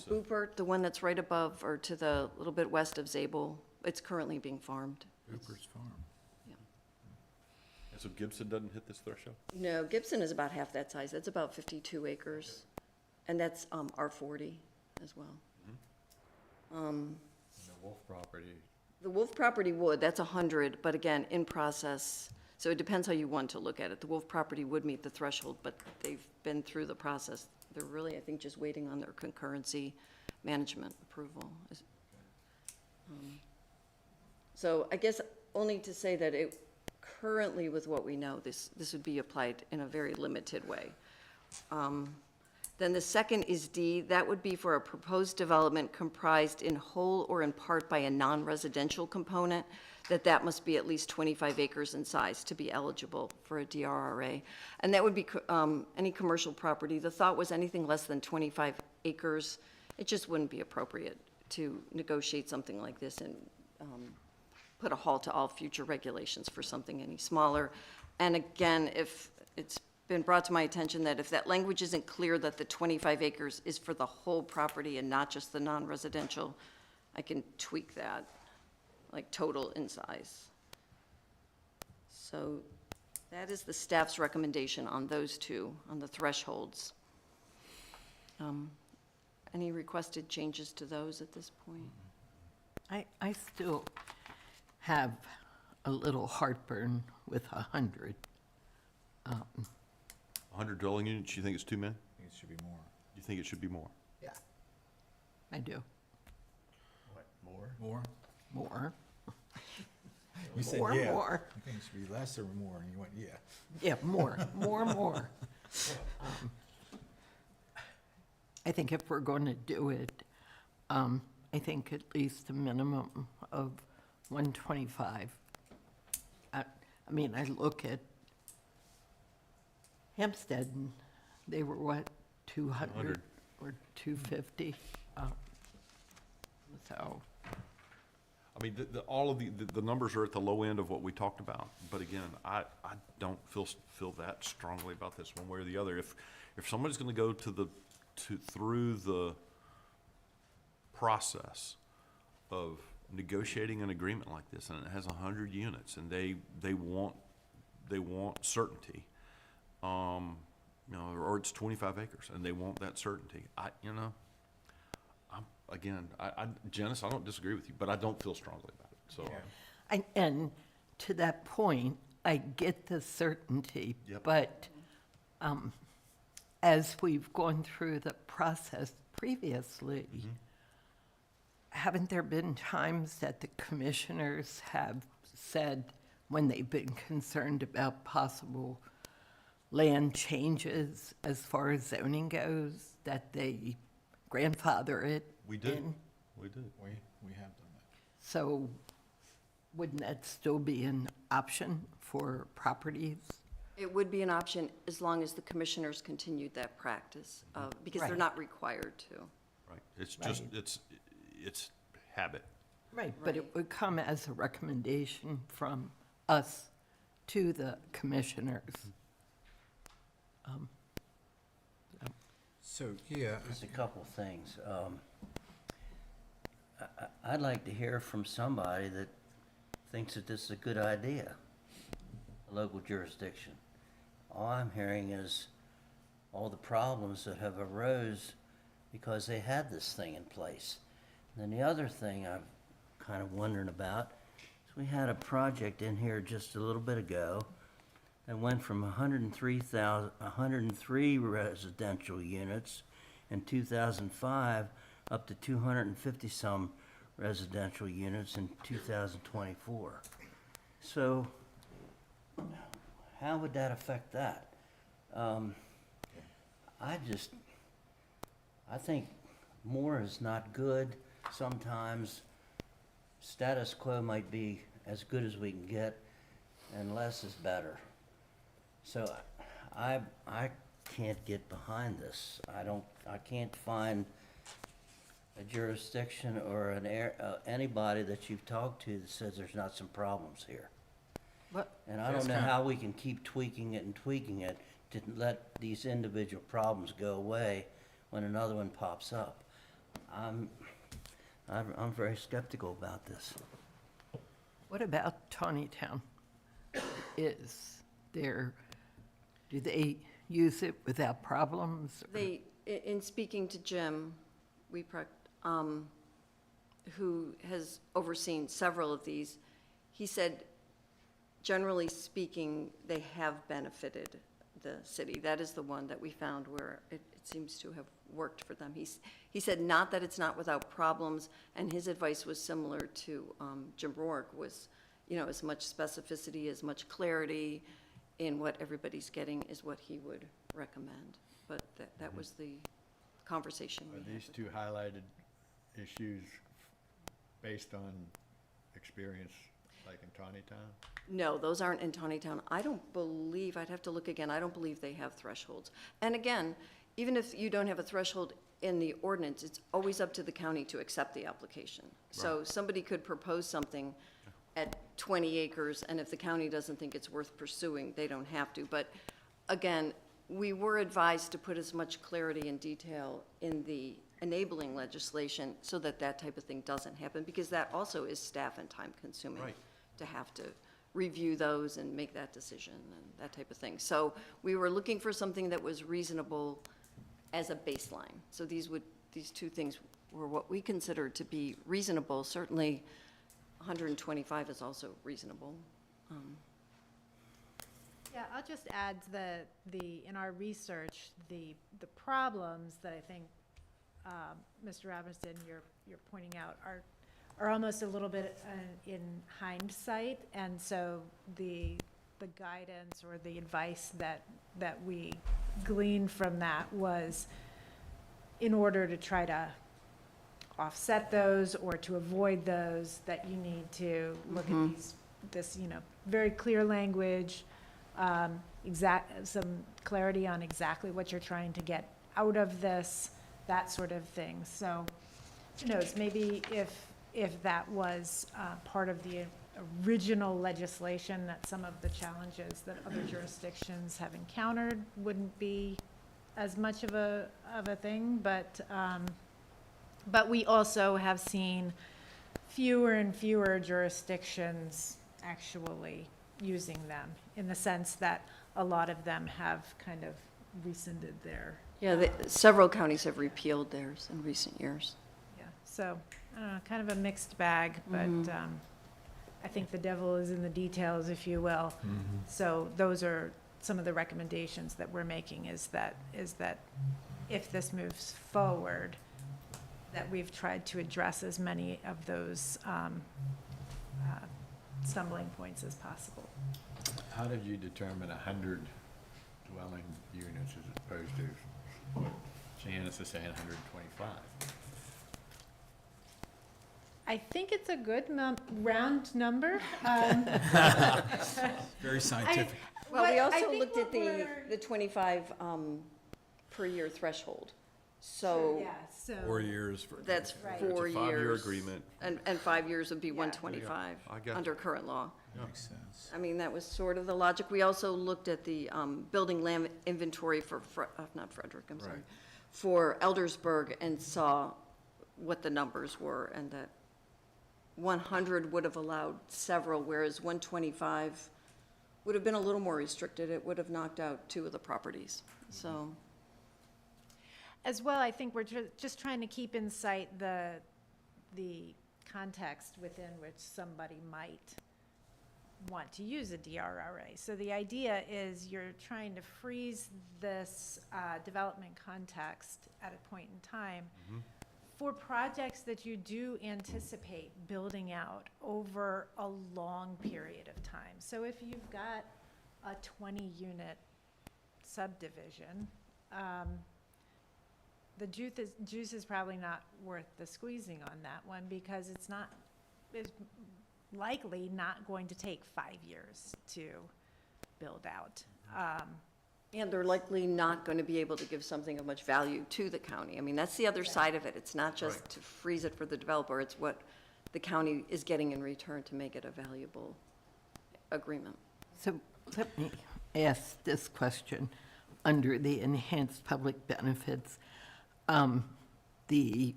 Rupert, the one that's right above or to the little bit west of Zabel, it's currently being farmed. Cooper's Farm. And so Gibson doesn't hit this threshold? No, Gibson is about half that size. That's about 52 acres. And that's R40 as well. The Wolf property, The Wolf property would, that's 100, but again, in process. So it depends how you want to look at it. The Wolf property would meet the threshold, but they've been through the process. They're really, I think, just waiting on their concurrency management approval. So I guess only to say that it, currently with what we know, this would be applied in a very limited way. Then the second is D, that would be for a proposed development comprised in whole or in part by a non-residential component, that must be at least 25 acres in size to be eligible for a DRRA. And that would be any commercial property. The thought was anything less than 25 acres, it just wouldn't be appropriate to negotiate something like this and put a halt to all future regulations for something any smaller. And again, if it's been brought to my attention that if that language isn't clear that the 25 acres is for the whole property and not just the non-residential, I can tweak that, like total in size. So that is the staff's recommendation on those two, on the thresholds. Any requested changes to those at this point? I still have a little heartburn with 100. 100 dwelling units, you think it's too many? I think it should be more. You think it should be more? Yeah. I do. what, more? More? More. You said More, yeah. more. I think it should be less or more, and you went, yeah. Yeah, more. I think if we're going to do it, I think at least a minimum of 125. I mean, I look at Hampstead, and they were what, 200 or 250? So, I mean, all of the numbers are at the low end of what we talked about. But again, I don't feel that strongly about this one way or the other. If somebody's gonna go through the process of negotiating an agreement like this, and it has 100 units, and they want certainty, you know, or it's 25 acres, and they want that certainty. Janice, I don't disagree with you, but I don't feel strongly about it, so. and to that point, I get the certainty, Yep. but as we've gone through the process previously, haven't there been times that the commissioners have said, when they've been concerned about possible land changes as far as zoning goes, that they grandfather it We do. in? We do. We have done that. So wouldn't that still be an option for properties? It would be an option as long as the commissioners continued that practice, because they're Right. not required to. Right, it's just, it's habit. Right, but it would come as a recommendation from us to the commissioners. So, yeah, Just a couple things. I'd like to hear from somebody that thinks that this is a good idea, a local jurisdiction. All I'm hearing is all the problems that have arose because they had this thing in place. And then the other thing I'm kind of wondering about is we had a project in here just a little bit ago that went from 103 residential units in 2005 up to 250-some residential units in 2024. So how would that affect that? I think more is not good. Sometimes status quo might be as good as we can get, and less is better. So I can't get behind this. I can't find a jurisdiction or anybody that you've talked to that says there's not some problems here. What? And I don't know how we can keep tweaking it and tweaking it to let these individual problems go away when another one pops up. I'm very skeptical about this. What about Tawnytown? Do they use it without problems? or- They, in speaking to Jim who has overseen several of these, he said, generally speaking, they have benefited the city. That is the one that we found where it seems to have worked for them. He said not that it's not without problems, and his advice was similar to Jim Rourke, was, as much specificity, as much clarity in what everybody's getting is what he would recommend. But that was the conversation we Are had. these two highlighted issues based on experience like in Tawnytown? No, those aren't in Tawnytown. I don't believe, I'd have to look again, I don't believe they have thresholds. And again, even if you don't have a threshold in the ordinance, it's always up to the county to accept the application. So somebody could propose something at 20 acres, and if the county doesn't think it's worth pursuing, they don't have to. But again, we were advised to put as much clarity and detail in the enabling legislation so that that type of thing doesn't happen, because that also is staff and time consuming to have to review those and make that decision and that type of thing. So we were looking for something that was reasonable as a baseline. So these two things were what we considered to be reasonable. Certainly 125 is also reasonable. Yeah, I'll just add in our research, the problems that I think, Mr. Robinson, you're pointing out are almost a little bit in hindsight. And so the guidance or the advice that we gleaned from that was, in order to try to offset those or to avoid those, that you need to look at this very clear language, some clarity on exactly what you're trying to get out of this, that sort of thing. So, who knows, maybe if that was part of the original legislation, that some of the challenges that other jurisdictions have encountered wouldn't be as much of a thing, but we also have seen fewer and fewer jurisdictions actually using them, in the sense that a lot of them have kind of rescinded their. Yeah, several counties have repealed theirs in recent years. Yeah, so, I don't know, kind of a mixed bag, but I think the devil is in the details, if you will. So those are some of the recommendations that we're making, is that if this moves forward, that we've tried to address as many of those stumbling points as possible. How did you determine 100 dwelling units as opposed to what Janice is saying, 125? I think it's a good round number. Very scientific. Well, we also looked at the 25 per year threshold. So Yeah, so. 4 years for. that's Right. 4 It's a 5-year years. agreement. And 5 years would be 125 I got under you. current law. Makes sense. I mean, that was sort of the logic. We also looked at the building land inventory for, not Frederick, I'm sorry, Right. for Eldersburg, and saw what the numbers were, and that 100 would have allowed several, whereas 125 would have been a little more restricted. It would have knocked out 2 of the properties, so. As well, I think we're just trying to keep in sight the context within which somebody might want to use a DRRA. So the idea is you're trying to freeze this development context at a point in time for projects that you do anticipate building out over a long period of time. So if you've got a 20-unit subdivision, the juice is probably not worth the squeezing on that one, because it's likely not going to take 5 years to build out. And they're likely not going to be able to give something of much value to the county. I mean, that's the other side of it. It's not just to freeze it for the developer, it's what the county is getting in return to make it a valuable agreement. So let me ask this question. Under the enhanced public benefits, the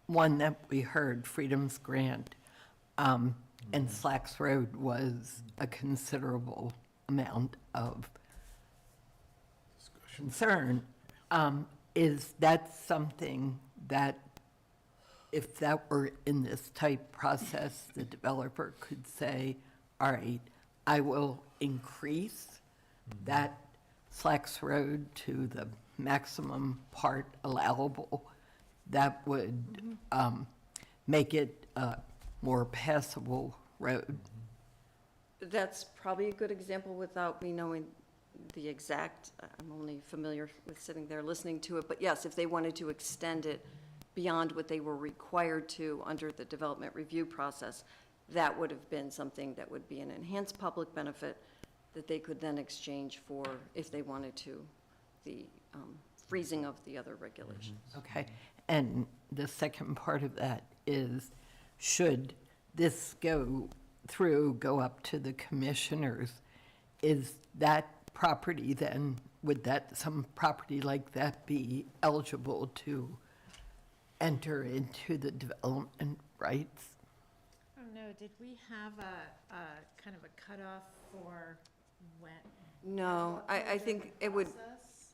one that we heard, Freedom's Grant, and Slacks Road was a considerable amount of concern. Is that something that, if that were in this type process, the developer could say, all right, I will increase that Slacks Road to the maximum part allowable? That would make it a more passable road. That's probably a good example without me knowing the exact, I'm only familiar with sitting there listening to it, but yes, if they wanted to extend it beyond what they were required to under the development review process, that would have been something that would be an enhanced public benefit that they could then exchange for, if they wanted to, the freezing of the other regulations. Okay, and the second part of that is, should this go up to the commissioners, is that property then, would that, some property like that be eligible to enter into the development rights? I don't know, did we have a kind of a cutoff for when? No, I think it would, Process?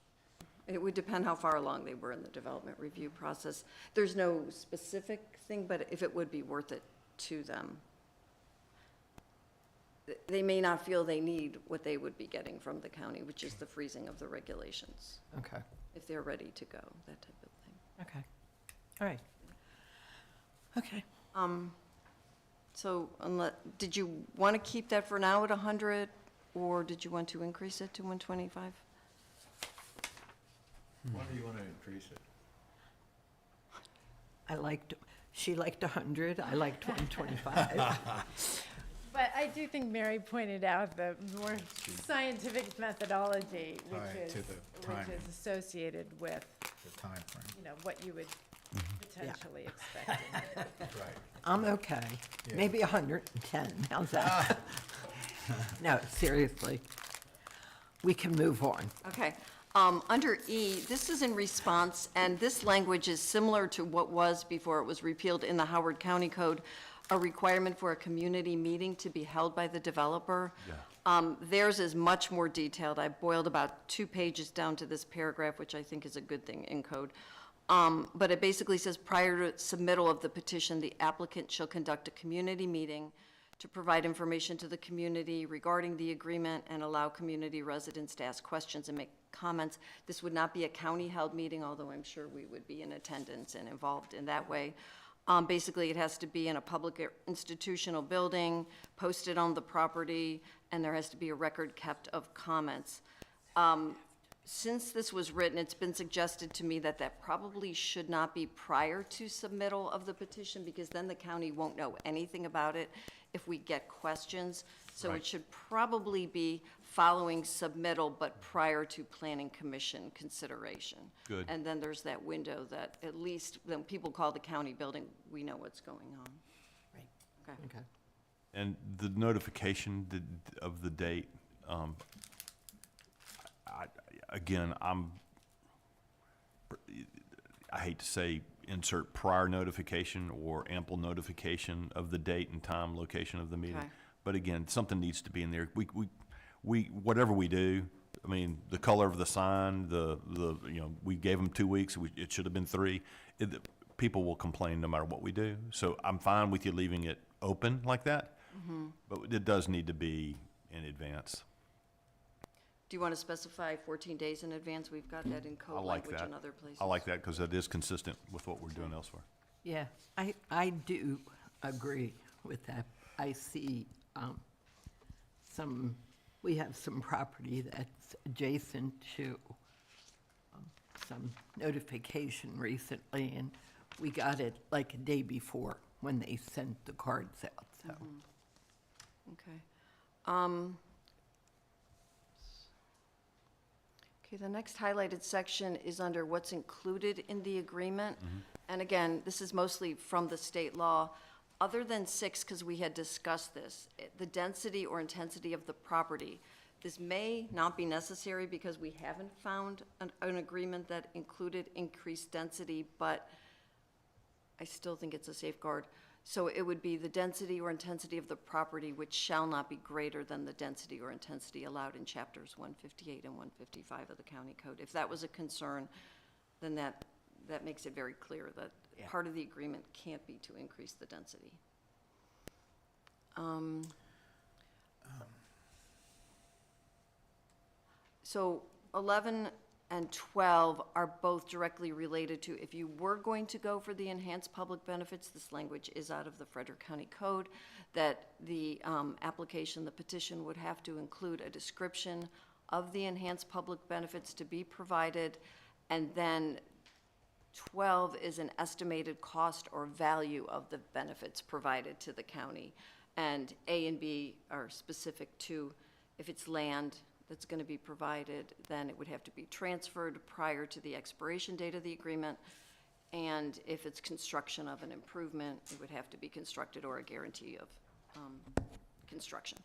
it would depend how far along they were in the development review process. There's no specific thing, but if it would be worth it to them. They may not feel they need what they would be getting from the county, which is the freezing of the regulations, Okay, if they're ready to go, that type of thing. okay, all right. Okay. So did you want to keep that for now at 100, or did you want to increase it to 125? Why do you want to increase it? She liked 100, I liked 125. But I do think Mary pointed out the more scientific methodology, Tied to the which timing. is associated with, The timeframe. you know, what you would potentially expect. Right. I'm okay. Yeah. Maybe 110, how's that? No, seriously. We can move on. Okay. Under E, this is in response, and this language is similar to what was before it was repealed in the Howard County Code, a requirement for a community meeting to be held by the developer. Theirs is much more detailed. I boiled about 2 pages down to this paragraph, which I think is a good thing in code. But it basically says, prior to submittal of the petition, the applicant shall conduct a community meeting to provide information to the community regarding the agreement and allow community residents to ask questions and make comments. This would not be a county-held meeting, although I'm sure we would be in attendance and involved in that way. Basically, it has to be in a public institutional building, posted on the property, and there has to be a record kept of comments. Since this was written, it's been suggested to me that that probably should not be prior to submittal of the petition, because then the county won't know anything about it if we get questions. So it should probably be following submittal, but prior to planning commission consideration. Good. And then there's that window that at least when people call the county building, we know what's going on. Right. Okay. Okay. And the notification of the date, again, I hate to say insert prior notification or ample notification of the date and time, location of the meeting. Okay. But again, something needs to be in there. We whatever we do, I mean, the color of the sign, we gave them 2 weeks, it should have been 3. People will complain no matter what we do. So I'm fine with you leaving it open like that, but it does need to be in advance. Do you want to specify 14 days in advance? We've got that in I code like language that. in other places. I like that because that is consistent with what we're doing elsewhere. Yeah, I do agree with that. I see we have some property that's adjacent to some notification recently, and we got it like a day before when they sent the cards out, so. Okay. Okay, the next highlighted section is under what's included in the agreement. And again, this is mostly from the state law. Other than 6, because we had discussed this, the density or intensity of the property. This may not be necessary because we haven't found an agreement that included increased density, but I still think it's a safeguard. So it would be the density or intensity of the property which shall not be greater than the density or intensity allowed in chapters 158 and 155 of the county code. If that was a concern, then that makes it very clear that part of the agreement can't be to increase the density. So 11 and 12 are both directly related to, if you were going to go for the enhanced public benefits, this language is out of the Frederick County Code, that the application, the petition would have to include a description of the enhanced public benefits to be provided, and then 12 is an estimated cost or value of the benefits provided to the county. And A and B are specific to, if it's land that's going to be provided, then it would have to be transferred prior to the expiration date of the agreement. And if it's construction of an improvement, it would have to be constructed or a guarantee of construction.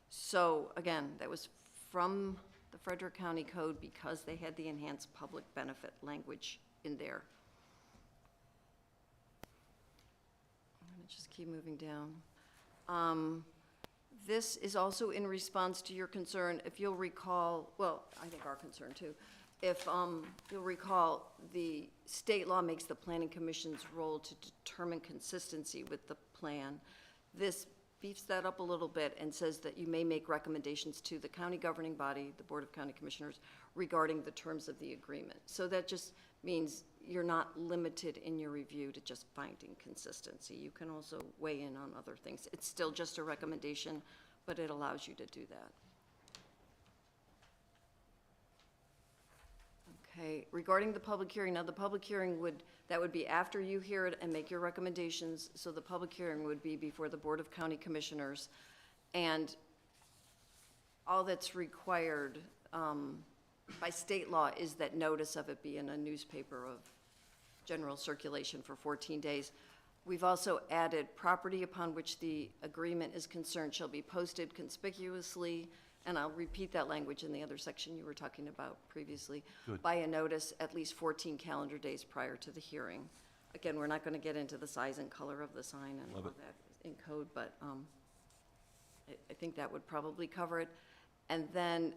So again, that was from the Frederick County Code because they had the enhanced public benefit language in there. I'm going to just keep moving down. This is also in response to your concern, if you'll recall, well, I think our concern too. If you'll recall, the state law makes the planning commission's role to determine consistency with the plan. This beefs that up a little bit and says that you may make recommendations to the county governing body, the Board of County Commissioners, regarding the terms of the agreement. So that just means you're not limited in your review to just finding consistency. You can also weigh in on other things. It's still just a recommendation, but it allows you to do that. Okay, regarding the public hearing, now the public hearing that would be after you hear it and make your recommendations. So the public hearing would be before the Board of County Commissioners. And all that's required by state law is that notice of it be in a newspaper of general circulation for 14 days. We've also added property upon which the agreement is concerned shall be posted conspicuously, and I'll repeat that language in the other section you were talking about previously, by a notice at least 14 calendar days prior to the hearing. Again, we're not going to get into the size and color of the sign and all that in code, but I think that would probably cover it. And then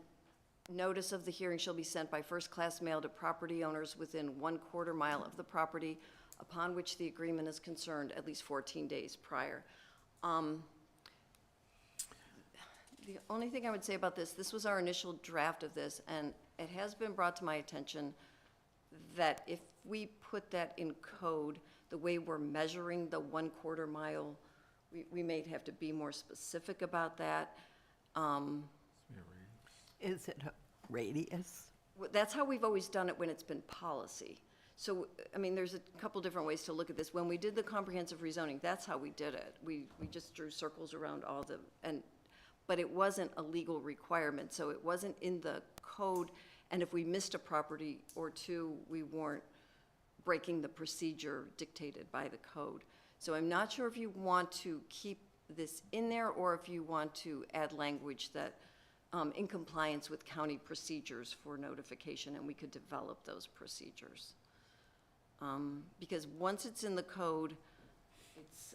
notice of the hearing shall be sent by first-class mail to property owners within 1/4 mile of the property upon which the agreement is concerned at least 14 days prior. The only thing I would say about this was our initial draft of this, and it has been brought to my attention that if we put that in code, the way we're measuring the 1/4 mile, we may have to be more specific about that. Is it a radius? That's how we've always done it when it's been policy. So, I mean, there's a couple different ways to look at this. When we did the comprehensive rezoning, that's how we did it. We just drew circles around all the, but it wasn't a legal requirement, so it wasn't in the code. And if we missed a property or two, we weren't breaking the procedure dictated by the code. So I'm not sure if you want to keep this in there or if you want to add language that in compliance with county procedures for notification, and we could develop those procedures. Because once it's in the code, it's,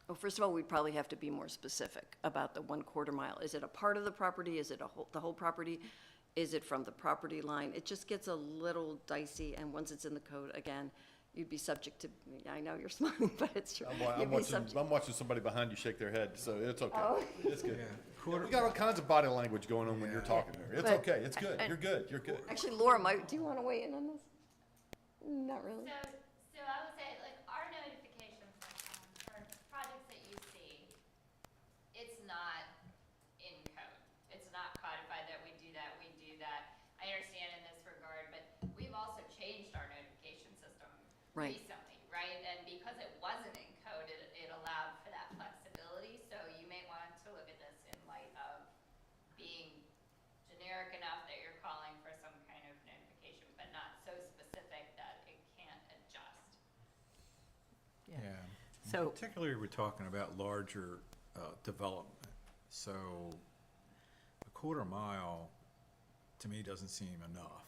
well, first of all, we'd probably have to be more specific about the 1/4 mile. Is it a part of the property? Is it the whole property? Is it from the property line? It just gets a little dicey, and once it's in the code, again, you'd be subject to, I know you're smiling, but it's true. I'm watching somebody behind you shake their head, so it's okay. Oh. It's good. We got all kinds of body language going on when you're talking there. It's But- okay, it's good, you're good, you're good. Actually, Laura, do you want to weigh in on this? Not really. So I would say, like, our notification for projects that you see, it's not in code. It's not codified that we do that, I understand in this regard, but we've also changed our notification system Right. recently, right? And because it wasn't in code, it allowed for that flexibility, so you may want to look at this in light of being generic So, Particularly, we're talking about larger development. So a quarter mile, to me, doesn't seem enough.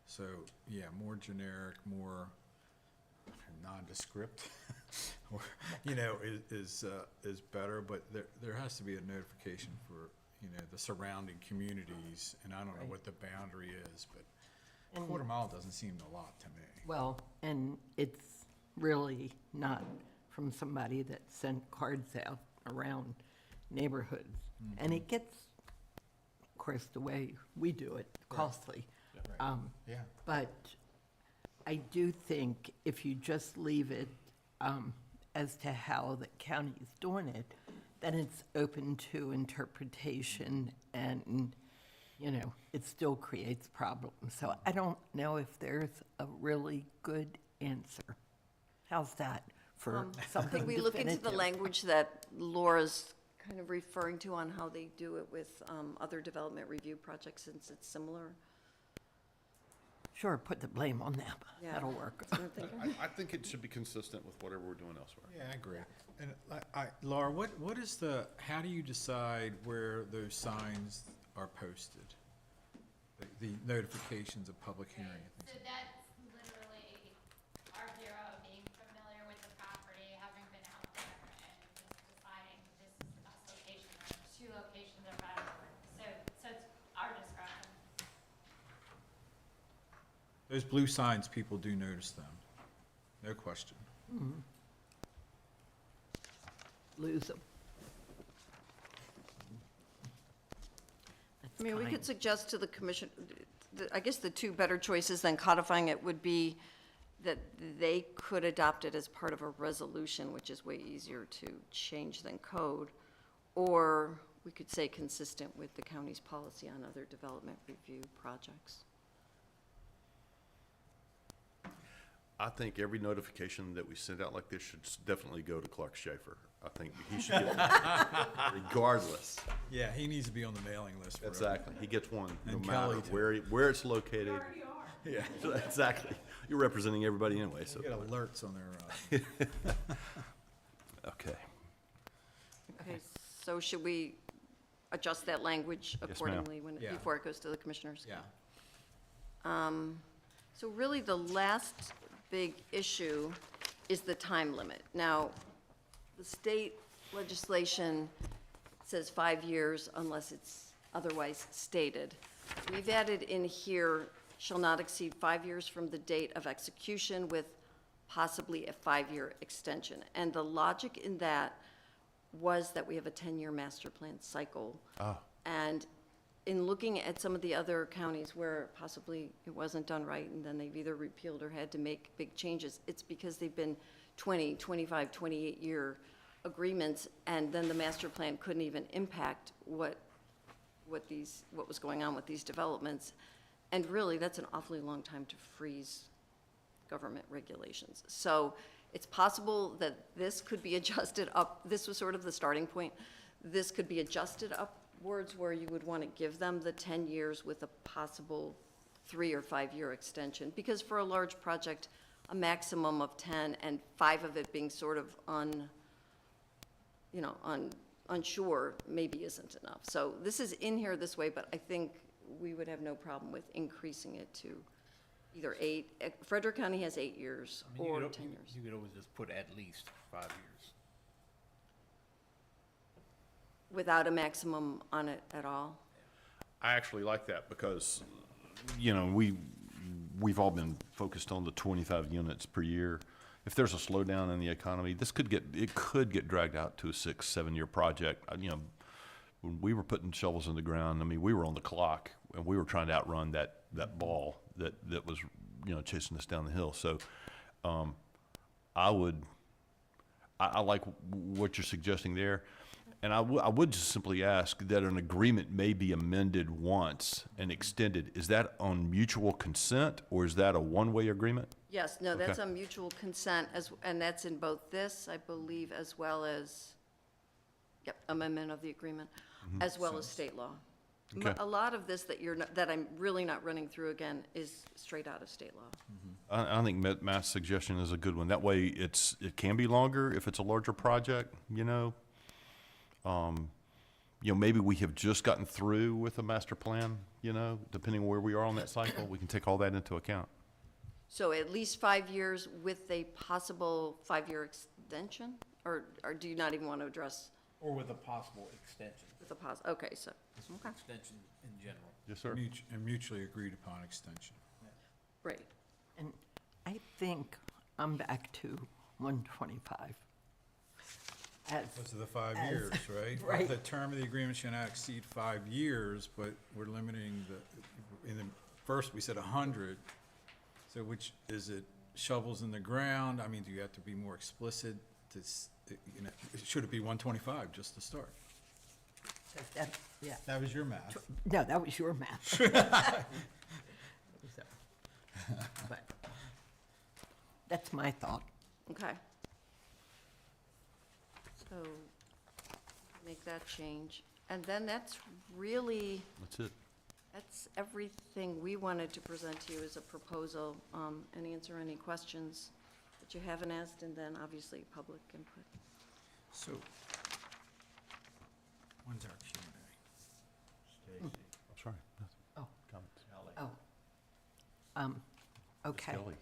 So, yeah, more generic, more nondescript, or, is better, but there has to be a notification for, the surrounding communities, and I don't know what the boundary is, but a And- quarter mile doesn't seem a lot to me. well, and it's really not from somebody that sent cards out around neighborhoods. And it gets, of course, the way we do it, costly. Yeah. But I do think if you just leave it as to how the county is doing it, then it's open to interpretation and, it still creates problems. So I don't know if there's a really good answer. How's that for something Could we look into the definitive? language that Laura's kind of referring to on how they do it with other development review projects, since it's similar? Sure, put the blame on them. Yeah. That'll work. That's what I'm thinking. I think it should be consistent with whatever we're doing elsewhere. Yeah, I agree. And Laura, what is how do you decide where those signs are posted? The notifications of public hearing and So things. that's literally our bureau being familiar with the property, having been out there and just deciding this is the best location, or two locations are better. So it's our discretion. Those blue signs, people do notice them, no question. Lose them. I mean, we could suggest to the commission, I guess the two better choices than codifying it would be that they could adopt it as part of a resolution, which is way easier to change than code, or we could say consistent with the county's policy on other development review projects. I think every notification that we send out like this should definitely go to Clark Schaefer. I think he should get one, regardless. Yeah, he needs to be on the mailing list forever. Exactly. He gets one, no And matter Kelly, too. where it's located. Yeah. Exactly. You're representing everybody anyway, so. Get alerts on their, Okay. Okay, so should we adjust that language ma'am. accordingly when, Yeah. before it goes to the commissioners? yeah. So really, the last big issue is the time limit. Now, the state legislation says 5 years unless it's otherwise stated. We've added in here, shall not exceed 5 years from the date of execution with possibly a 5-year extension. And the logic in that was that we have a 10-year master plan cycle. And in looking at some of the other counties where possibly it wasn't done right, and then they've either repealed or had to make big changes, it's because they've been 20, 25, 28-year agreements, and then the master plan couldn't even impact what was going on with these developments. And really, that's an awfully long time to freeze government regulations. So it's possible that this could be adjusted up. This was sort of the starting point. This could be adjusted upwards where you would want to give them the 10 years with a possible 3 or 5 year extension. Because for a large project, a maximum of 10 and 5 of it being sort of unsure maybe isn't enough. So this is in here this way, but I think we would have no problem with increasing it to either 8. Frederick County has 8 years I mean, or you 10 years. You could always just put at least 5 years. Without a maximum on it at all? I actually like that because, we've all been focused on the 25 units per year. If there's a slowdown in the economy, it could get dragged out to a 6-7 year project. When we were putting shovels in the ground, we were on the clock and we were trying to outrun that ball that was, chasing us down the hill. So, I like what you're suggesting there. And I would just simply ask that an agreement may be amended once and extended. Is that on mutual consent, or is that a one-way agreement? Yes, no, that's Okay. a mutual consent, and that's in both this, I believe, as well as, amendment of the agreement, as well as state law. Okay. A lot of this that I'm really not running through again is straight out of state law. I think Matt's suggestion is a good one. That way, it can be longer if it's a larger project, you know? Maybe we have just gotten through with a master plan, you know, depending on where we are on that cycle, we can take all that into account. So at least 5 years with a possible 5-year extension? Or do you not even want to address Or with a possible extension. with a okay, so, okay, Extension in general. Yes, sir. And mutually agreed upon extension. great. And I think I'm back to 125. Because of the 5 as- years, right? right. The term of the agreement shall not exceed 5 years, but we're limiting first we said 100. So which, is it shovels in the ground? I mean, do you have to be more explicit should it be 125 just to start? Yeah. That was your math. No, that was your math. So, but that's my thought. Okay. So, make that change. And then that's really, That's it. that's everything we wanted to present to you as a proposal, and answer any questions that you haven't asked, and then obviously public input. So, when's our Q&A? I'm sorry. Oh. Comments. Okay. Kelly.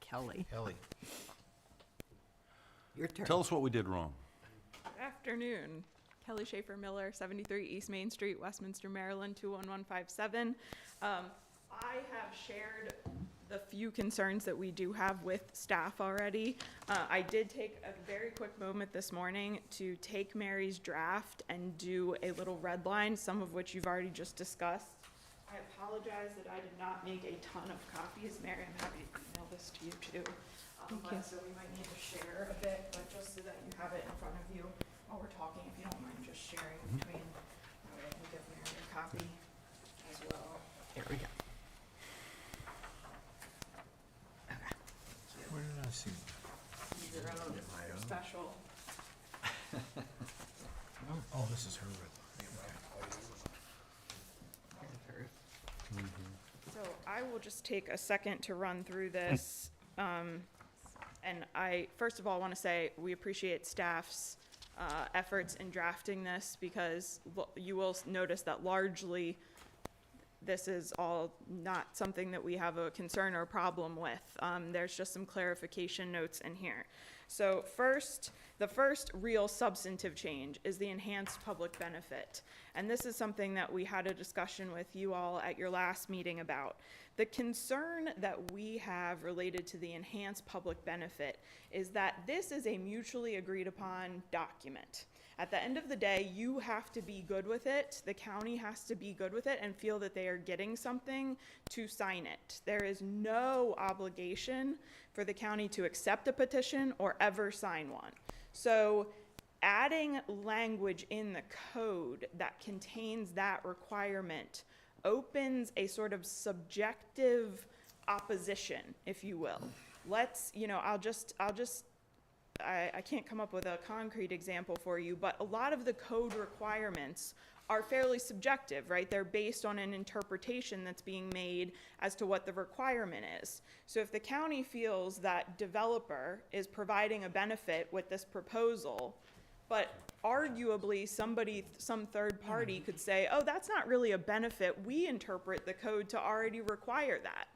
Kelly, Ellie. your turn. Tell us what we did wrong. Good afternoon. Kelly Schaefer Miller, 73 East Main Street, Westminster, Maryland, 21157. I have shared the few concerns that we do have with staff already. I did take a very quick moment this morning to take Mary's draft and do a little red line, some of which you've already just discussed. I apologize that I did not make a ton of copies. Mary, I'm happy to email this to you too. Thank you. So we might need to share a bit, but just so that you have it in front of you while we're talking, if you don't mind just sharing between, I can give Mary a copy as well. There we go. Where did I see? Your own special. Oh, this is her. So I will just take a second to run through this. And I, first of all, want to say we appreciate staff's efforts in drafting this, because you will notice that largely this is all not something that we have a concern or a problem with. There's just some clarification notes in here. So the first real substantive change is the enhanced public benefit. And this is something that we had a discussion with you all at your last meeting about. The concern that we have related to the enhanced public benefit is that this is a mutually agreed upon document. At the end of the day, you have to be good with it, the county has to be good with it and feel that they are getting something to sign it. There is no obligation for the county to accept a petition or ever sign one. So adding language in the code that contains that requirement opens a sort of subjective opposition, if you will. I can't come up with a concrete example for you, but a lot of the code requirements are fairly subjective, right? They're based on an interpretation that's being made as to what the requirement is. So if the county feels that developer is providing a benefit with this proposal, but arguably some third party could say, oh, that's not really a benefit, we interpret the code to already require that.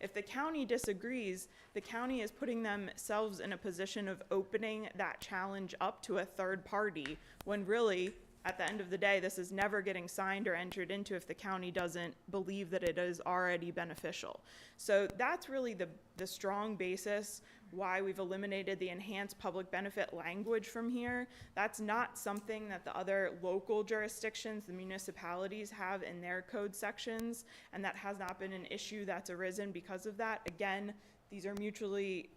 If the county disagrees, the county is putting themselves in a position of opening that challenge up to a third party, when really, at the end of the day, this is never getting signed or entered into if the county doesn't believe that it is already beneficial. So that's really the strong basis why we've eliminated the enhanced public benefit language from here. That's not something that the other local jurisdictions, the municipalities, have in their code sections, and that has not been an issue that's arisen because of that. Again, these are mutually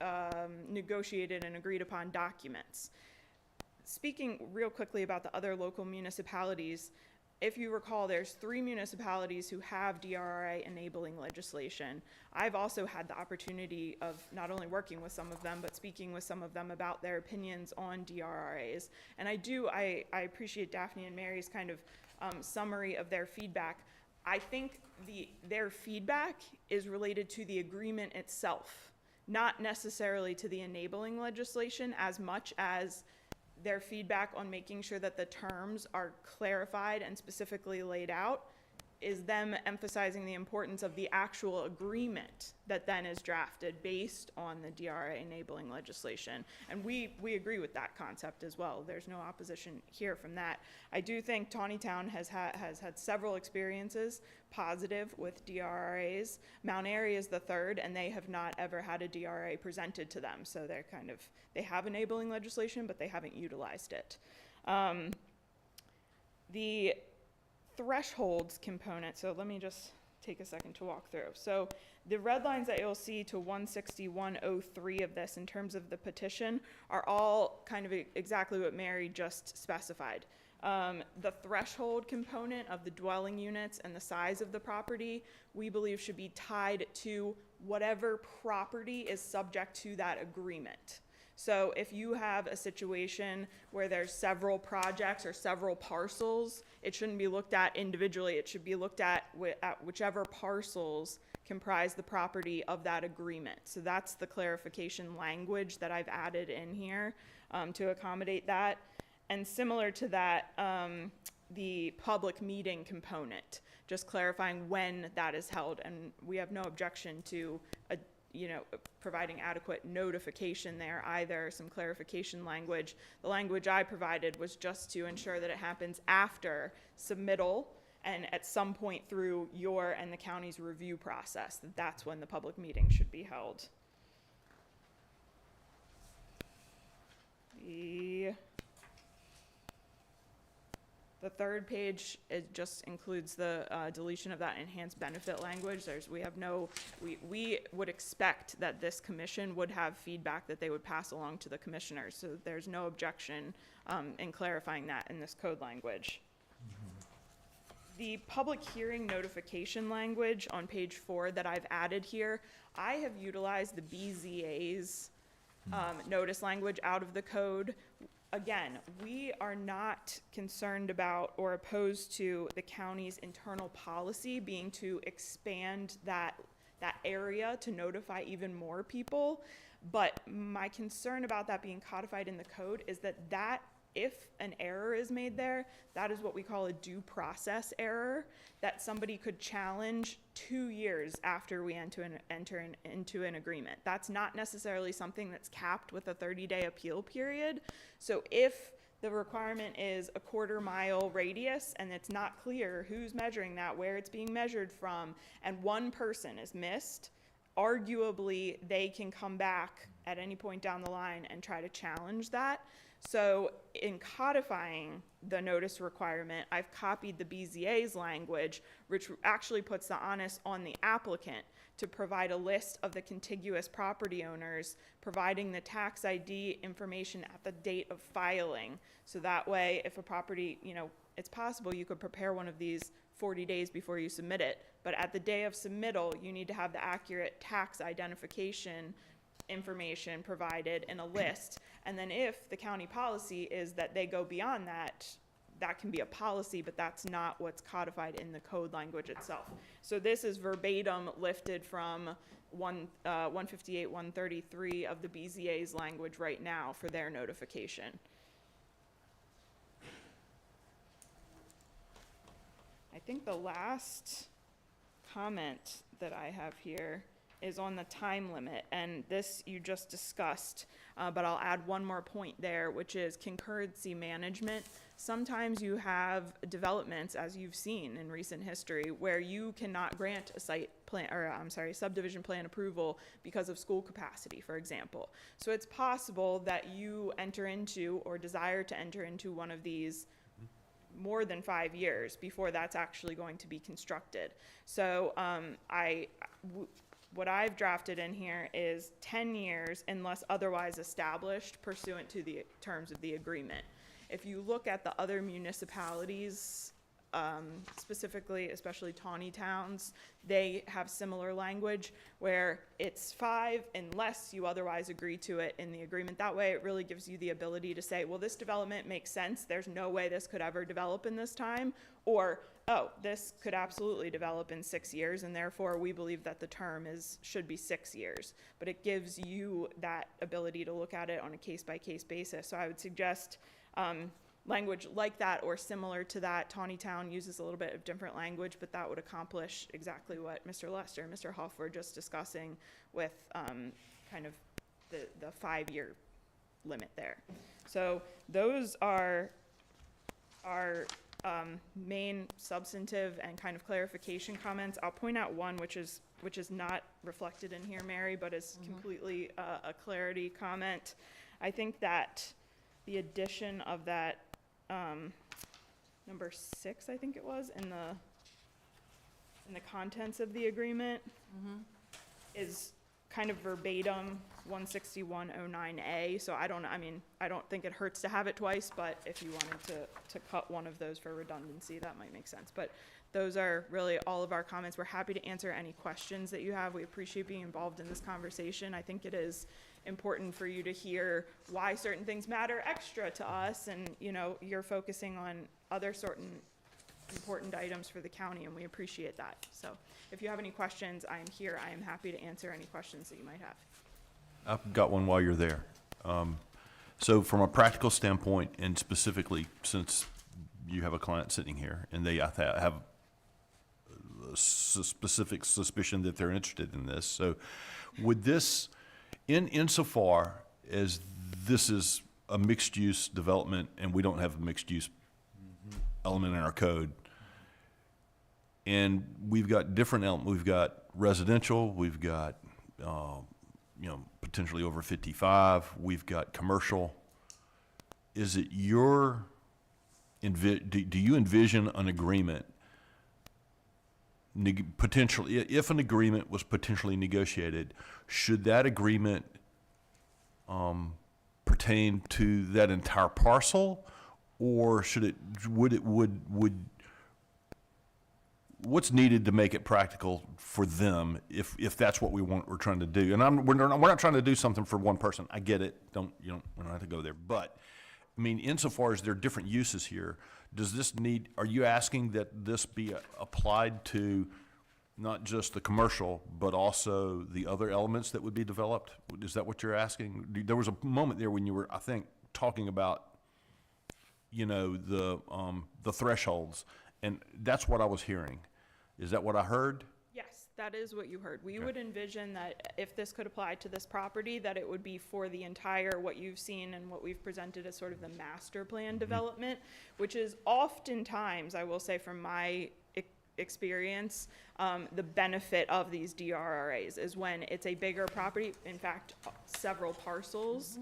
negotiated and agreed upon documents. Speaking real quickly about the other local municipalities, if you recall, there's 3 municipalities who have DRI enabling legislation. I've also had the opportunity of not only working with some of them, but speaking with some of them about their opinions on DRRAs. And I appreciate Daphne and Mary's kind of summary of their feedback. I think their feedback is related to the agreement itself. not necessarily to the enabling legislation as much as their feedback on making sure that the terms are clarified and specifically laid out, is them emphasizing the importance of the actual agreement that then is drafted based on the DRA enabling legislation. And we agree with that concept as well. There's no opposition here from that. I do think Tawnytown has had several experiences positive with DRAs. Mount Airy is the third, and they have not ever had a DRA presented to them. So they have enabling legislation, but they haven't utilized it. The thresholds component, so let me just take a second to walk through. So the red lines that you'll see to 16103 of this in terms of the petition are all kind of exactly what Mary just specified. The threshold component of the dwelling units and the size of the property, we believe should be tied to whatever property is subject to that agreement. So if you have a situation where there's several projects or several parcels, it shouldn't be looked at individually. It should be looked at whichever parcels comprise the property of that agreement. So that's the clarification language that I've added in here to accommodate that. And similar to that, the public meeting component, just clarifying when that is held. And we have no objection to providing adequate notification there either, some clarification language. The language I provided was just to ensure that it happens after submittal and at some point through your and the county's review process, that's when the public meeting should be held. The third page, it just includes the deletion of that enhanced benefit language. We would expect that this commission would have feedback that they would pass along to the commissioners. So there's no objection in clarifying that in this code language. The public hearing notification language on page 4 that I've added here, I have utilized the BZA's notice language out of the code. Again, we are not concerned about or opposed to the county's internal policy being to expand that area to notify even more people. But my concern about that being codified in the code is that if an error is made there, that is what we call a due process error that somebody could challenge 2 years after we enter into an agreement. That's not necessarily something that's capped with a 30-day appeal period. So if the requirement is a 1/4 mile radius and it's not clear who's measuring that, where it's being measured from, and one person is missed, arguably they can come back at any point down the line and try to challenge that. So in codifying the notice requirement, I've copied the BZA's language, which actually puts the onus on the applicant to provide a list of the contiguous property owners, providing the tax ID information at the date of filing. So that way, if a property, it's possible you could prepare one of these 40 days before you submit it, but at the day of submittal, you need to have the accurate tax identification information provided in a list. And then if the county policy is that they go beyond that, that can be a policy, but that's not what's codified in the code language itself. So this is verbatim lifted from 158, 133 of the BZA's language right now for their notification. I think the last comment that I have here is on the time limit, and this you just discussed, but I'll add one more point there, which is concurrency management. Sometimes you have developments, as you've seen in recent history, where you cannot grant a subdivision plan approval because of school capacity, for example. So it's possible that you enter into or desire to enter into one of these more than 5 years before that's actually going to be constructed. So what I've drafted in here is 10 years unless otherwise established pursuant to the terms of the agreement. If you look at the other municipalities' specifically, especially tawny towns, they have similar language where it's 5 unless you otherwise agree to it in the agreement. That way, it really gives you the ability to say, well, this development makes sense. There's no way this could ever develop in this time. Or, oh, this could absolutely develop in 6 years, and therefore we believe that the term should be 6 years. But it gives you that ability to look at it on a case-by-case basis. So I would suggest language like that or similar to that. Tawny Town uses a little bit of different language, but that would accomplish exactly what Mr. Lester and Mr. Huff were just discussing with kind of the 5-year limit there. So those are our main substantive and kind of clarification comments. I'll point out one which is not reflected in here, Mary, but is completely a clarity comment. I think that the addition of that number 6, I think it was, in the contents of the agreement is kind of verbatim 16109A. So I don't think it hurts to have it twice, but if you wanted to cut one of those for redundancy, that might make sense. But those are really all of our comments. We're happy to answer any questions that you have. We appreciate being involved in this conversation. I think it is important for you to hear why certain things matter extra to us, and you're focusing on other certain important items for the county, and we appreciate that. So if you have any questions, I am here. I am happy to answer any questions that you might have. I've got one while you're there. So from a practical standpoint, and specifically since you have a client sitting here and they have a specific suspicion that they're interested in this, so would this, insofar as this is a mixed-use development and we don't have a mixed-use element in our code, and we've got different elements, we've got residential, we've got potentially over 55, we've got commercial. Is it do you envision an agreement potentially, if an agreement was potentially negotiated, should that agreement pertain to that entire parcel, or what's needed to make it practical for them if that's what we're trying to do? And we're not trying to do something for one person. I get it. We don't have to go there. But I mean, insofar as there are different uses here, are you asking that this be applied to not just the commercial, but also the other elements that would be developed? Is that what you're asking? There was a moment there when you were, I think, talking about, the thresholds, and that's what I was hearing. Is that what I heard? Yes, that is what you heard. We would envision that if this could apply to this property, that it would be for the entire, what you've seen and what we've presented as sort of the master plan development, which is oftentimes, I will say from my experience, the benefit of these DRRAs is when it's a bigger property, in fact, several parcels.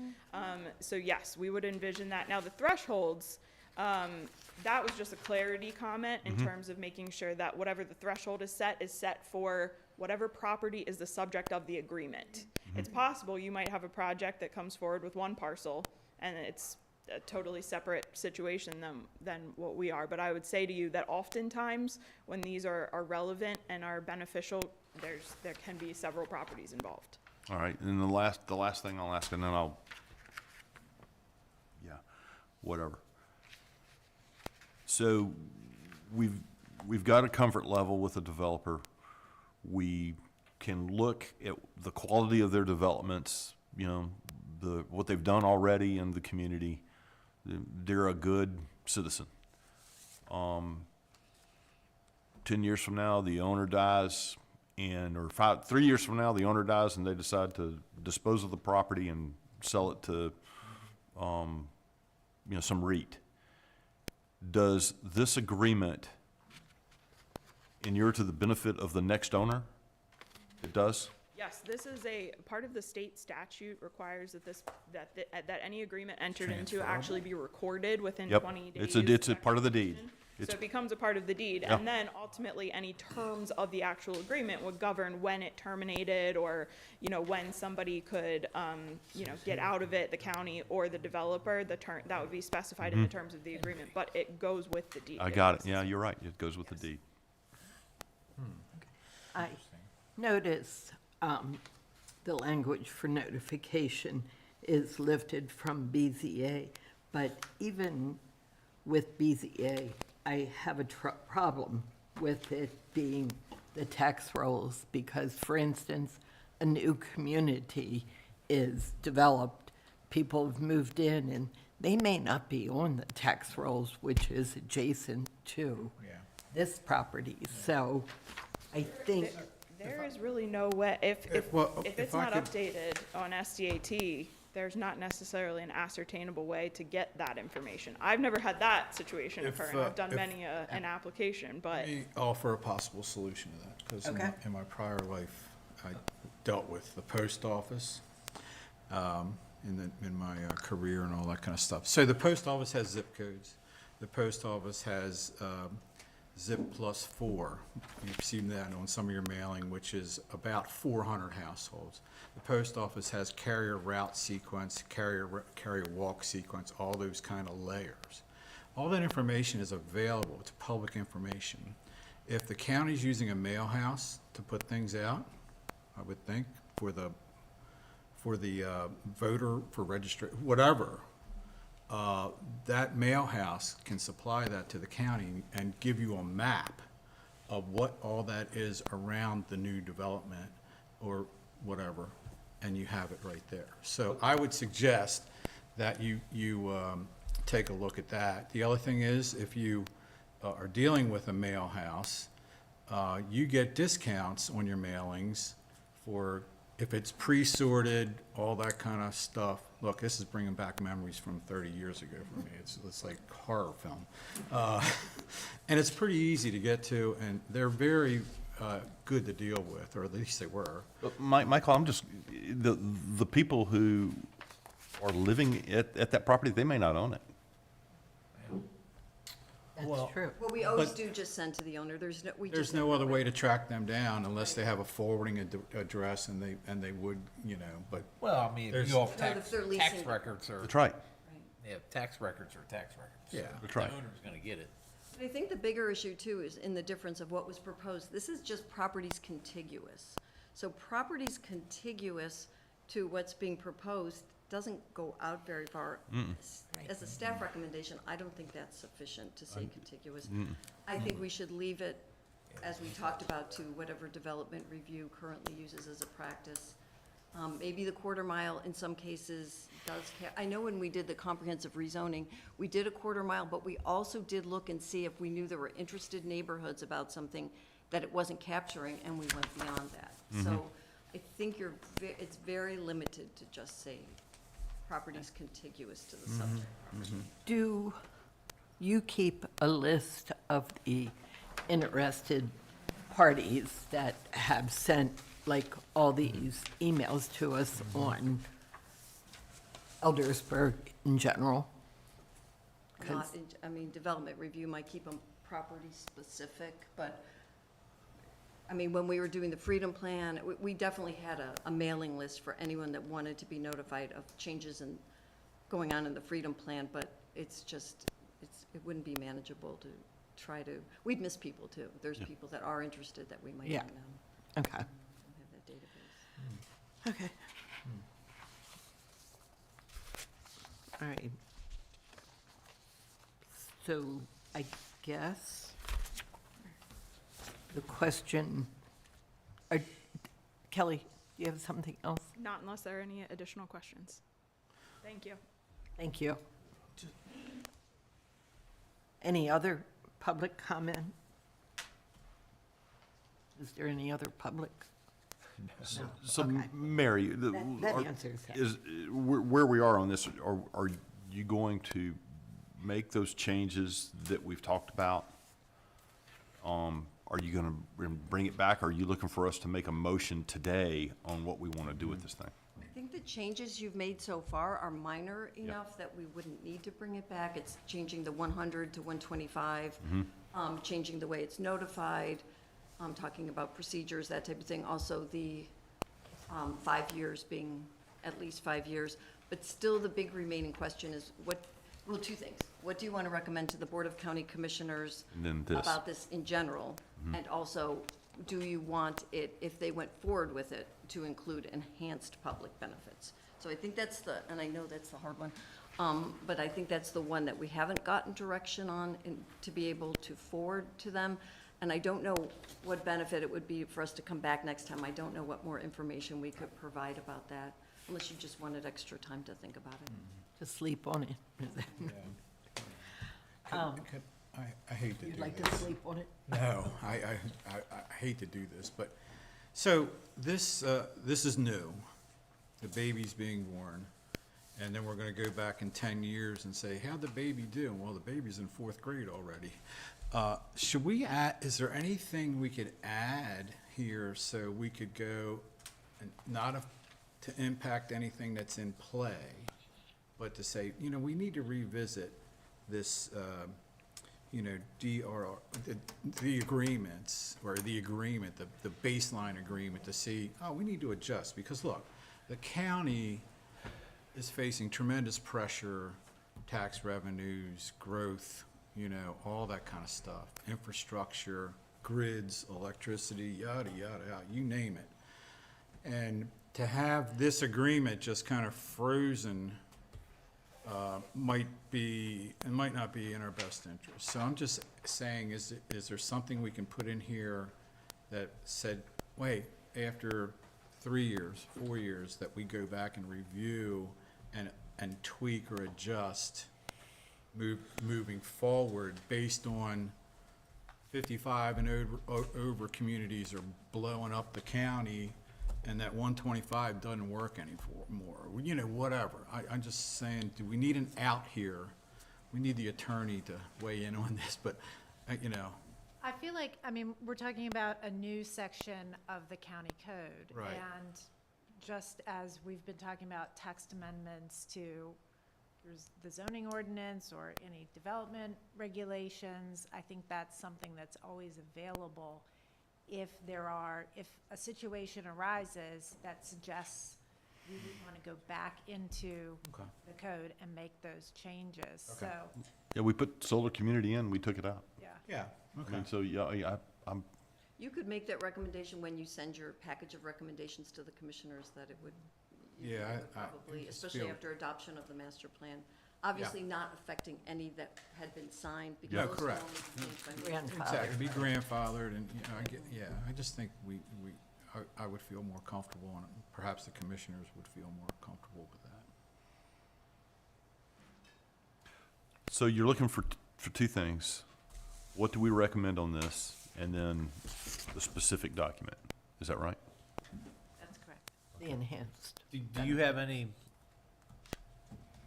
So yes, we would envision that. Now the thresholds, that was just a clarity comment in terms of making sure that whatever the threshold is set for whatever property is the subject of the agreement. It's possible you might have a project that comes forward with one parcel and it's a totally separate situation than what we are. But I would say to you that oftentimes when these are relevant and are beneficial, there can be several properties involved. All right, and the last thing I'll ask, and then whatever. So we've got a comfort level with the developer. We can look at the quality of their developments, what they've done already in the community. They're a good citizen. 10 years from now, the owner dies, or 3 years from now, the owner dies, and they decide to dispose of the property and sell it to, some REIT. Does this agreement inure to the benefit of the next owner? It does? Yes, this is a, part of the state statute requires that that any agreement entered into actually be recorded within Yep. 20 days. It's a part of the deed. So it becomes a part of the deed, Yeah. and then ultimately, any terms of the actual agreement would govern when it terminated, or, when somebody could, get out of it, the county or the developer, that would be specified in the terms of the agreement, but it goes with the deed. I got it. Yeah, you're right. It goes with the deed. I notice the language for notification is lifted from BZA, but even with BZA, I have a problem with it being the tax rolls, because, for instance, a new community is developed, people have moved in, and they may not be on the tax rolls, which is adjacent to this property. So I think There is really no way, if if it's I not could- updated on SDAT, there's not necessarily an ascertainable way to get that information. I've never had that situation If, occur, and I've done if- many an application, but. Let me offer a possible solution to that, because Okay. in my prior life, I dealt with the post office, in my career and all that kind of stuff. So the post office has zip codes. The post office has zip +4. You've seen that on some of your mailing, which is about 400 households. The post office has carrier route sequence, carrier walk sequence, all those kind of layers. All that information is available. It's public information. If the county's using a mail house to put things out, I would think, for the voter, for whatever, that mail house can supply that to the county and give you a map of what all that is around the new development or whatever, and you have it right there. So I would suggest that you take a look at that. The other thing is, if you are dealing with a mail house, you get discounts on your mailings for, if it's pre-sorted, all that kind of stuff. Look, this is bringing back memories from 30 years ago for me. It's like horror film. And it's pretty easy to get to, and they're very good to deal with, or at least they were. But Michael, the people who are living at that property, they may not own it. that's true. Well, we always But- do just send to the owner. There's There's no other way to track them down unless they have a forwarding address, and they would, but. Well, I mean, if There's- you go off No, tax if they're leasing- records are. That's right. Yeah, tax records are tax records. Yeah. So That's right. The owner's gonna get it. I think the bigger issue too is in the difference of what was proposed. This is just properties contiguous. So properties contiguous to what's being proposed doesn't go out very far. As a staff recommendation, I don't think that's sufficient to say contiguous. I think we should leave it, as we talked about, to whatever development review currently uses as a practice. Maybe the quarter mile in some cases does, I know when we did the comprehensive rezoning, we did a quarter mile, but we also did look and see if we knew there were interested neighborhoods about something that it wasn't capturing, and we went beyond that. So I think it's very limited to just say properties contiguous to the subject property. Do you keep a list of the interested parties that have sent, like, all these emails to us on Eldersburg in general? Development review might keep them property specific, but, when we were doing the Freedom Plan, we definitely had a mailing list for anyone that wanted to be notified of changes going on in the Freedom Plan, but it wouldn't be manageable to try to, we'd miss people too. There's people that are interested that we might Yeah. not know. Okay. Have that database. Okay. All right. So I guess the question, Kelly, do you have something else? Not unless there are any additional questions. Thank you. Thank you. Any other public comment? Is there any other public? So, Okay. Mary, That answers that. where we are on this, are you going to make those changes that we've talked about? are you gonna bring it back? Or are you looking for us to make a motion today on what we want to do with this thing? I think the changes you've made so far are minor enough that we wouldn't need to bring it back. It's changing the 100 to 125, changing the way it's notified, talking about procedures, that type of thing. Also, the 5 years being at least 5 years. But still, the big remaining question is well, two things. What do you want to recommend to the Board of County Commissioners And then this. about this in general? And also, do you want it, if they went forward with it, to include enhanced public benefits? So I think that's and I know that's the hard one, but I think that's the one that we haven't gotten direction on to be able to forward to them. And I don't know what benefit it would be for us to come back next time. I don't know what more information we could provide about that, unless you just wanted extra time to think about it. To sleep on it. I hate to do this. You'd like to sleep on it? No, I hate to do this, but, so, this is new. The baby's being born, and then we're gonna go back in 10 years and say, how'd the baby do? Well, the baby's in 4th grade already. Should we add, is there anything we could add here so we could go, and not to impact anything that's in play, but to say, we need to revisit this, DRR, the agreements, or the agreement, the baseline agreement, to see, we need to adjust, because look, the county is facing tremendous pressure, tax revenues, growth, all that kind of stuff, infrastructure, grids, electricity, yada, yada, yada, you name it. And to have this agreement just kind of frozen might not be in our best interest. So I'm just saying, is there something we can put in here that said, wait, after 3 years, 4 years, that we go back and review and tweak or adjust moving forward based on 55 and over communities are blowing up the county, and that 125 doesn't work anymore, whatever. I'm just saying, do we need an out here? We need the attorney to weigh in on this, but, I feel like, we're talking about a new section of the county code. Right. And just as we've been talking about text amendments to the zoning ordinance or any development regulations, I think that's something that's always available if a situation arises that suggests we would want to go back into the code and make those changes, Okay. so, Yeah, we put solar community in, we took it out. yeah. Yeah, I mean, so, yeah, I'm, You could make that recommendation when you send your package of recommendations to the commissioners, that it would, you Yeah, would I probably, just especially feel- after adoption of the master plan. Obviously not affecting any that had been signed, because Yeah. those Correct. will only be changed by Grandfather. Exactly, be grandfathered, and, I just think I would feel more comfortable, and perhaps the commissioners would feel more comfortable with that. So you're looking for two things. What do we recommend on this? And then the specific document. Is that right? That's correct. The enhanced. Do you have any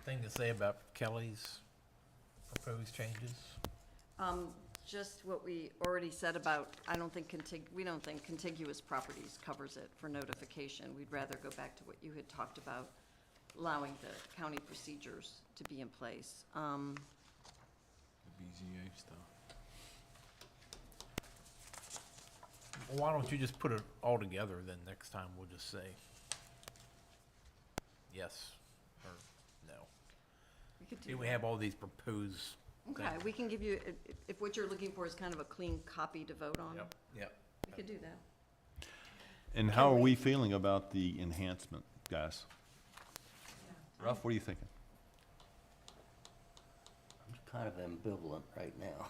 thing to say about Kelly's proposed changes? Just what we already said about, we don't think contiguous properties covers it for notification. We'd rather go back to what you had talked about, allowing the county procedures to be in place. The BZA stuff. Well, why don't you just put it all together, then next time we'll just say yes or no. We could do Here we that. have all these proposed Okay, things. we can give you, if what you're looking for is kind of a clean copy to vote on, Yep. we could do that. And how are we feeling about the enhancement, guys? Ralph, what are you thinking? I'm kind of ambivalent right now.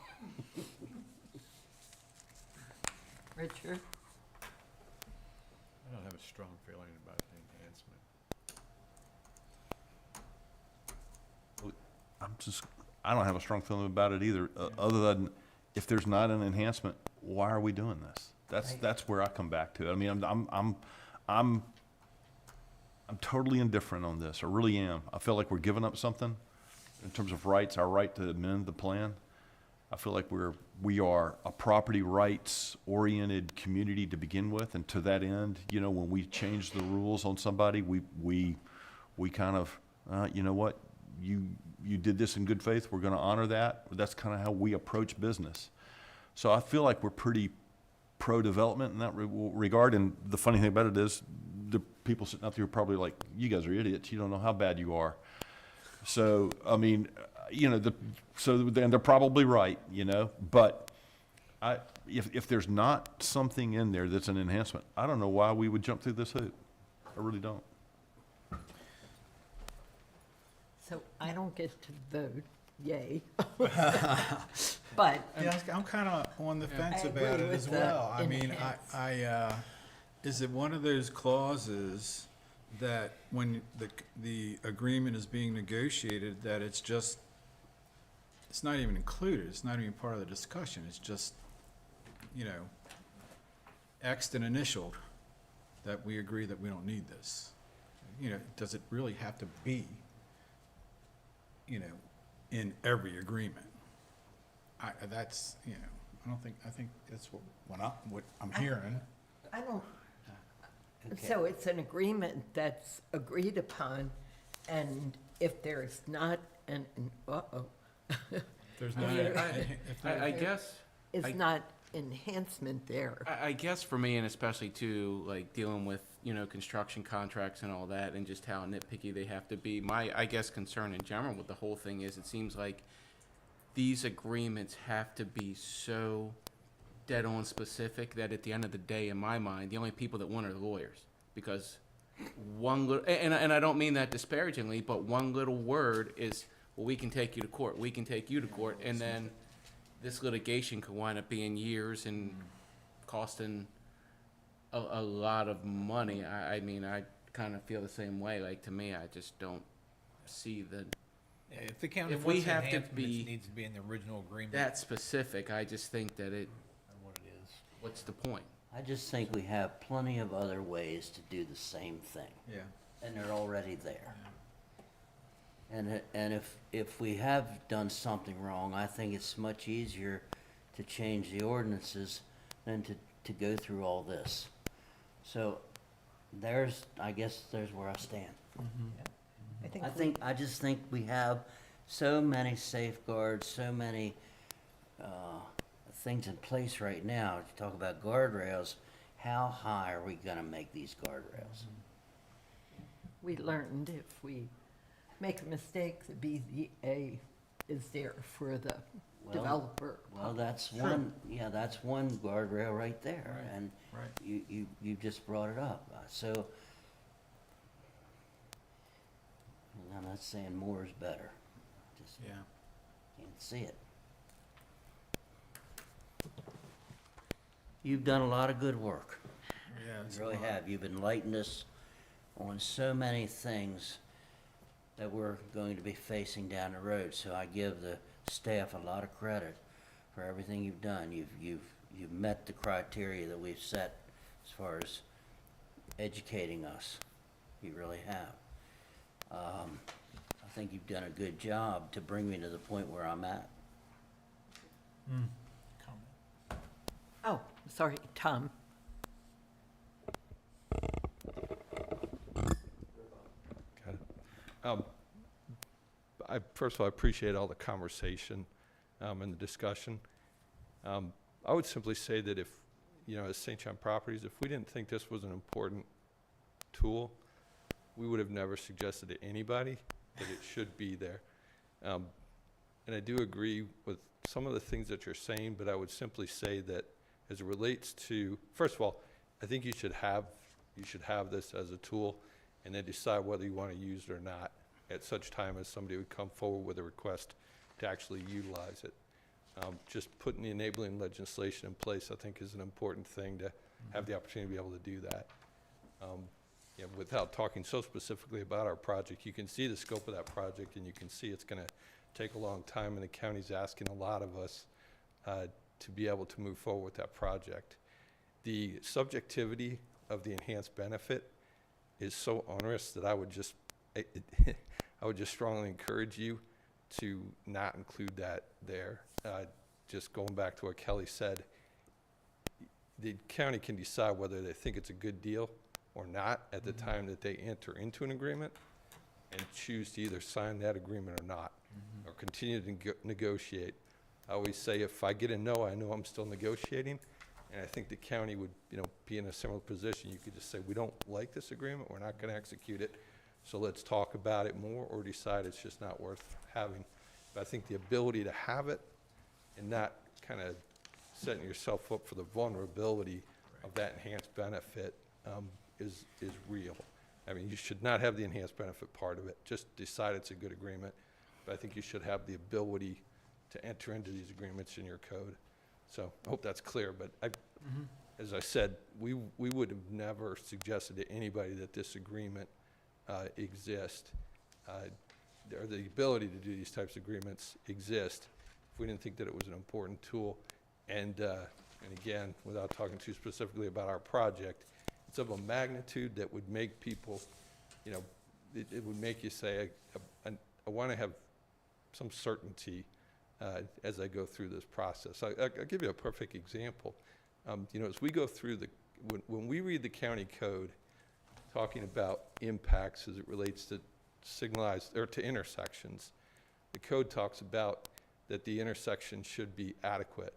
Richard? I don't have a strong feeling about the enhancement. I don't have a strong feeling about it either, other than if there's not an enhancement, why are we doing this? That's where I come back to. I mean, I'm totally indifferent on this. I really am. I feel like we're giving up something in terms of rights, our right to amend the plan. I feel like we are a property rights-oriented community to begin with, and to that end, you know, when we change the rules on somebody, we kind of, you know what, you did this in good faith, we're gonna honor that. That's kind of how we approach business. So I feel like we're pretty pro-development in that regard, and the funny thing about it is, the people sitting out there are probably like, you guys are idiots, you don't know how bad you are. So, I mean, you know, and they're probably right, you know, but if there's not something in there that's an enhancement, I don't know why we would jump through this hoop. I really don't. So I don't get to vote, yay. But. Yeah, I'm kind of on the fence I about agree it with as the well. I mean, enhance. is it one of those clauses that when the agreement is being negotiated, that it's not even included, it's not even part of the discussion, it's just, you know, X'd and initialed that we agree that we don't need this? You know, does it really have to be, you know, in every agreement? That's, you know, I think that's what I'm hearing. I don't, so it's an agreement that's agreed upon, and if there's not There's not, I guess. it's not enhancement there. I guess for me, and especially too, like dealing with, you know, construction contracts and all that, and just how nitpicky they have to be. My, I guess, concern in general with the whole thing is, it seems like these agreements have to be so dead on specific that at the end of the day, in my mind, the only people that win are the lawyers, because one little, and I don't mean that disparagingly, but one little word is, well, we can take you to court, we can take you to court, and then this litigation could wind up being years and costing a lot of money. I mean, I kind of feel the same way. Like, to me, I just don't see the, Yeah, if the county if we wants have to enhancements, be it needs to be in the original agreement. that specific. I just think that it, What it is. what's the point? I just think we have plenty of other ways to do the same thing, yeah. and they're already there. And if we have done something wrong, I think it's much easier to change the ordinances than to go through all this. So I guess there's where I stand. I just think we have so many safeguards, so many things in place right now. To talk about guardrails, how high are we gonna make these guardrails? We learned if we make a mistake, the BZA is there for the developer. Well, that's one, yeah, that's one guardrail right there, and you just brought it up. So, I'm not saying more is better, just Yeah. can't see it. You've done a lot of good work. Yeah, You really have. You've enlightened us on so many things that we're going to be facing down the road. So I give the staff a lot of credit for everything you've done. You've met the criteria that we've set as far as educating us. You really have. I think you've done a good job to bring me to the point where I'm at. Oh, sorry, Tom. First of all, I appreciate all the conversation and the discussion. I would simply say that if, you know, as St. John Properties, if we didn't think this was an important tool, we would have never suggested to anybody that it should be there. And I do agree with some of the things that you're saying, but I would simply say that as it relates to, first of all, I think you should have this as a tool and then decide whether you want to use it or not at such time as somebody would come forward with a request to actually utilize it. Just putting the enabling legislation in place, I think, is an important thing to have the opportunity to be able to do that. You know, without talking so specifically about our project, you can see the scope of that project, and you can see it's going to take a long time, and the county's asking a lot of us to be able to move forward with that project. The subjectivity of the enhanced benefit is so onerous that I would just strongly encourage you to not include that there. just going back to what Kelly said, the county can decide whether they think it's a good deal or not at the time that they enter into an agreement, and choose to either sign that agreement or not, or continue to negotiate. I always say, if I get a no, I know I'm still negotiating, and I think the county would, be in a similar position. You could just say, we don't like this agreement, we're not gonna execute it, so let's talk about it more, or decide it's just not worth having. But I think the ability to have it and not kind of setting yourself up for the vulnerability of that enhanced benefit is real. I mean, you should not have the enhanced benefit part of it, just decide it's a good agreement. But I think you should have the ability to enter into these agreements in your code. So I hope that's clear, but as I said, we would have never suggested to anybody that this agreement exist. Or the ability to do these types of agreements exist if we didn't think that it was an important tool. And again, without talking too specifically about our project, it's of a magnitude that would make people, it would make you say, I want to have some certainty as I go through this process. I'll give you a perfect example. As we go through when we read the county code talking about impacts as it relates to signalized, or to intersections, the code talks about that the intersection should be adequate.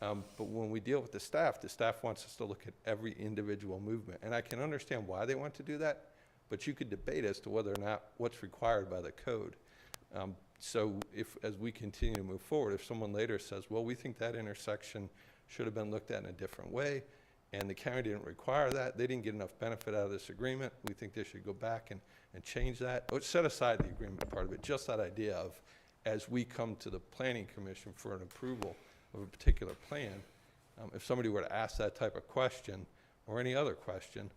But when we deal with the staff wants us to look at every individual movement. And I can understand why they want to do that, but you could debate as to whether or not what's required by the code. So as we continue to move forward, if someone later says, well, we think that intersection should have been looked at in a different way, and the county didn't require that, they didn't get enough benefit out of this agreement, we think they should go back and change that. Or set aside the agreement part of it, just that idea of, as we come to the planning commission for an approval of a particular plan, if somebody were to ask that type of question, or any other question,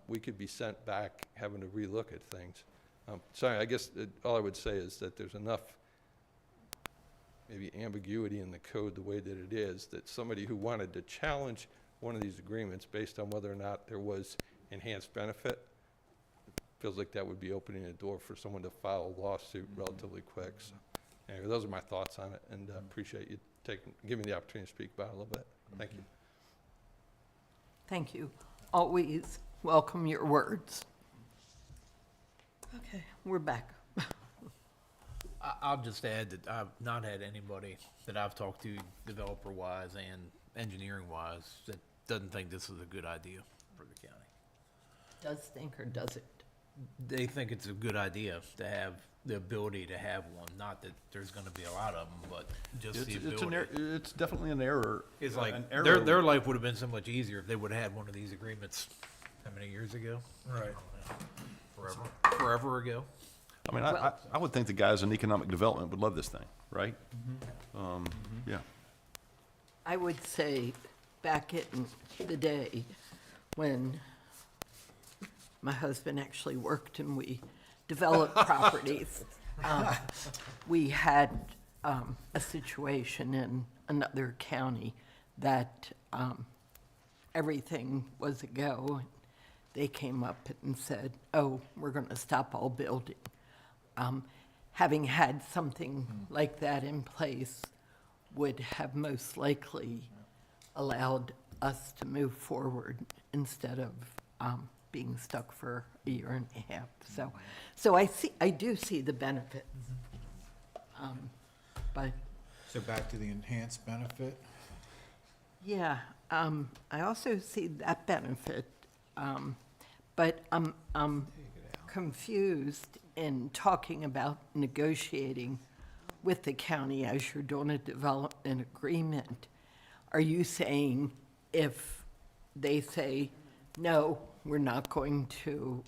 we could be sent back having to relook at things. Sorry, I guess all I would say is that there's enough maybe ambiguity in the code the way that it is, that somebody who wanted to challenge one of these agreements based on whether or not there was enhanced benefit, feels like that would be opening a door for someone to file a lawsuit relatively quick. So anyway, those are my thoughts on it, and appreciate you giving me the opportunity to speak about it a little bit. Thank you. Thank you. Always welcome your words. Okay, we're back. I'll just add that I've not had anybody that I've talked to, developer-wise and engineering-wise, that doesn't think this is a good idea for the county. Does think or does it? They think it's a good idea to have the ability to have one. Not that there's gonna be a lot of them, but just the ability. It's definitely an error. It's like, an error. their life would have been so much easier if they would have had one of these agreements, how many years ago? Right. Forever ago. I mean, I would think the guys in economic development would love this thing, right? Yeah. I would say back in the day when my husband actually worked and we developed properties, we had a situation in another county that everything was a go. They came up and said, oh, we're going to stop all building. Having had something like that in place would have most likely allowed us to move forward instead of being stuck for a year and a half. So I do see the benefits. But So back to the enhanced benefit? yeah, I also see that benefit, but I'm confused in talking about negotiating with the county as you're doing a development agreement. Are you saying if they say, no, we're not going to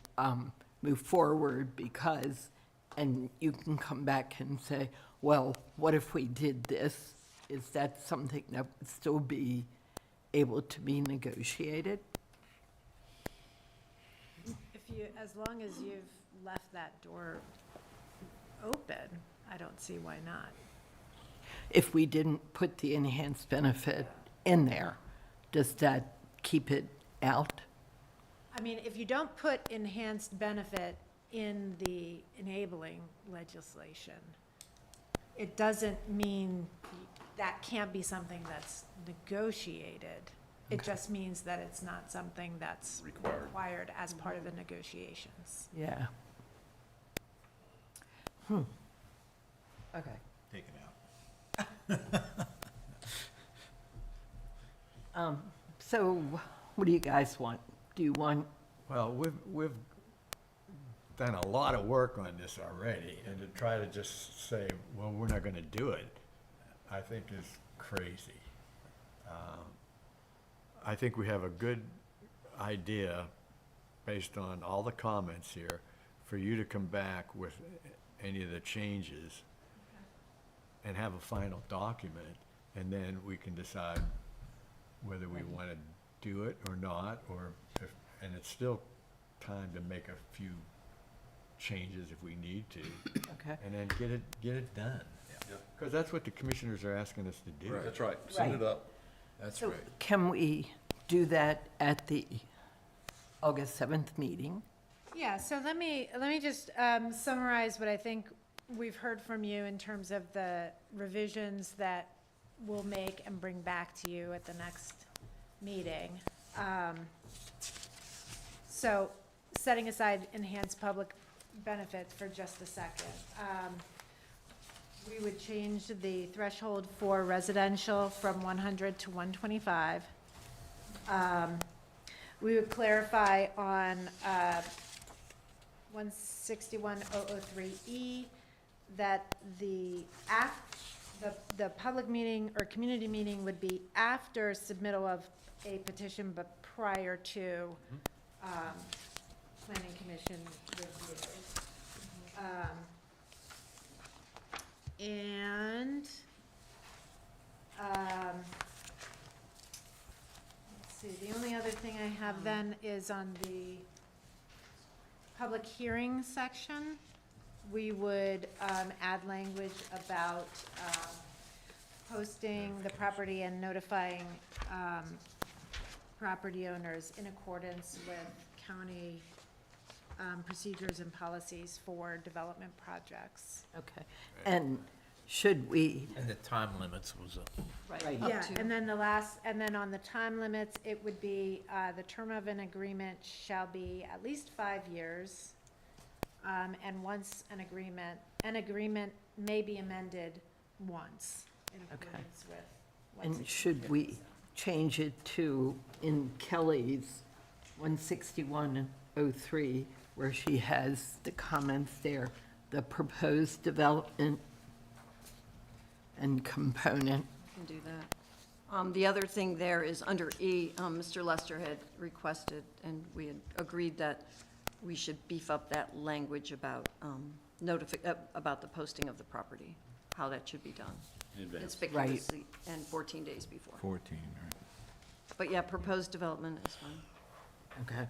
move forward because, and you can come back and say, well, what if we did this? Is that something that would still be able to be negotiated? As long as you've left that door open, I don't see why not. If we didn't put the enhanced benefit in there, does that keep it out? I mean, if you don't put enhanced benefit in the enabling legislation, it doesn't mean that can't be something that's negotiated. It just means that it's not something that's required as part of the negotiations. Yeah. Okay. Take it out. So what do you guys want? Do you want, Well, we've done a lot of work on this already, and to try to just say, well, we're not gonna do it, I think is crazy. I think we have a good idea, based on all the comments here, for you to come back with any of the changes and have a final document, and then we can decide whether we want to do it or not, or if, and it's still time to make a few changes if we need to. Okay. And then get it done. Because that's what the commissioners are asking us to do. That's right. Send it up. That's so right. can we do that at the August 7th meeting? Yeah, so let me just summarize what I think we've heard from you in terms of the revisions that we'll make and bring back to you at the next meeting. So setting aside enhanced public benefits for just a second. We would change the threshold for residential from 100 to 125. We would clarify on 161.003E that the public meeting or community meeting would be after submittal of a petition, but prior to planning commission review. And let's see, the only other thing I have then is on the public hearing section. We would add language about posting the property and notifying property owners in accordance with county procedures and policies for development projects. Okay. And should we, And the time limits was a. right, Yeah, and then on the time limits, it would be, the term of an agreement shall be at least 5 years. And once an agreement may be amended once in accordance with. what's and should we change it to, in Kelly's 161.03, where she has the comments there, the proposed development and component? Can do that. The other thing there is under E, Mr. Lester had requested, and we had agreed that we should beef up that language about about the posting of the property, how that should be done. Conspicuously and 14 days before. 14, right. But yeah, proposed development is fine. Okay.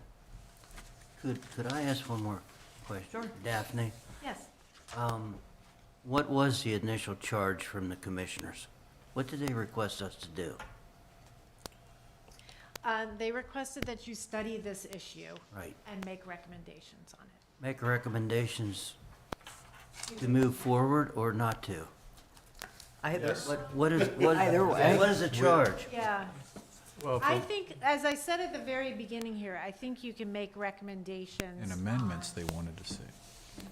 Could I ask one more question? Sure. Daphne, Yes. what was the initial charge from the commissioners? What did they request us to do? They requested that you study this issue. Right. And make recommendations on it. Make recommendations to move forward or not to? Either, What is Either way. What is the charge? Yeah. Well, I think, as I said at the very beginning here, I think you can make recommendations. And amendments they wanted to see.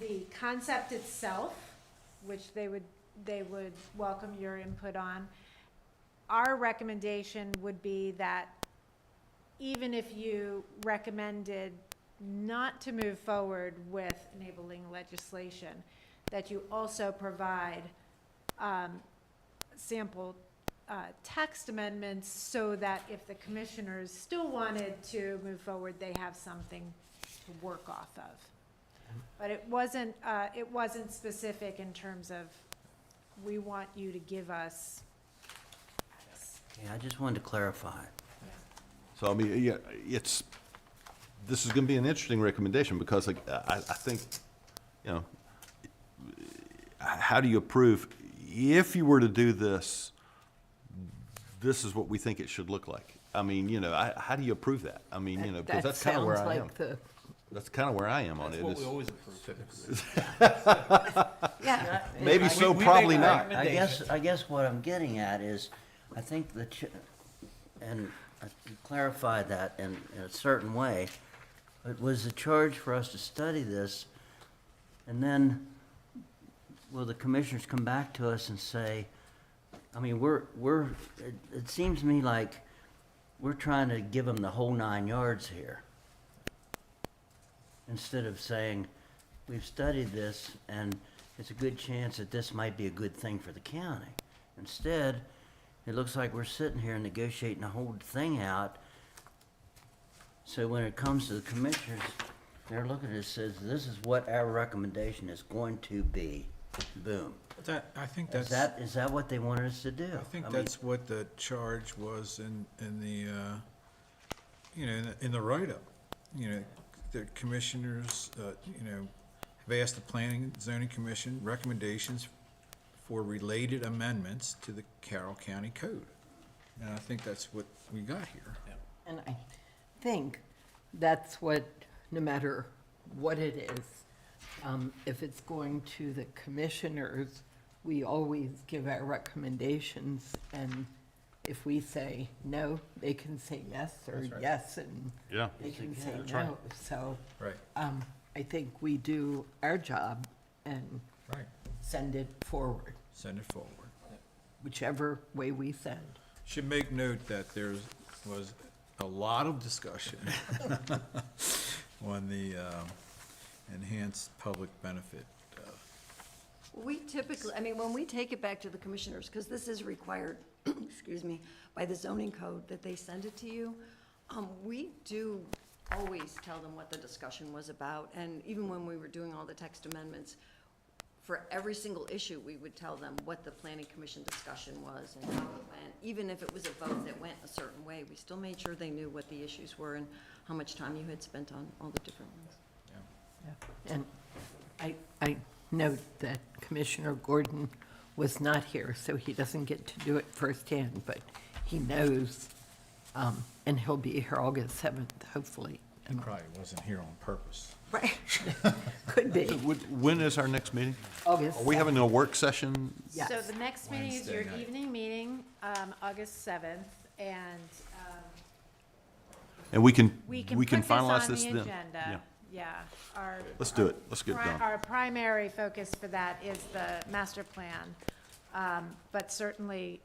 The concept itself, which they would welcome your input on. Our recommendation would be that even if you recommended not to move forward with enabling legislation, that you also provide sample text amendments so that if the commissioners still wanted to move forward, they have something to work off of. But it wasn't specific in terms of, we want you to give us this. Yeah, I just wanted to clarify. So, I mean, yeah, this is gonna be an interesting recommendation, because like, I think, you know, how do you approve, if you were to do this, this is what we think it should look like? I mean, you know, how do you approve that? I mean, you know, because that's kind of where I am. That's kind of where I am on it. That's what we is- always approve. Yeah. Maybe so, probably not. I guess what I'm getting at is, I think and I clarified that in a certain way, it was a charge for us to study this, and then will the commissioners come back to us and say, I mean, it seems to me like we're trying to give them the whole 9 yards here. Instead of saying, we've studied this and it's a good chance that this might be a good thing for the county. Instead, it looks like we're sitting here negotiating the whole thing out. So when it comes to the commissioners, they're looking at it and says, this is what our recommendation is going to be. Boom. I think Is that what they wanted us to do? I think mean, that's what the charge was in the, in the write-up. The commissioners, have asked the Planning and Zoning Commission recommendations for related amendments to the Carroll County Code. And I think that's what we got here. And I think that's what, no matter what it is, if it's going to the commissioners, we always give our recommendations, and if we say no, they can say yes, or yes, and Yeah. they can say That's right. no. So, Right. I think we do our job and Right. send it forward, Send it forward. whichever way we send. Should make note that there was a lot of discussion on the enhanced public benefit. We typically, I mean, when we take it back to the commissioners, because this is required, excuse me, by the zoning code that they send it to you, we do always tell them what the discussion was about. And even when we were doing all the text amendments, for every single issue, we would tell them what the planning commission discussion was and how it went. Even if it was a vote that went a certain way, we still made sure they knew what the issues were and how much time you had spent on all the different ones. And I note that Commissioner Gordon was not here, so he doesn't get to do it firsthand, but he knows, and he'll be here August 7th, hopefully. He probably wasn't here on purpose. Right, could be. When is our next meeting? August Are we having a work session? Yes. So the next meeting is your Wednesday night. evening meeting, August 7th, and And we can we can finalize put this this on then? the agenda. Yeah. Our- Let's do it. Let's get it Pri- done. Our primary focus for that is the master plan. But certainly,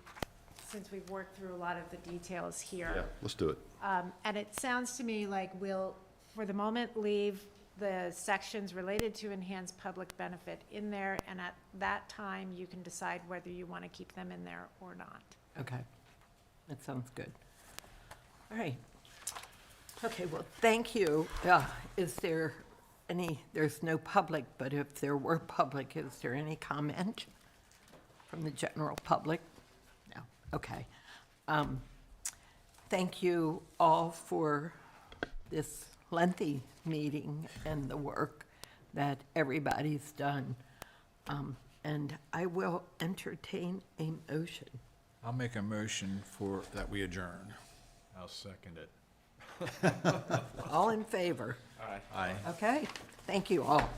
since we've worked through a lot of the details here. Yeah, let's do it. And it sounds to me like we'll, for the moment, leave the sections related to enhanced public benefit in there, and at that time, you can decide whether you want to keep them in there or not. Okay, that sounds good. All right. Okay, well, thank you. Is there there's no public, but if there were public, is there any comment from the general public? No, okay. Thank you all for this lengthy meeting and the work that everybody's done. And I will entertain a motion. I'll make a motion that we adjourn. I'll second it. All in favor? Aye. Okay, thank you all.